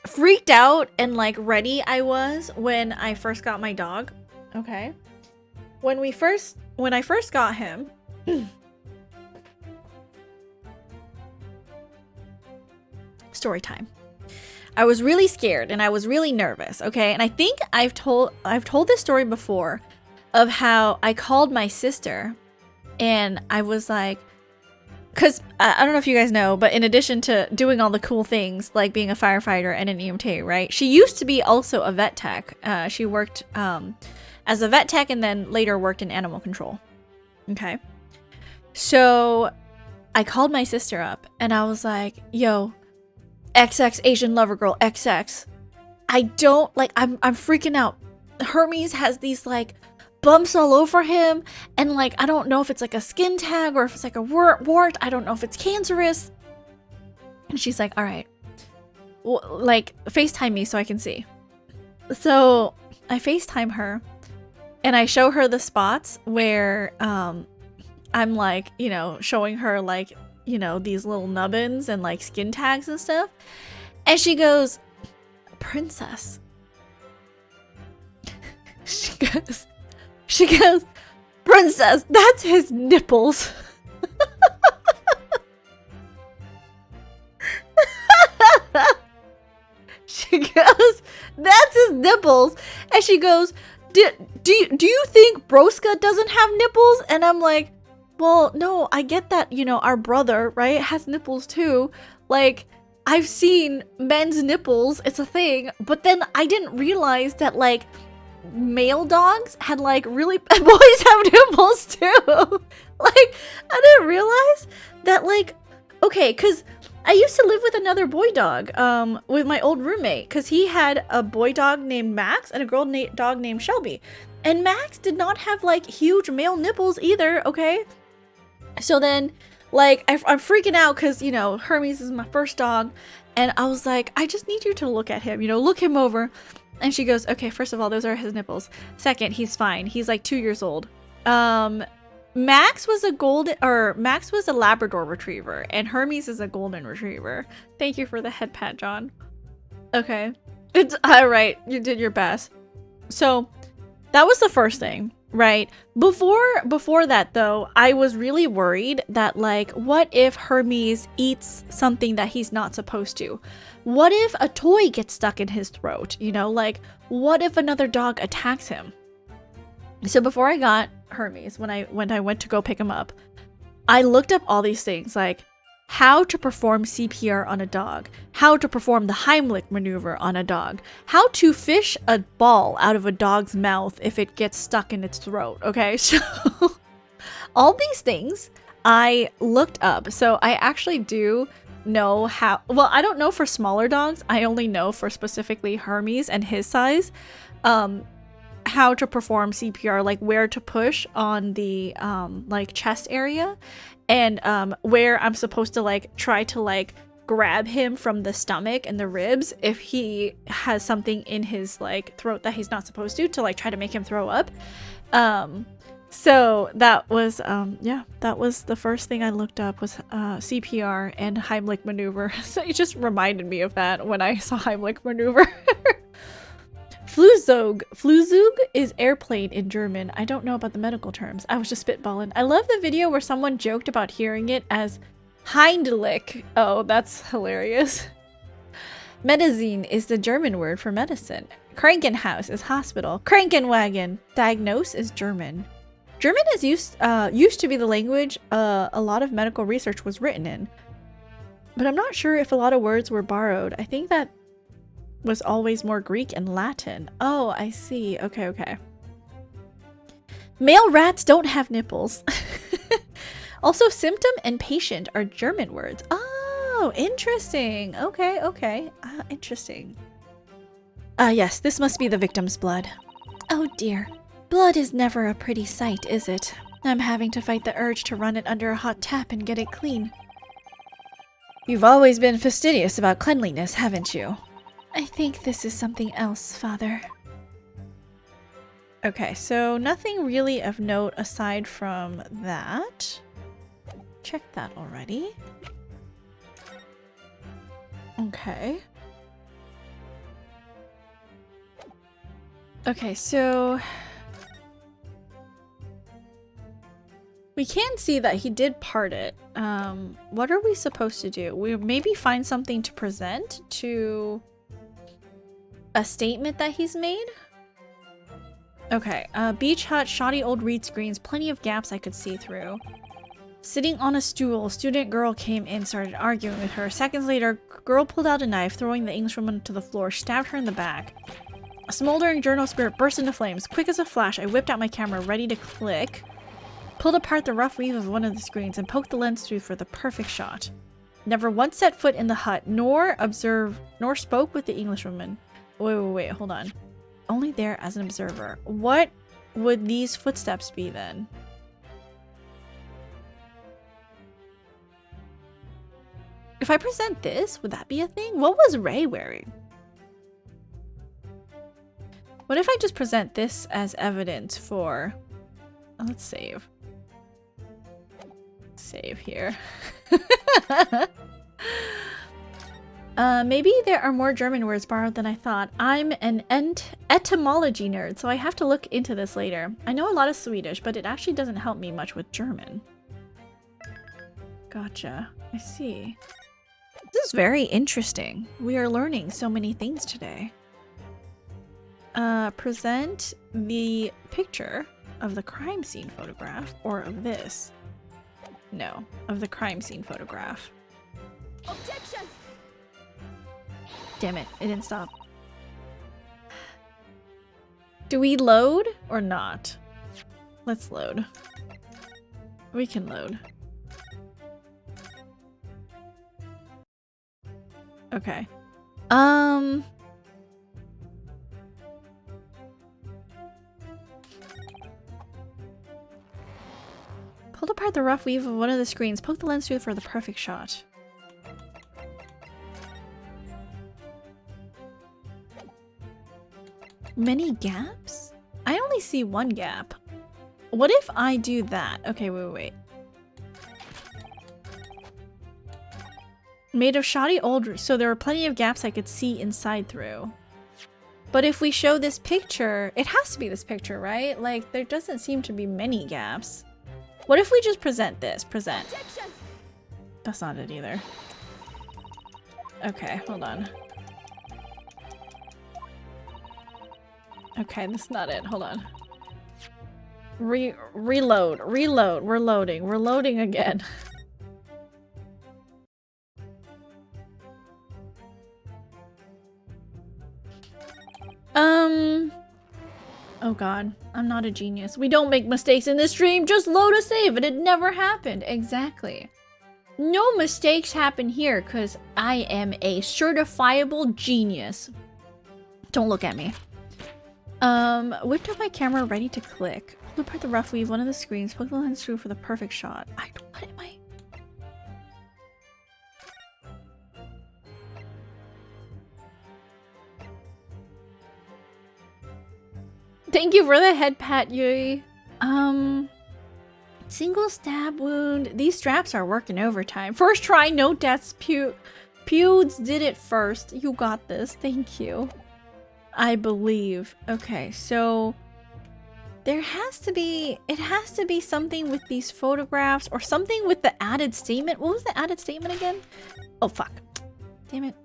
freaked out and like ready I was when I first got my dog. Okay. When I first got him, story time. I was really scared and I was really nervous, okay? And I think I've told this story before of how I called my sister and I was like, because I don't know if you guys know, but in addition to doing all the cool things like being a firefighter and an EMT, right? She used to be also a vet tech. She worked as a vet tech and then later worked in animal control. Okay. So I called my sister up and I was like, yo, XX Asian lover girl XX. I don't like I'm freaking out. Hermes has these like bumps all over him and like I don't know if it's like a skin tag or if it's like a wart. I don't know if it's cancerous. And she's like, all right, well, like FaceTime me so I can see. So I FaceTime her and I show her the spots where I'm like, you know, showing her like, you know, these little nubbins and like skin tags and stuff. And she goes, princess. She goes, princess, that's his nipples. She goes, that's his nipples. And she goes, do you think Broska doesn't have nipples? And I'm like, well, no, I get that, you know, our brother, right, has nipples too. Like, I've seen men's nipples, it's a thing. But then I didn't realize that, like, male dogs had, like, really... boys have nipples too. Like, I didn't realize that, like, Okay, because I used to live with another boy dog, with my old roommate, because he had a boy dog named Max and a girl dog named Shelby. And Max did not have, like, huge male nipples either, okay? So then, like, I'm freaking out because, you know, Hermes is my first dog. And I was like, I just need you to look at him, you know, look him over. And she goes, okay, first of all, those are his nipples. Second, he's fine. He's like 2 years old. Max was a Labrador retriever, and Hermes is a golden retriever. Thank you for the head pat, John. Okay. It's all right. You did your best. So that was the first thing, right? Before that though, I was really worried that, like, what if Hermes eats something that he's not supposed to? What if a toy gets stuck in his throat? You know, like, what if another dog attacks him? So before I got Hermes, when I went to go pick him up, I looked up all these things, like how to perform CPR on a dog, how to perform the Heimlich maneuver on a dog, how to fish a ball out of a dog's mouth if it gets stuck in its throat. Okay, so all these things I looked up. So I actually do know how, well, I don't know for smaller dogs. I only know for specifically Hermes and his size, how to perform CPR, like where to push on the like chest area, and where I'm supposed to like try to like grab him from the stomach and the ribs if he has something in his like throat that he's not supposed to like try to make him throw up. So that was yeah, that was the first thing I looked up was CPR and Heimlich maneuver. So it just reminded me of that when I saw Heimlich maneuver. Flugzeug is airplane in German. I don't know about the medical terms. I was just spitballing. I love the video where someone joked about hearing it as Heimlich. Oh, that's hilarious. Medizin is the German word for medicine. Krankenhaus is hospital. Krankenwagen. Diagnose is German. German is used to be the language a lot of medical research was written in. But I'm not sure if a lot of words were borrowed. I think that was always more Greek and Latin. Oh, I see. Okay, okay. Male rats don't have nipples. Also, symptom and patient are German words. Oh, interesting. Okay, okay. Interesting. Yes, this must be the victim's blood. Oh dear. Blood is never a pretty sight, is it? I'm having to fight the urge to run it under a hot tap and get it clean. You've always been fastidious about cleanliness, haven't you? I think this is something else, Father. Okay, so nothing really of note aside from that. Check that already. Okay. Okay, so we can see that he did part it. What are we supposed to do? We maybe find something to present to a statement that he's made? Okay, beach hut, shoddy old reed screens, plenty of gaps I could see through. Sitting on a stool, student girl came in, started arguing with her. Seconds later, girl pulled out a knife, throwing the Englishwoman to the floor, stabbed her in the back. A smoldering journal spirit burst into flames. Quick as a flash, I whipped out my camera, ready to click. Pulled apart the rough weave of one of the screens and poked the lens through for the perfect shot. Never once set foot in the hut, nor spoke with the Englishwoman. Wait, hold on. Only there as an observer. What would these footsteps be then? If I present this, would that be a thing? What was Rei wearing? What if I just present this as evidence for... Oh, let's save. Save here. Maybe there are more German words borrowed than I thought. I'm an etymology nerd, so I have to look into this later. I know a lot of Swedish, but it actually doesn't help me much with German. Gotcha. I see. This is very interesting. We are learning so many things today. Present the picture of the crime scene photograph, or of this. No, of the crime scene photograph. Objection! Damn it, it didn't stop. Do we load or not? Let's load. We can load. Okay. Pulled apart the rough weave of one of the screens. Poke the lens through for the perfect shot. Many gaps? I only see one gap. What if I do that? Okay, wait. Made of shoddy old, so there were plenty of gaps I could see inside through. But if we show this picture, it has to be this picture, right? Like, there doesn't seem to be many gaps. What if we just present this? Present. That's not it either. Okay, hold on. Okay, that's not it. Hold on. Reload. We're loading again. Oh god, I'm not a genius. We don't make mistakes in this stream. Just load a save and it never happened. Exactly. No mistakes happen here because I am a certifiable genius. Don't look at me. Whipped up my camera ready to click. Pulled apart the rough weave, one of the screens, poke the lens through for the perfect shot. What am I? Thank you for the head pat, Yui. Single stab wound. These straps are working overtime. First try, no deaths. Pewds did it first. You got this. Thank you. I believe. Okay, so there has to be, it has to be something with these photographs or something with the added statement. What was the added statement again? Oh, fuck. Damn it.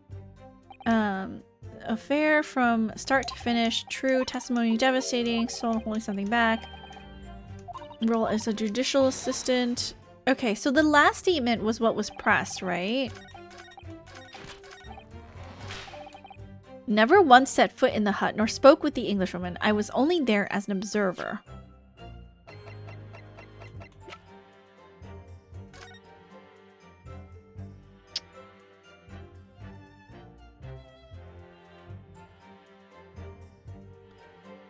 Affair from start to finish. True testimony devastating. Someone holding something back. Role as a judicial assistant. Okay, so the last statement was what was pressed, right? Never once set foot in the hut nor spoke with the Englishwoman. I was only there as an observer.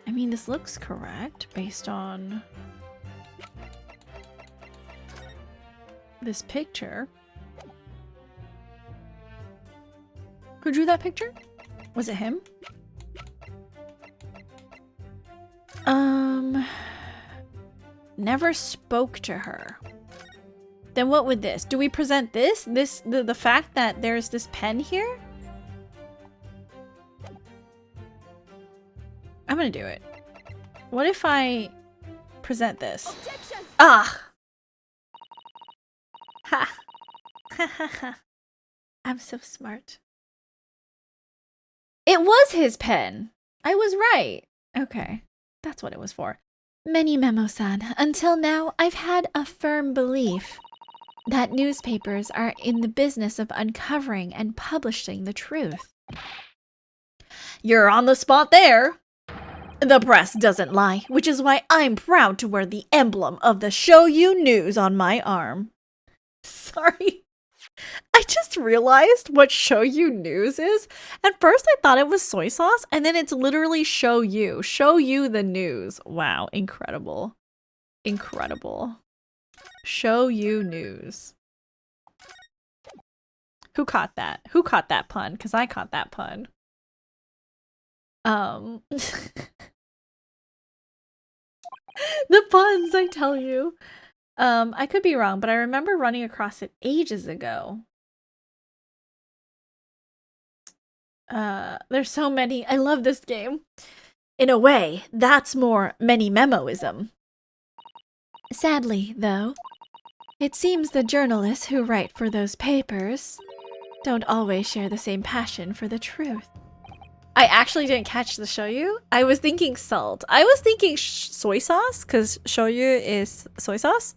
I mean, this looks correct based on this picture. Who drew that picture? Was it him? Never spoke to her. Then what would this? Do we present this? The fact that there's this pen here? I'm gonna do it. What if I present this? Objection! Ah! Ha! Ha ha ha. I'm so smart. It was his pen. I was right. Okay. That's what it was for. Many Memo-san. Until now, I've had a firm belief that newspapers are in the business of uncovering and publishing the truth. You're on the spot there. The press doesn't lie, which is why I'm proud to wear the emblem of the Show You News on my arm. Sorry. I just realized what Show You News is. At first I thought it was soy sauce, and then it's literally Show You. Show You the news. Wow, incredible. Incredible. Show You News. Who caught that? Who caught that pun? Because I caught that pun. The puns, I tell you. I could be wrong, but I remember running across it ages ago. There's so many. I love this game. In a way, that's more many memoism. Sadly, though, it seems the journalists who write for those papers don't always share the same passion for the truth. I actually didn't catch the shoyu. I was thinking salt. I was thinking soy sauce, because shoyu is soy sauce.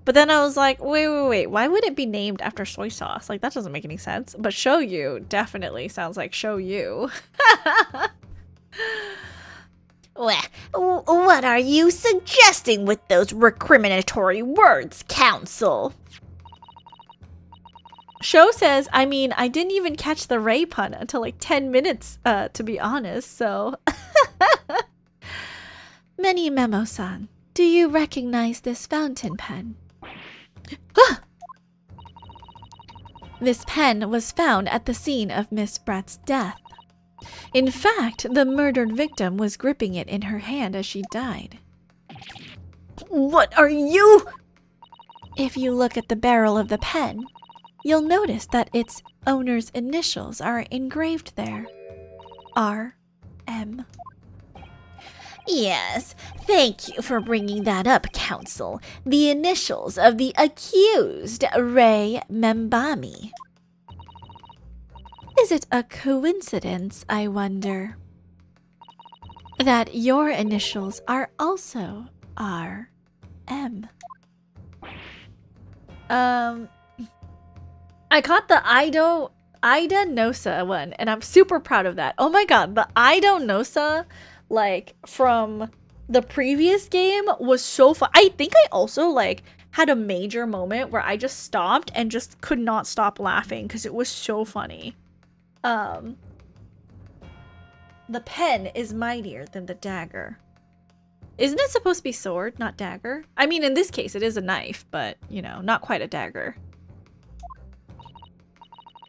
But then I was like, wait. Why would it be named after soy sauce? Like, that doesn't make any sense. But shoyu definitely sounds like show you. What are you suggesting with those recriminatory words, Counsel? Show says, I mean, I didn't even catch the Rei pun until like 10 minutes, to be honest, so. Many Memo-san, do you recognize this fountain pen? This pen was found at the scene of Miss Bratt's death. In fact, the murdered victim was gripping it in her hand as she died. What are you? If you look at the barrel of the pen, you'll notice that its owner's initials are engraved there. R.M. Yes, thank you for bringing that up, Counsel. The initials of the accused, Rei Membami. Is it a coincidence, I wonder, that your initials are also R.M.? I caught the Ida Nosa one, and I'm super proud of that. Oh my god, the Ida Nosa, like, from the previous game was so fun. I think I also, like, had a major moment where I just stopped and just could not stop laughing because it was so funny. The pen is mightier than the dagger. Isn't it supposed to be sword, not dagger? I mean, in this case, it is a knife, but, you know, not quite a dagger.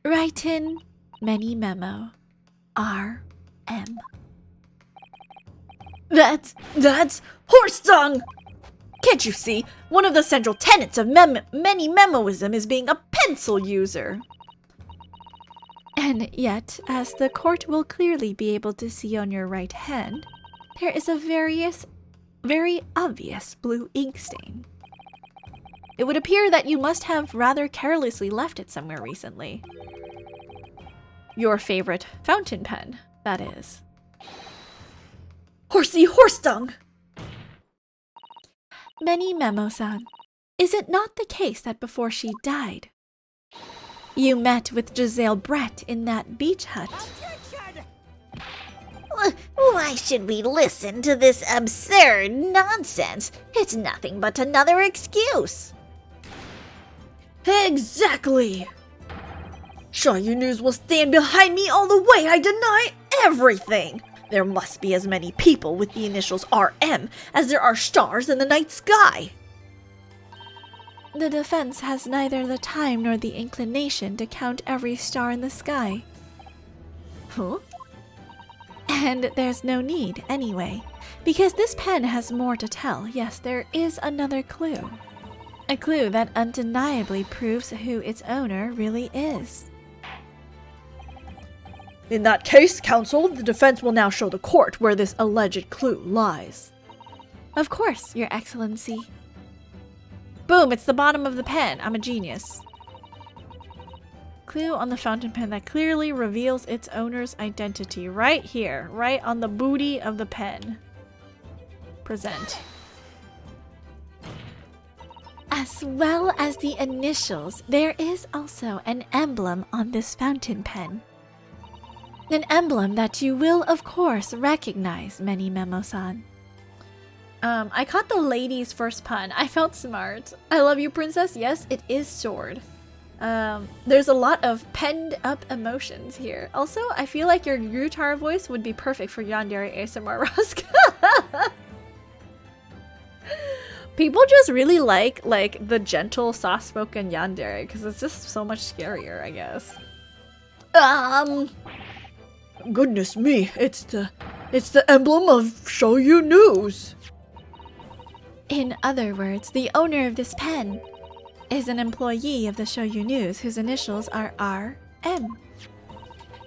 Write in Many Memo. R.M. That's horse dung! Can't you see? One of the central tenets of many memoism is being a pencil user. And yet, as the court will clearly be able to see on your right hand, there is a very obvious blue ink stain. It would appear that you must have rather carelessly left it somewhere recently. Your favorite fountain pen, that is. Horsey horse dung! Many Memo-san, is it not the case that before she died, you met with Giselle Brett in that beach hut? Why should we listen to this absurd nonsense? It's nothing but another excuse. Exactly! Shoyu News will stand behind me all the way. I deny everything. There must be as many people with the initials RM as there are stars in the night sky. The defense has neither the time nor the inclination to count every star in the sky. Huh? And there's no need, anyway, because this pen has more to tell. Yes, there is another clue. A clue that undeniably proves who its owner really is. In that case, counsel, the defense will now show the court where this alleged clue lies. Of course, Your Excellency. Boom, it's the bottom of the pen. I'm a genius. Clue on the fountain pen that clearly reveals its owner's identity. Right here, right on the booty of the pen. Present. As well as the initials, there is also an emblem on this fountain pen. An emblem that you will, of course, recognize, Many Memo-san. I caught the lady's first pun. I felt smart. I love you, princess. Yes, it is sword. There's a lot of penned up emotions here. Also, I feel like your guitar voice would be perfect for Yandere ASMR Raska. People just really like the gentle, soft-spoken Yandere because it's just so much scarier, I guess. Goodness me, it's the emblem of Shoyu News. In other words, the owner of this pen is an employee of the Shoyu News whose initials are R.M.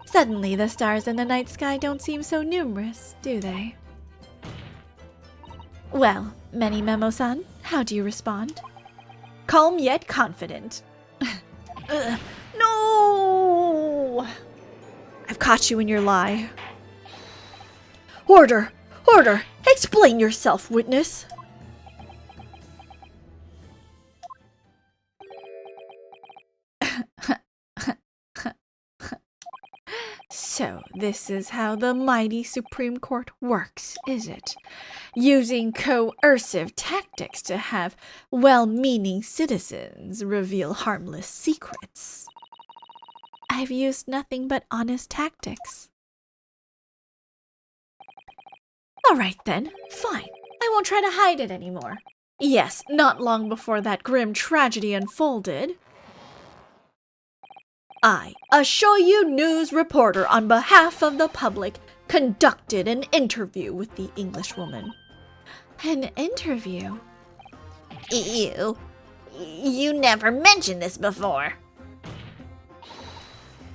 Suddenly, the stars in the night sky don't seem so numerous, do they? Well, Many Memo-san, how do you respond? Calm yet confident. No! I've caught you in your lie. Order! Order! Explain yourself, witness! So, this is how the mighty Supreme Court works, is it? Using coercive tactics to have well-meaning citizens reveal harmless secrets. I've used nothing but honest tactics. All right then, fine. I won't try to hide it anymore. Yes, not long before that grim tragedy unfolded, I, a Shoyu news reporter on behalf of the public, conducted an interview with the Englishwoman. An interview? You never mentioned this before.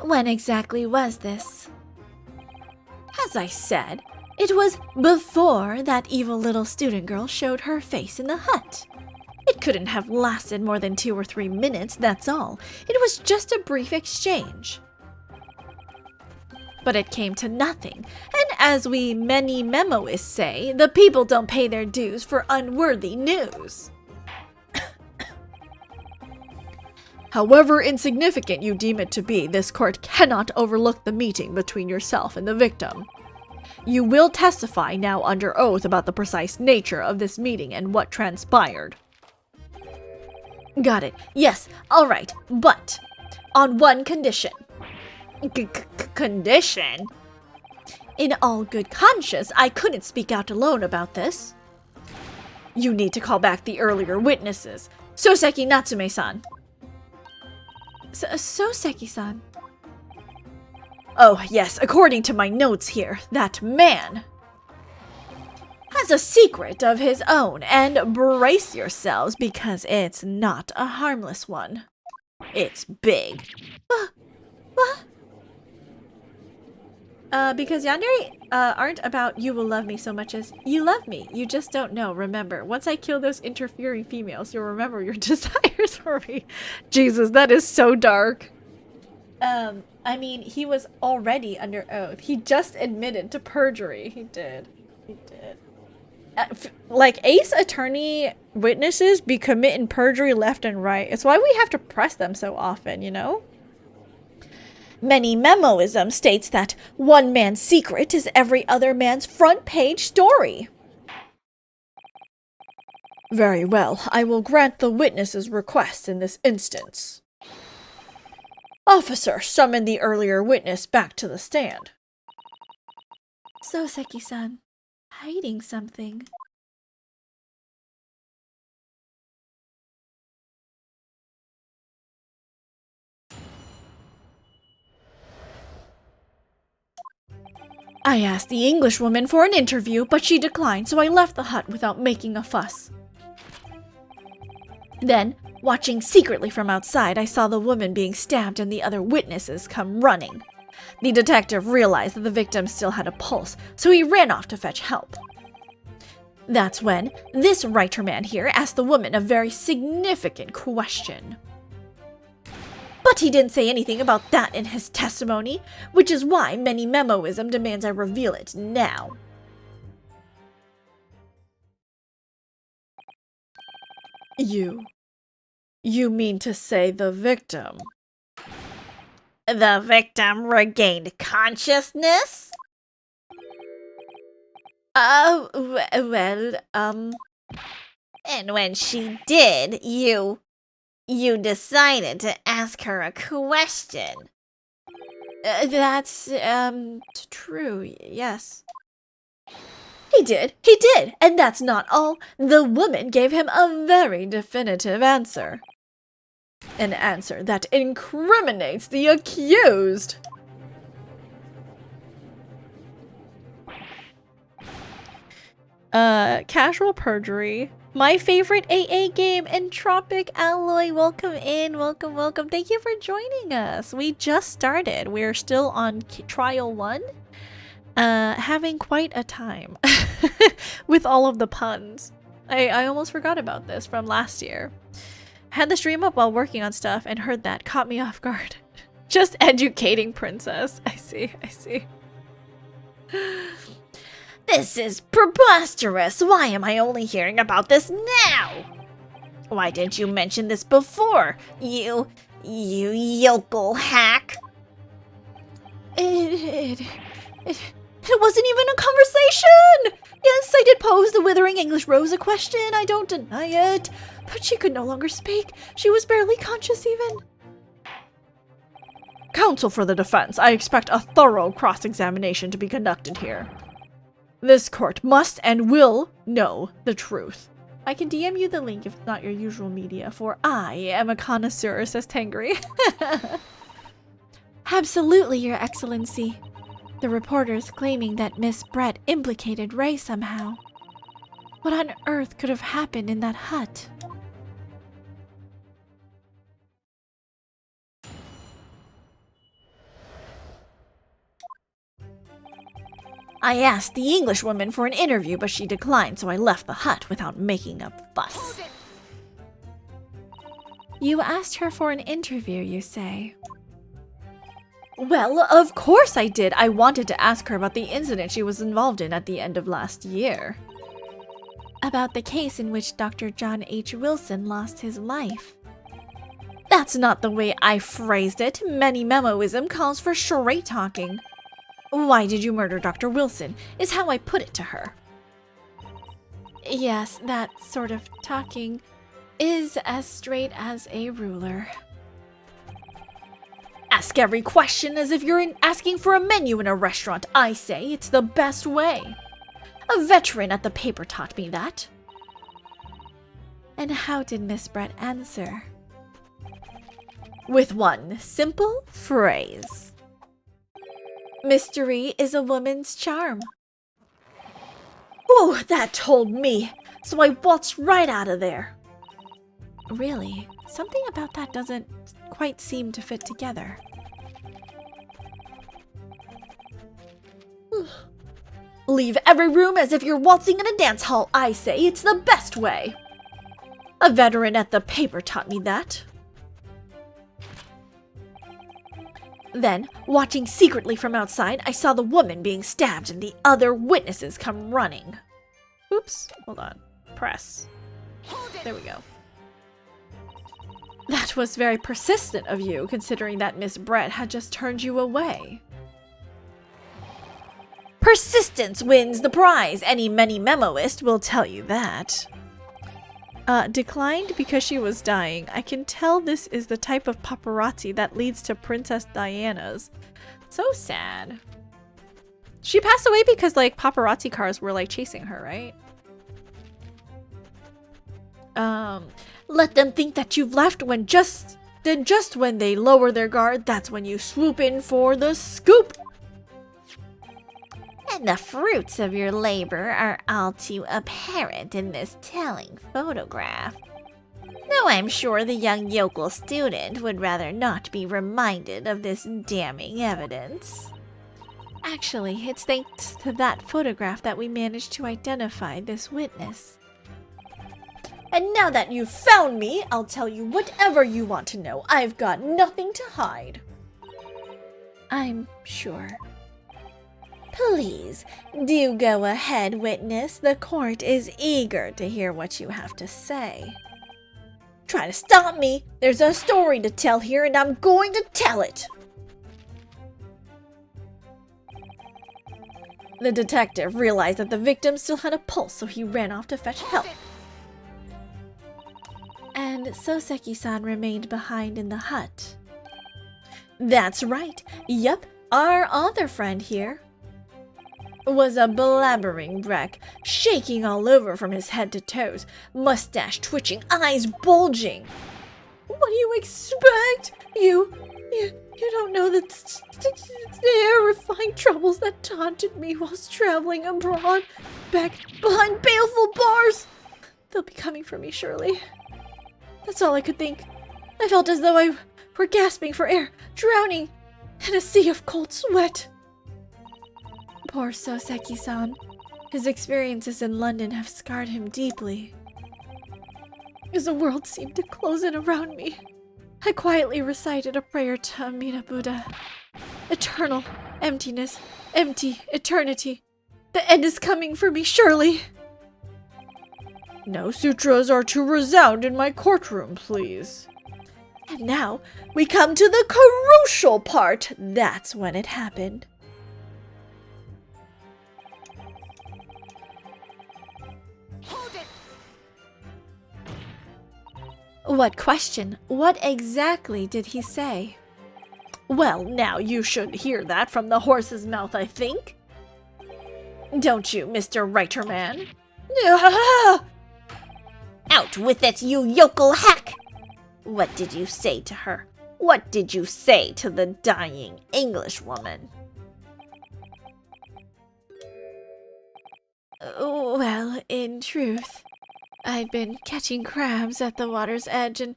When exactly was this? As I said, it was before that evil little student girl showed her face in the hut. It couldn't have lasted more than 2 or 3 minutes, that's all. It was just a brief exchange. But it came to nothing, and as we many memoists say, the people don't pay their dues for unworthy news. However insignificant you deem it to be, this court cannot overlook the meeting between yourself and the victim. You will testify now under oath about the precise nature of this meeting and what transpired. Got it. Yes, all right, but on one condition. Condition? In all good conscience, I couldn't speak out alone about this. You need to call back the earlier witnesses. Soseki Natsume-san. Soseki-san? Oh, yes, according to my notes here, that man has a secret of his own, and brace yourselves because it's not a harmless one. It's big. What? Because yandere aren't about you will love me so much as you love me. You just don't know. Remember, once I kill those interfering females, you'll remember your desires for me. Jesus, that is so dark. I mean, he was already under oath. He just admitted to perjury. He did. Like, Ace Attorney witnesses be committing perjury left and right. It's why we have to press them so often, you know? Many memoism states that one man's secret is every other man's front page story. Very well, I will grant the witness's request in this instance. Officer, summon the earlier witness back to the stand. Soseki-san, hiding something. I asked the Englishwoman for an interview, but she declined, so I left the hut without making a fuss. Then, watching secretly from outside, I saw the woman being stabbed and the other witnesses come running. The detective realized that the victim still had a pulse, so he ran off to fetch help. That's when this writer man here asked the woman a very significant question. But he didn't say anything about that in his testimony, which is why many memoism demands I reveal it now. You mean to say the victim? The victim regained consciousness? And when she did, you decided to ask her a question. That's, true, yes. He did, and that's not all. The woman gave him a very definitive answer. An answer that incriminates the accused. Casual perjury. My favorite AA game, Entropic Alloy. Welcome in, welcome. Thank you for joining us. We just started. We're still on trial 1. Having quite a time with all of the puns. I almost forgot about this from last year. Had the stream up while working on stuff and heard that. Caught me off guard. Just educating Princess. I see. This is preposterous! Why am I only hearing about this now? Why didn't you mention this before, you yokel hack? It wasn't even a conversation! Yes, I did pose the withering English rose a question, I don't deny it. But she could no longer speak. She was barely conscious even. Counsel for the defense, I expect a thorough cross-examination to be conducted here. This court must and will know the truth. I can DM you the link if it's not your usual media, for I am a connoisseur, says Tangri. Absolutely, Your Excellency. The reporters claiming that Miss Brett implicated Rei somehow. What on earth could have happened in that hut? I asked the Englishwoman for an interview, but she declined, so I left the hut without making a fuss. You asked her for an interview, you say? Well, of course I did. I wanted to ask her about the incident she was involved in at the end of last year. About the case in which Dr. John H. Wilson lost his life. That's not the way I phrased it. Many memoism calls for straight talking. Why did you murder Dr. Wilson, is how I put it to her. Yes, that sort of talking is as straight as a ruler. Ask every question as if you're asking for a menu in a restaurant. I say it's the best way. A veteran at the paper taught me that. And how did Miss Brett answer? With one simple phrase. Mystery is a woman's charm. Ooh, that told me. So I waltzed right out of there. Really? Something about that doesn't quite seem to fit together. Leave every room as if you're waltzing in a dance hall. I say it's the best way. A veteran at the paper taught me that. Then, watching secretly from outside, I saw the woman being stabbed and the other witnesses come running. Oops, hold on. Press. There we go. That was very persistent of you, considering that Miss Brett had just turned you away. Persistence wins the prize. Any memoist will tell you that. Declined because she was dying. I can tell this is the type of paparazzi that leads to Princess Diana's. So sad. She passed away because, like, paparazzi cars were, like, chasing her, right? Let them think that you've left when just when they lower their guard, that's when you swoop in for the scoop. And the fruits of your labor are all too apparent in this telling photograph. Though I'm sure the young yokel student would rather not be reminded of this damning evidence. Actually, it's thanks to that photograph that we managed to identify this witness. And now that you've found me, I'll tell you whatever you want to know. I've got nothing to hide. I'm sure. Please, do go ahead, witness. The court is eager to hear what you have to say. Try to stop me. There's a story to tell here, and I'm going to tell it. The detective realized that the victim still had a pulse, so he ran off to fetch help. And Soseki-san remained behind in the hut. That's right. Yup, our other friend here was a blabbering wreck, shaking all over from his head to toes, mustache twitching, eyes bulging. What do you expect? You don't know the terrifying troubles that taunted me whilst traveling abroad, back behind baleful bars. They'll be coming for me, surely. That's all I could think. I felt as though I were gasping for air, drowning in a sea of cold sweat. Poor Soseki-san. His experiences in London have scarred him deeply. As the world seemed to close in around me, I quietly recited a prayer to Amida Buddha. Eternal emptiness, empty eternity. The end is coming for me, surely. No sutras are to resound in my courtroom, please. And now, we come to the crucial part. That's when it happened. Hold it! What question? What exactly did he say? Well, now you should hear that from the horse's mouth, I think. Don't you, Mr. Writer Man? Out with it, you yokel hack! What did you say to her? What did you say to the dying Englishwoman? Well, in truth, I'd been catching crabs at the water's edge and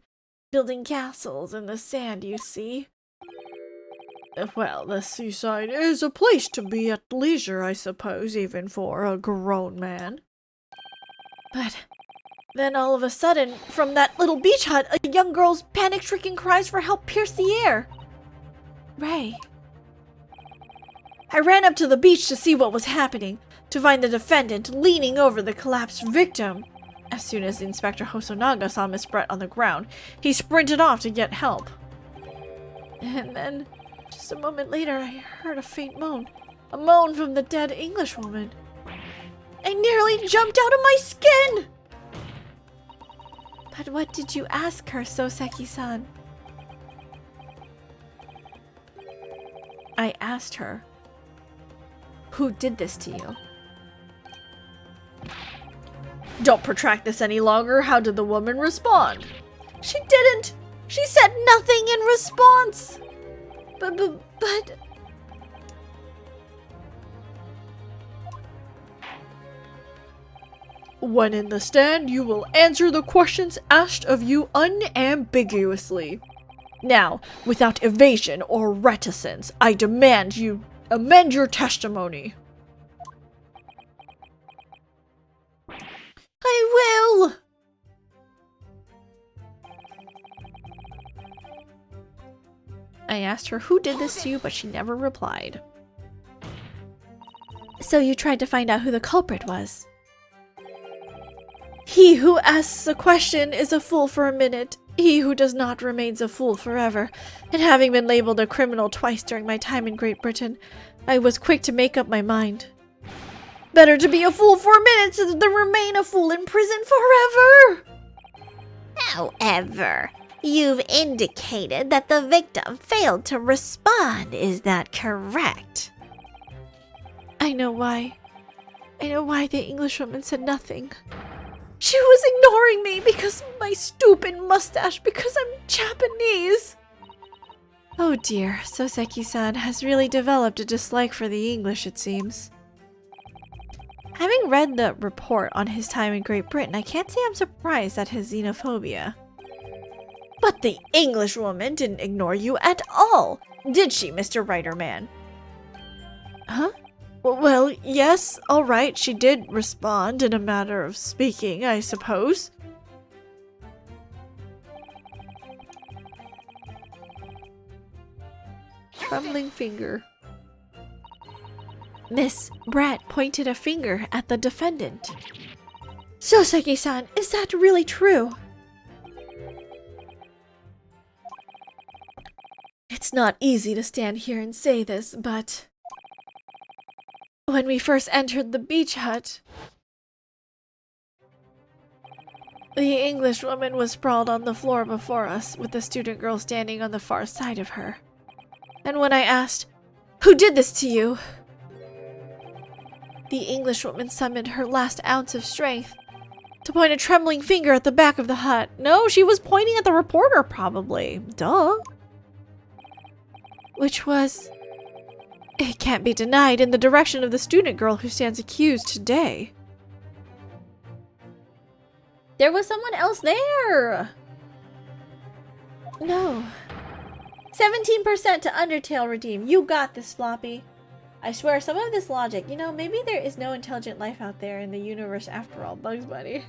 building castles in the sand, you see. Well, the seaside is a place to be at leisure, I suppose, even for a grown man. But then all of a sudden, from that little beach hut, a young girl's panic-stricken cries for help pierced the air. Rei. I ran up to the beach to see what was happening, to find the defendant leaning over the collapsed victim. As soon as Inspector Hosonaga saw Miss Brett on the ground, he sprinted off to get help. And then, just a moment later, I heard a faint moan. A moan from the dead Englishwoman. I nearly jumped out of my skin! But what did you ask her, Soseki-san? I asked her, who did this to you? Don't protract this any longer. How did the woman respond? She didn't. She said nothing in response. But... When in the stand, you will answer the questions asked of you unambiguously. Now, without evasion or reticence, I demand you amend your testimony. I will! I asked her who did this to you, but she never replied. So you tried to find out who the culprit was? He who asks a question is a fool for a minute. He who does not remains a fool forever. And having been labeled a criminal twice during my time in Great Britain, I was quick to make up my mind. Better to be a fool for a minute than remain a fool in prison forever! However, you've indicated that the victim failed to respond. Is that correct? I know why. I know why the Englishwoman said nothing. She was ignoring me because of my stupid mustache, because I'm Japanese. Oh dear, Soseki-san has really developed a dislike for the English, it seems. Having read the report on his time in Great Britain, I can't say I'm surprised at his xenophobia. But the Englishwoman didn't ignore you at all, did she, Mr. Writer Man? Huh? Well, yes, all right, she did respond in a manner of speaking, I suppose. Trembling finger. Miss Brett pointed a finger at the defendant. Soseki-san, is that really true? It's not easy to stand here and say this, but... when we first entered the beach hut, the Englishwoman was sprawled on the floor before us, with the student girl standing on the far side of her. And when I asked, "Who did this to you?" the Englishwoman summoned her last ounce of strength to point a trembling finger at the back of the hut. No, she was pointing at the reporter, probably. Duh. Which was... it can't be denied, in the direction of the student girl who stands accused today. There was someone else there! No. 17% to Undertale redeem. You got this, Floppy. I swear, some of this logic, you know, maybe there is no intelligent life out there in the universe after all, Bugs Bunny.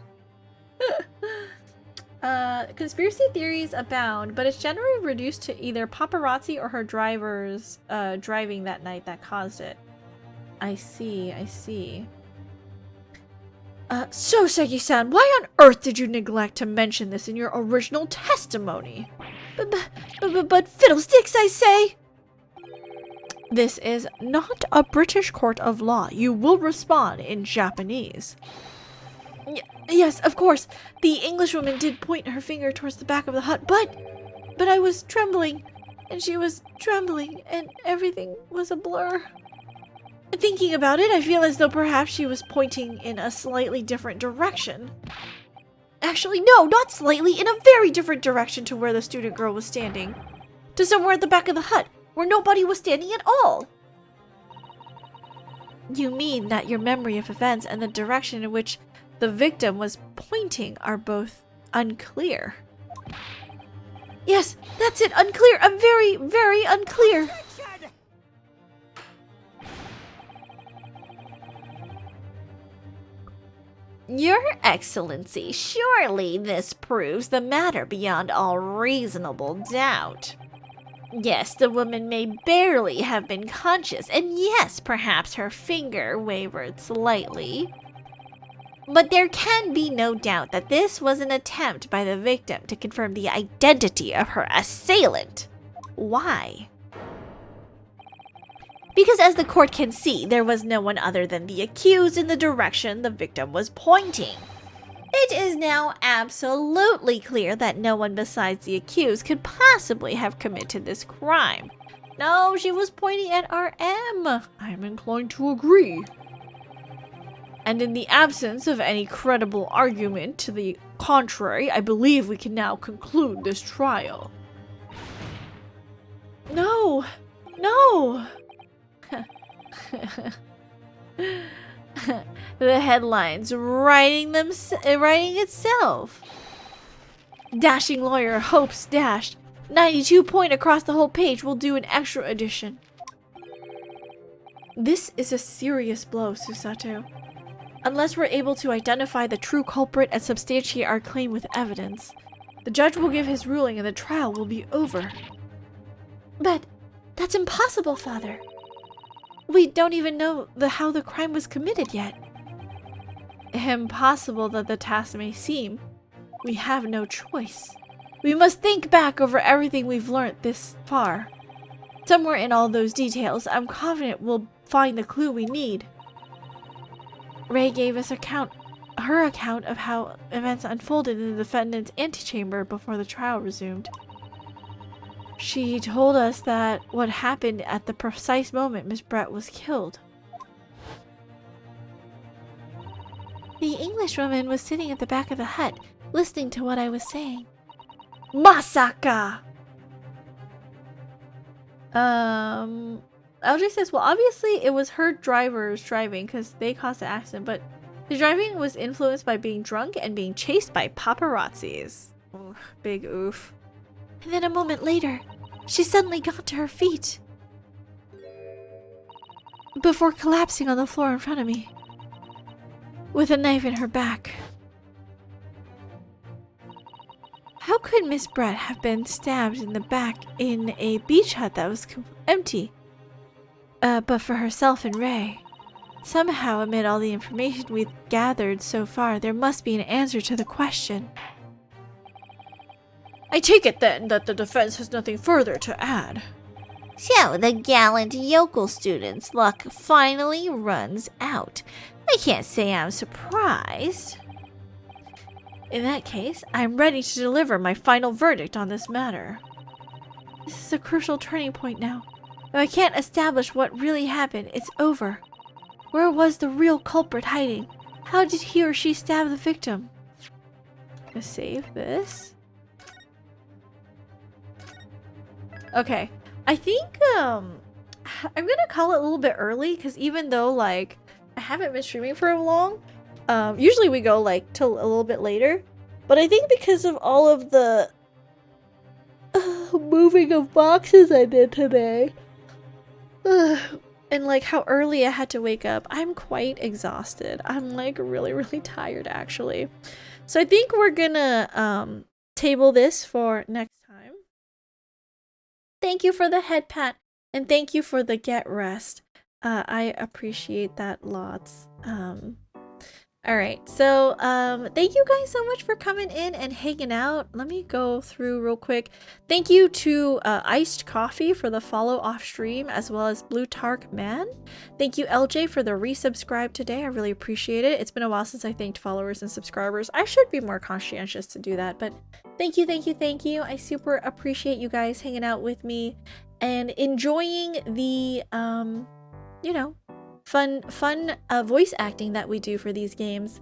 Conspiracy theories abound, but it's generally reduced to either paparazzi or her driver's driving that night that caused it. I see, I see. Soseki-san, why on earth did you neglect to mention this in your original testimony? But fiddlesticks, I say! This is not a British court of law. You will respond in Japanese. Yes, of course. The Englishwoman did point her finger towards the back of the hut, but I was trembling. and she was trembling, and everything was a blur. Thinking about it, I feel as though perhaps she was pointing in a slightly different direction. Actually, no, not slightly, in a very different direction to where the student girl was standing. To somewhere at the back of the hut, where nobody was standing at all. You mean that your memory of events and the direction in which the victim was pointing are both unclear? Yes, that's it, unclear. I'm very, very unclear. Your Excellency, surely this proves the matter beyond all reasonable doubt. Yes, the woman may barely have been conscious, and yes, perhaps her finger wavered slightly. But there can be no doubt that this was an attempt by the victim to confirm the identity of her assailant. Why? Because as the court can see, there was no one other than the accused in the direction the victim was pointing. It is now absolutely clear that no one besides the accused could possibly have committed this crime. No, she was pointing at RM. I am inclined to agree. And in the absence of any credible argument to the contrary, I believe we can now conclude this trial. No! No! The headlines writing itself. Dashing lawyer hopes dashed. 92 point across the whole page. We'll do an extra edition. This is a serious blow, Susato. Unless we're able to identify the true culprit and substantiate our claim with evidence, the judge will give his ruling and the trial will be over. But that's impossible, Father. We don't even know how the crime was committed yet. Impossible that the task may seem, we have no choice. We must think back over everything we've learned this far. Somewhere in all those details, I'm confident we'll find the clue we need. Rei gave us her account of how events unfolded in the defendant's antechamber before the trial resumed. She told us that what happened at the precise moment Miss Brett was killed. The Englishwoman was sitting at the back of the hut, listening to what I was saying. Masaka! LJ says, well, obviously it was her drivers driving because they caused the accident, but the driving was influenced by being drunk and being chased by paparazzis. Ooh, big oof. And then a moment later, she suddenly got to her feet before collapsing on the floor in front of me with a knife in her back. How could Miss Brett have been stabbed in the back in a beach hut that was empty? But for herself and Rei. Somehow, amid all the information we've gathered so far, there must be an answer to the question. I take it then that the defense has nothing further to add. So the gallant yokel student's luck finally runs out. I can't say I'm surprised. In that case, I'm ready to deliver my final verdict on this matter. This is a crucial turning point now. If I can't establish what really happened, it's over. Where was the real culprit hiding? How did he or she stab the victim? Let's save this. Okay, I think I'm gonna call it a little bit early because even though like I haven't been streaming for long, usually we go like till a little bit later, but I think because of all of the moving of boxes I did today, and like how early I had to wake up, I'm quite exhausted. I'm like really, really tired actually. So I think we're gonna table this for next time. Thank you for the head pat and thank you for the get rest. I appreciate that lots. All right, so thank you guys so much for coming in and hanging out. Let me go through real quick. Thank you to Iced Coffee for the follow off stream, as well as Blue Tark Man. Thank you, LJ, for the resubscribe today. I really appreciate it. It's been a while since I thanked followers and subscribers. I should be more conscientious to do that, but thank you, thank you, thank you. I super appreciate you guys hanging out with me and enjoying the, you know, fun voice acting that we do for these games.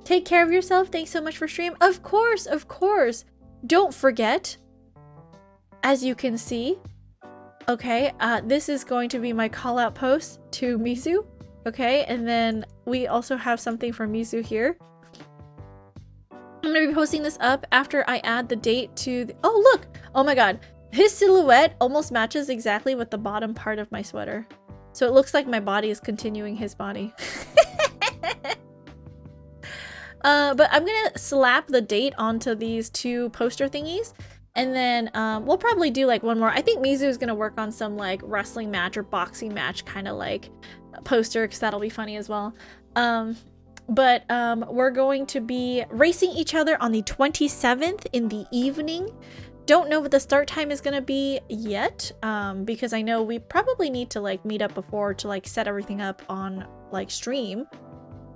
Take care of yourself. Thanks so much for stream. Of course. Don't forget, as you can see, okay, this is going to be my call out post to Mizu. Okay, and then we also have something for Mizu here. I'm gonna be posting this up after I add the date to the oh look, oh my god, his silhouette almost matches exactly with the bottom part of my sweater. So it looks like my body is continuing his body. But I'm gonna slap the date onto these two poster thingies, and then we'll probably do like one more. I think Mizu is gonna work on some like wrestling match or boxing match kind of like poster, because that'll be funny as well. But we're going to be racing each other on the 27th in the evening. Don't know what the start time is gonna be yet, because I know we probably need to like meet up before to like set everything up on like stream.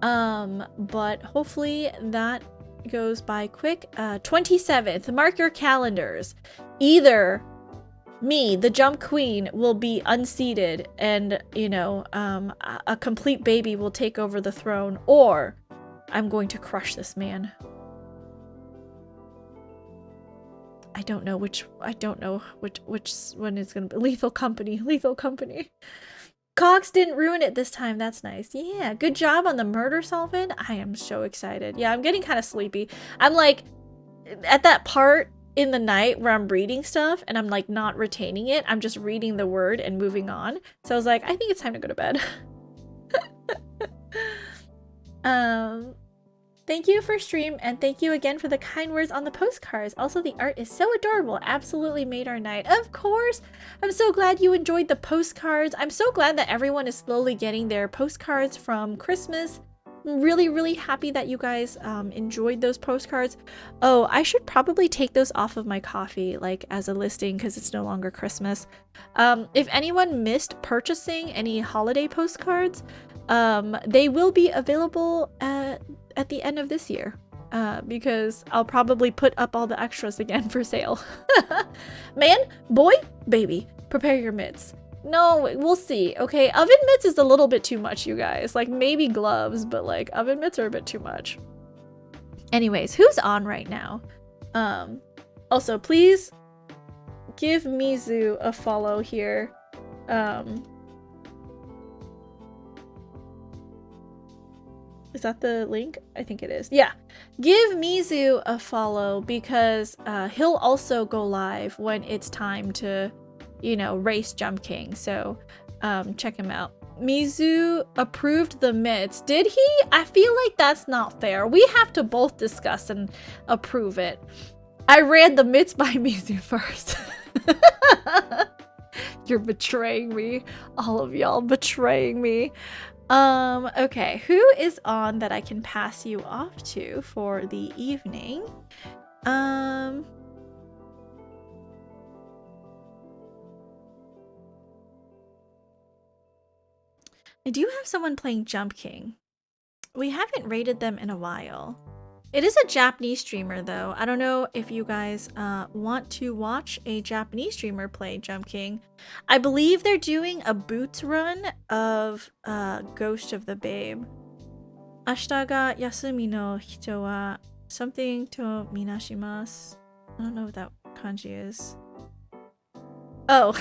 But hopefully that goes by quick. 27th, mark your calendars. Either me, the Jump Queen, will be unseated and, you know, a complete baby will take over the throne, or I'm going to crush this man. I don't know which one is gonna be. Lethal Company. Cox didn't ruin it this time. That's nice. Yeah, good job on the murder solving. I am so excited. Yeah, I'm getting kind of sleepy. I'm like at that part in the night where I'm reading stuff and I'm like not retaining it. I'm just reading the word and moving on. So I was like, I think it's time to go to bed. Thank you for stream, and thank you again for the kind words on the postcards. Also, the art is so adorable. Absolutely made our night. Of course. I'm so glad you enjoyed the postcards. I'm so glad that everyone is slowly getting their postcards from Christmas. I'm really, really happy that you guys enjoyed those postcards. Oh, I should probably take those off of my coffee, like as a listing, because it's no longer Christmas. If anyone missed purchasing any holiday postcards, they will be available at the end of this year, because I'll probably put up all the extras again for sale. Man, boy, baby, prepare your mitts. No, we'll see. Okay, oven mitts is a little bit too much, you guys. Like maybe gloves, but like oven mitts are a bit too much. Anyways, who's on right now? Also, please give Mizu a follow here. Is that the link? I think it is. Yeah. Give Mizu a follow, because he'll also go live when it's time to, you know, race Jump King. So check him out. Mizu approved the mitts. Did he? I feel like that's not fair. We have to both discuss and approve it. I ran the mitts by Mizu first. You're betraying me. All of y'all betraying me. Okay, who is on that I can pass you off to for the evening? I do have someone playing Jump King. We haven't rated them in a while. It is a Japanese streamer though. I don't know if you guys want to watch a Japanese streamer play Jump King. I believe they're doing a boots run of Ghost of the Babe. Ashita ga yasumi no hito wa something to minashimasu. I don't know what that kanji is. Oh,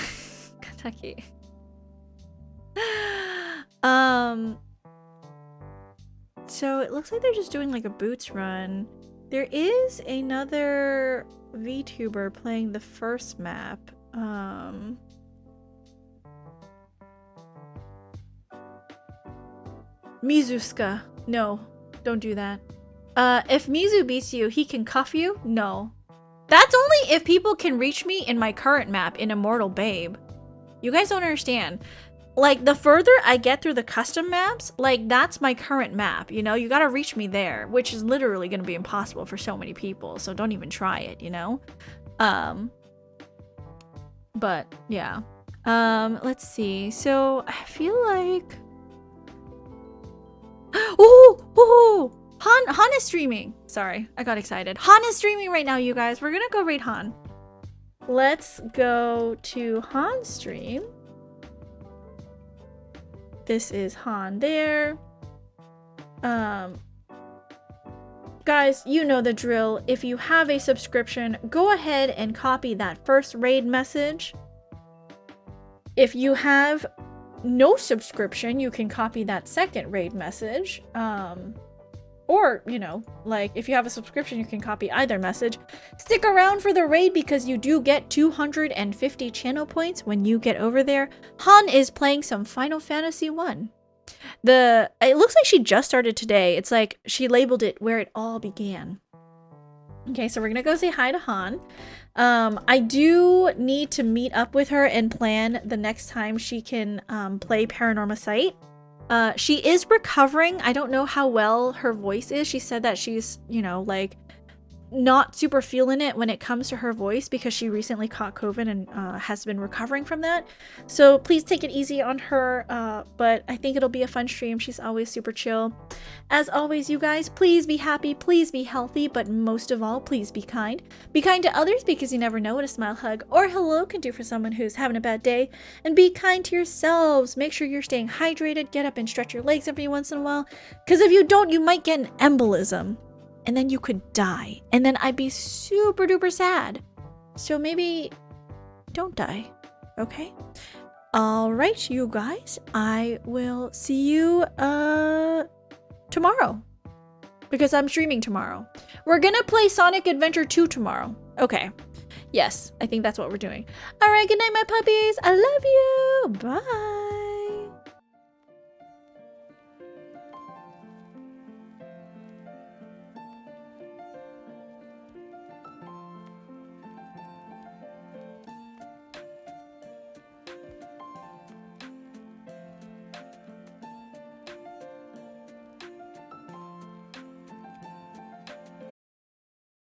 Kentucky. So it looks like they're just doing like a boots run. There is another VTuber playing the first map. Mizuska. No, don't do that. If Mizu beats you, he can cuff you? No. That's only if people can reach me in my current map in Immortal Babe. You guys don't understand. like, the further I get through the custom maps, like, that's my current map, you know? You gotta reach me there, which is literally gonna be impossible for so many people, so don't even try it, you know? But, yeah. Let's see. So, I feel like... Oh! Han is streaming! Sorry, I got excited. Han is streaming right now, you guys. We're gonna go raid Han. Let's go to Han's stream. This is Han there. Guys, you know the drill. If you have a subscription, go ahead and copy that first raid message. If you have no subscription, you can copy that second raid message. Or, you know, like, if you have a subscription, you can copy either message. Stick around for the raid because you do get 250 channel points when you get over there. Han is playing some Final Fantasy 1. It looks like she just started today. It's like she labeled it where it all began. Okay, so we're gonna go say hi to Han. I do need to meet up with her and plan the next time she can play Paranormal Sight. She is recovering. I don't know how well her voice is. She said that she's, you know, like, not super feeling it when it comes to her voice because she recently caught COVID and has been recovering from that. So please take it easy on her, but I think it'll be a fun stream. She's always super chill. As always, you guys, please be happy, please be healthy, but most of all, please be kind. Be kind to others because you never know what a smile, hug, or hello can do for someone who's having a bad day. And be kind to yourselves. Make sure you're staying hydrated. Get up and stretch your legs every once in a while, because if you don't, you might get an embolism. And then you could die. And then I'd be super duper sad. So maybe don't die. Okay? Alright, you guys. I will see you tomorrow. Because I'm streaming tomorrow. We're gonna play Sonic Adventure 2 tomorrow. Okay. Yes, I think that's what we're doing. Alright, good night, my puppies. I love you. Bye.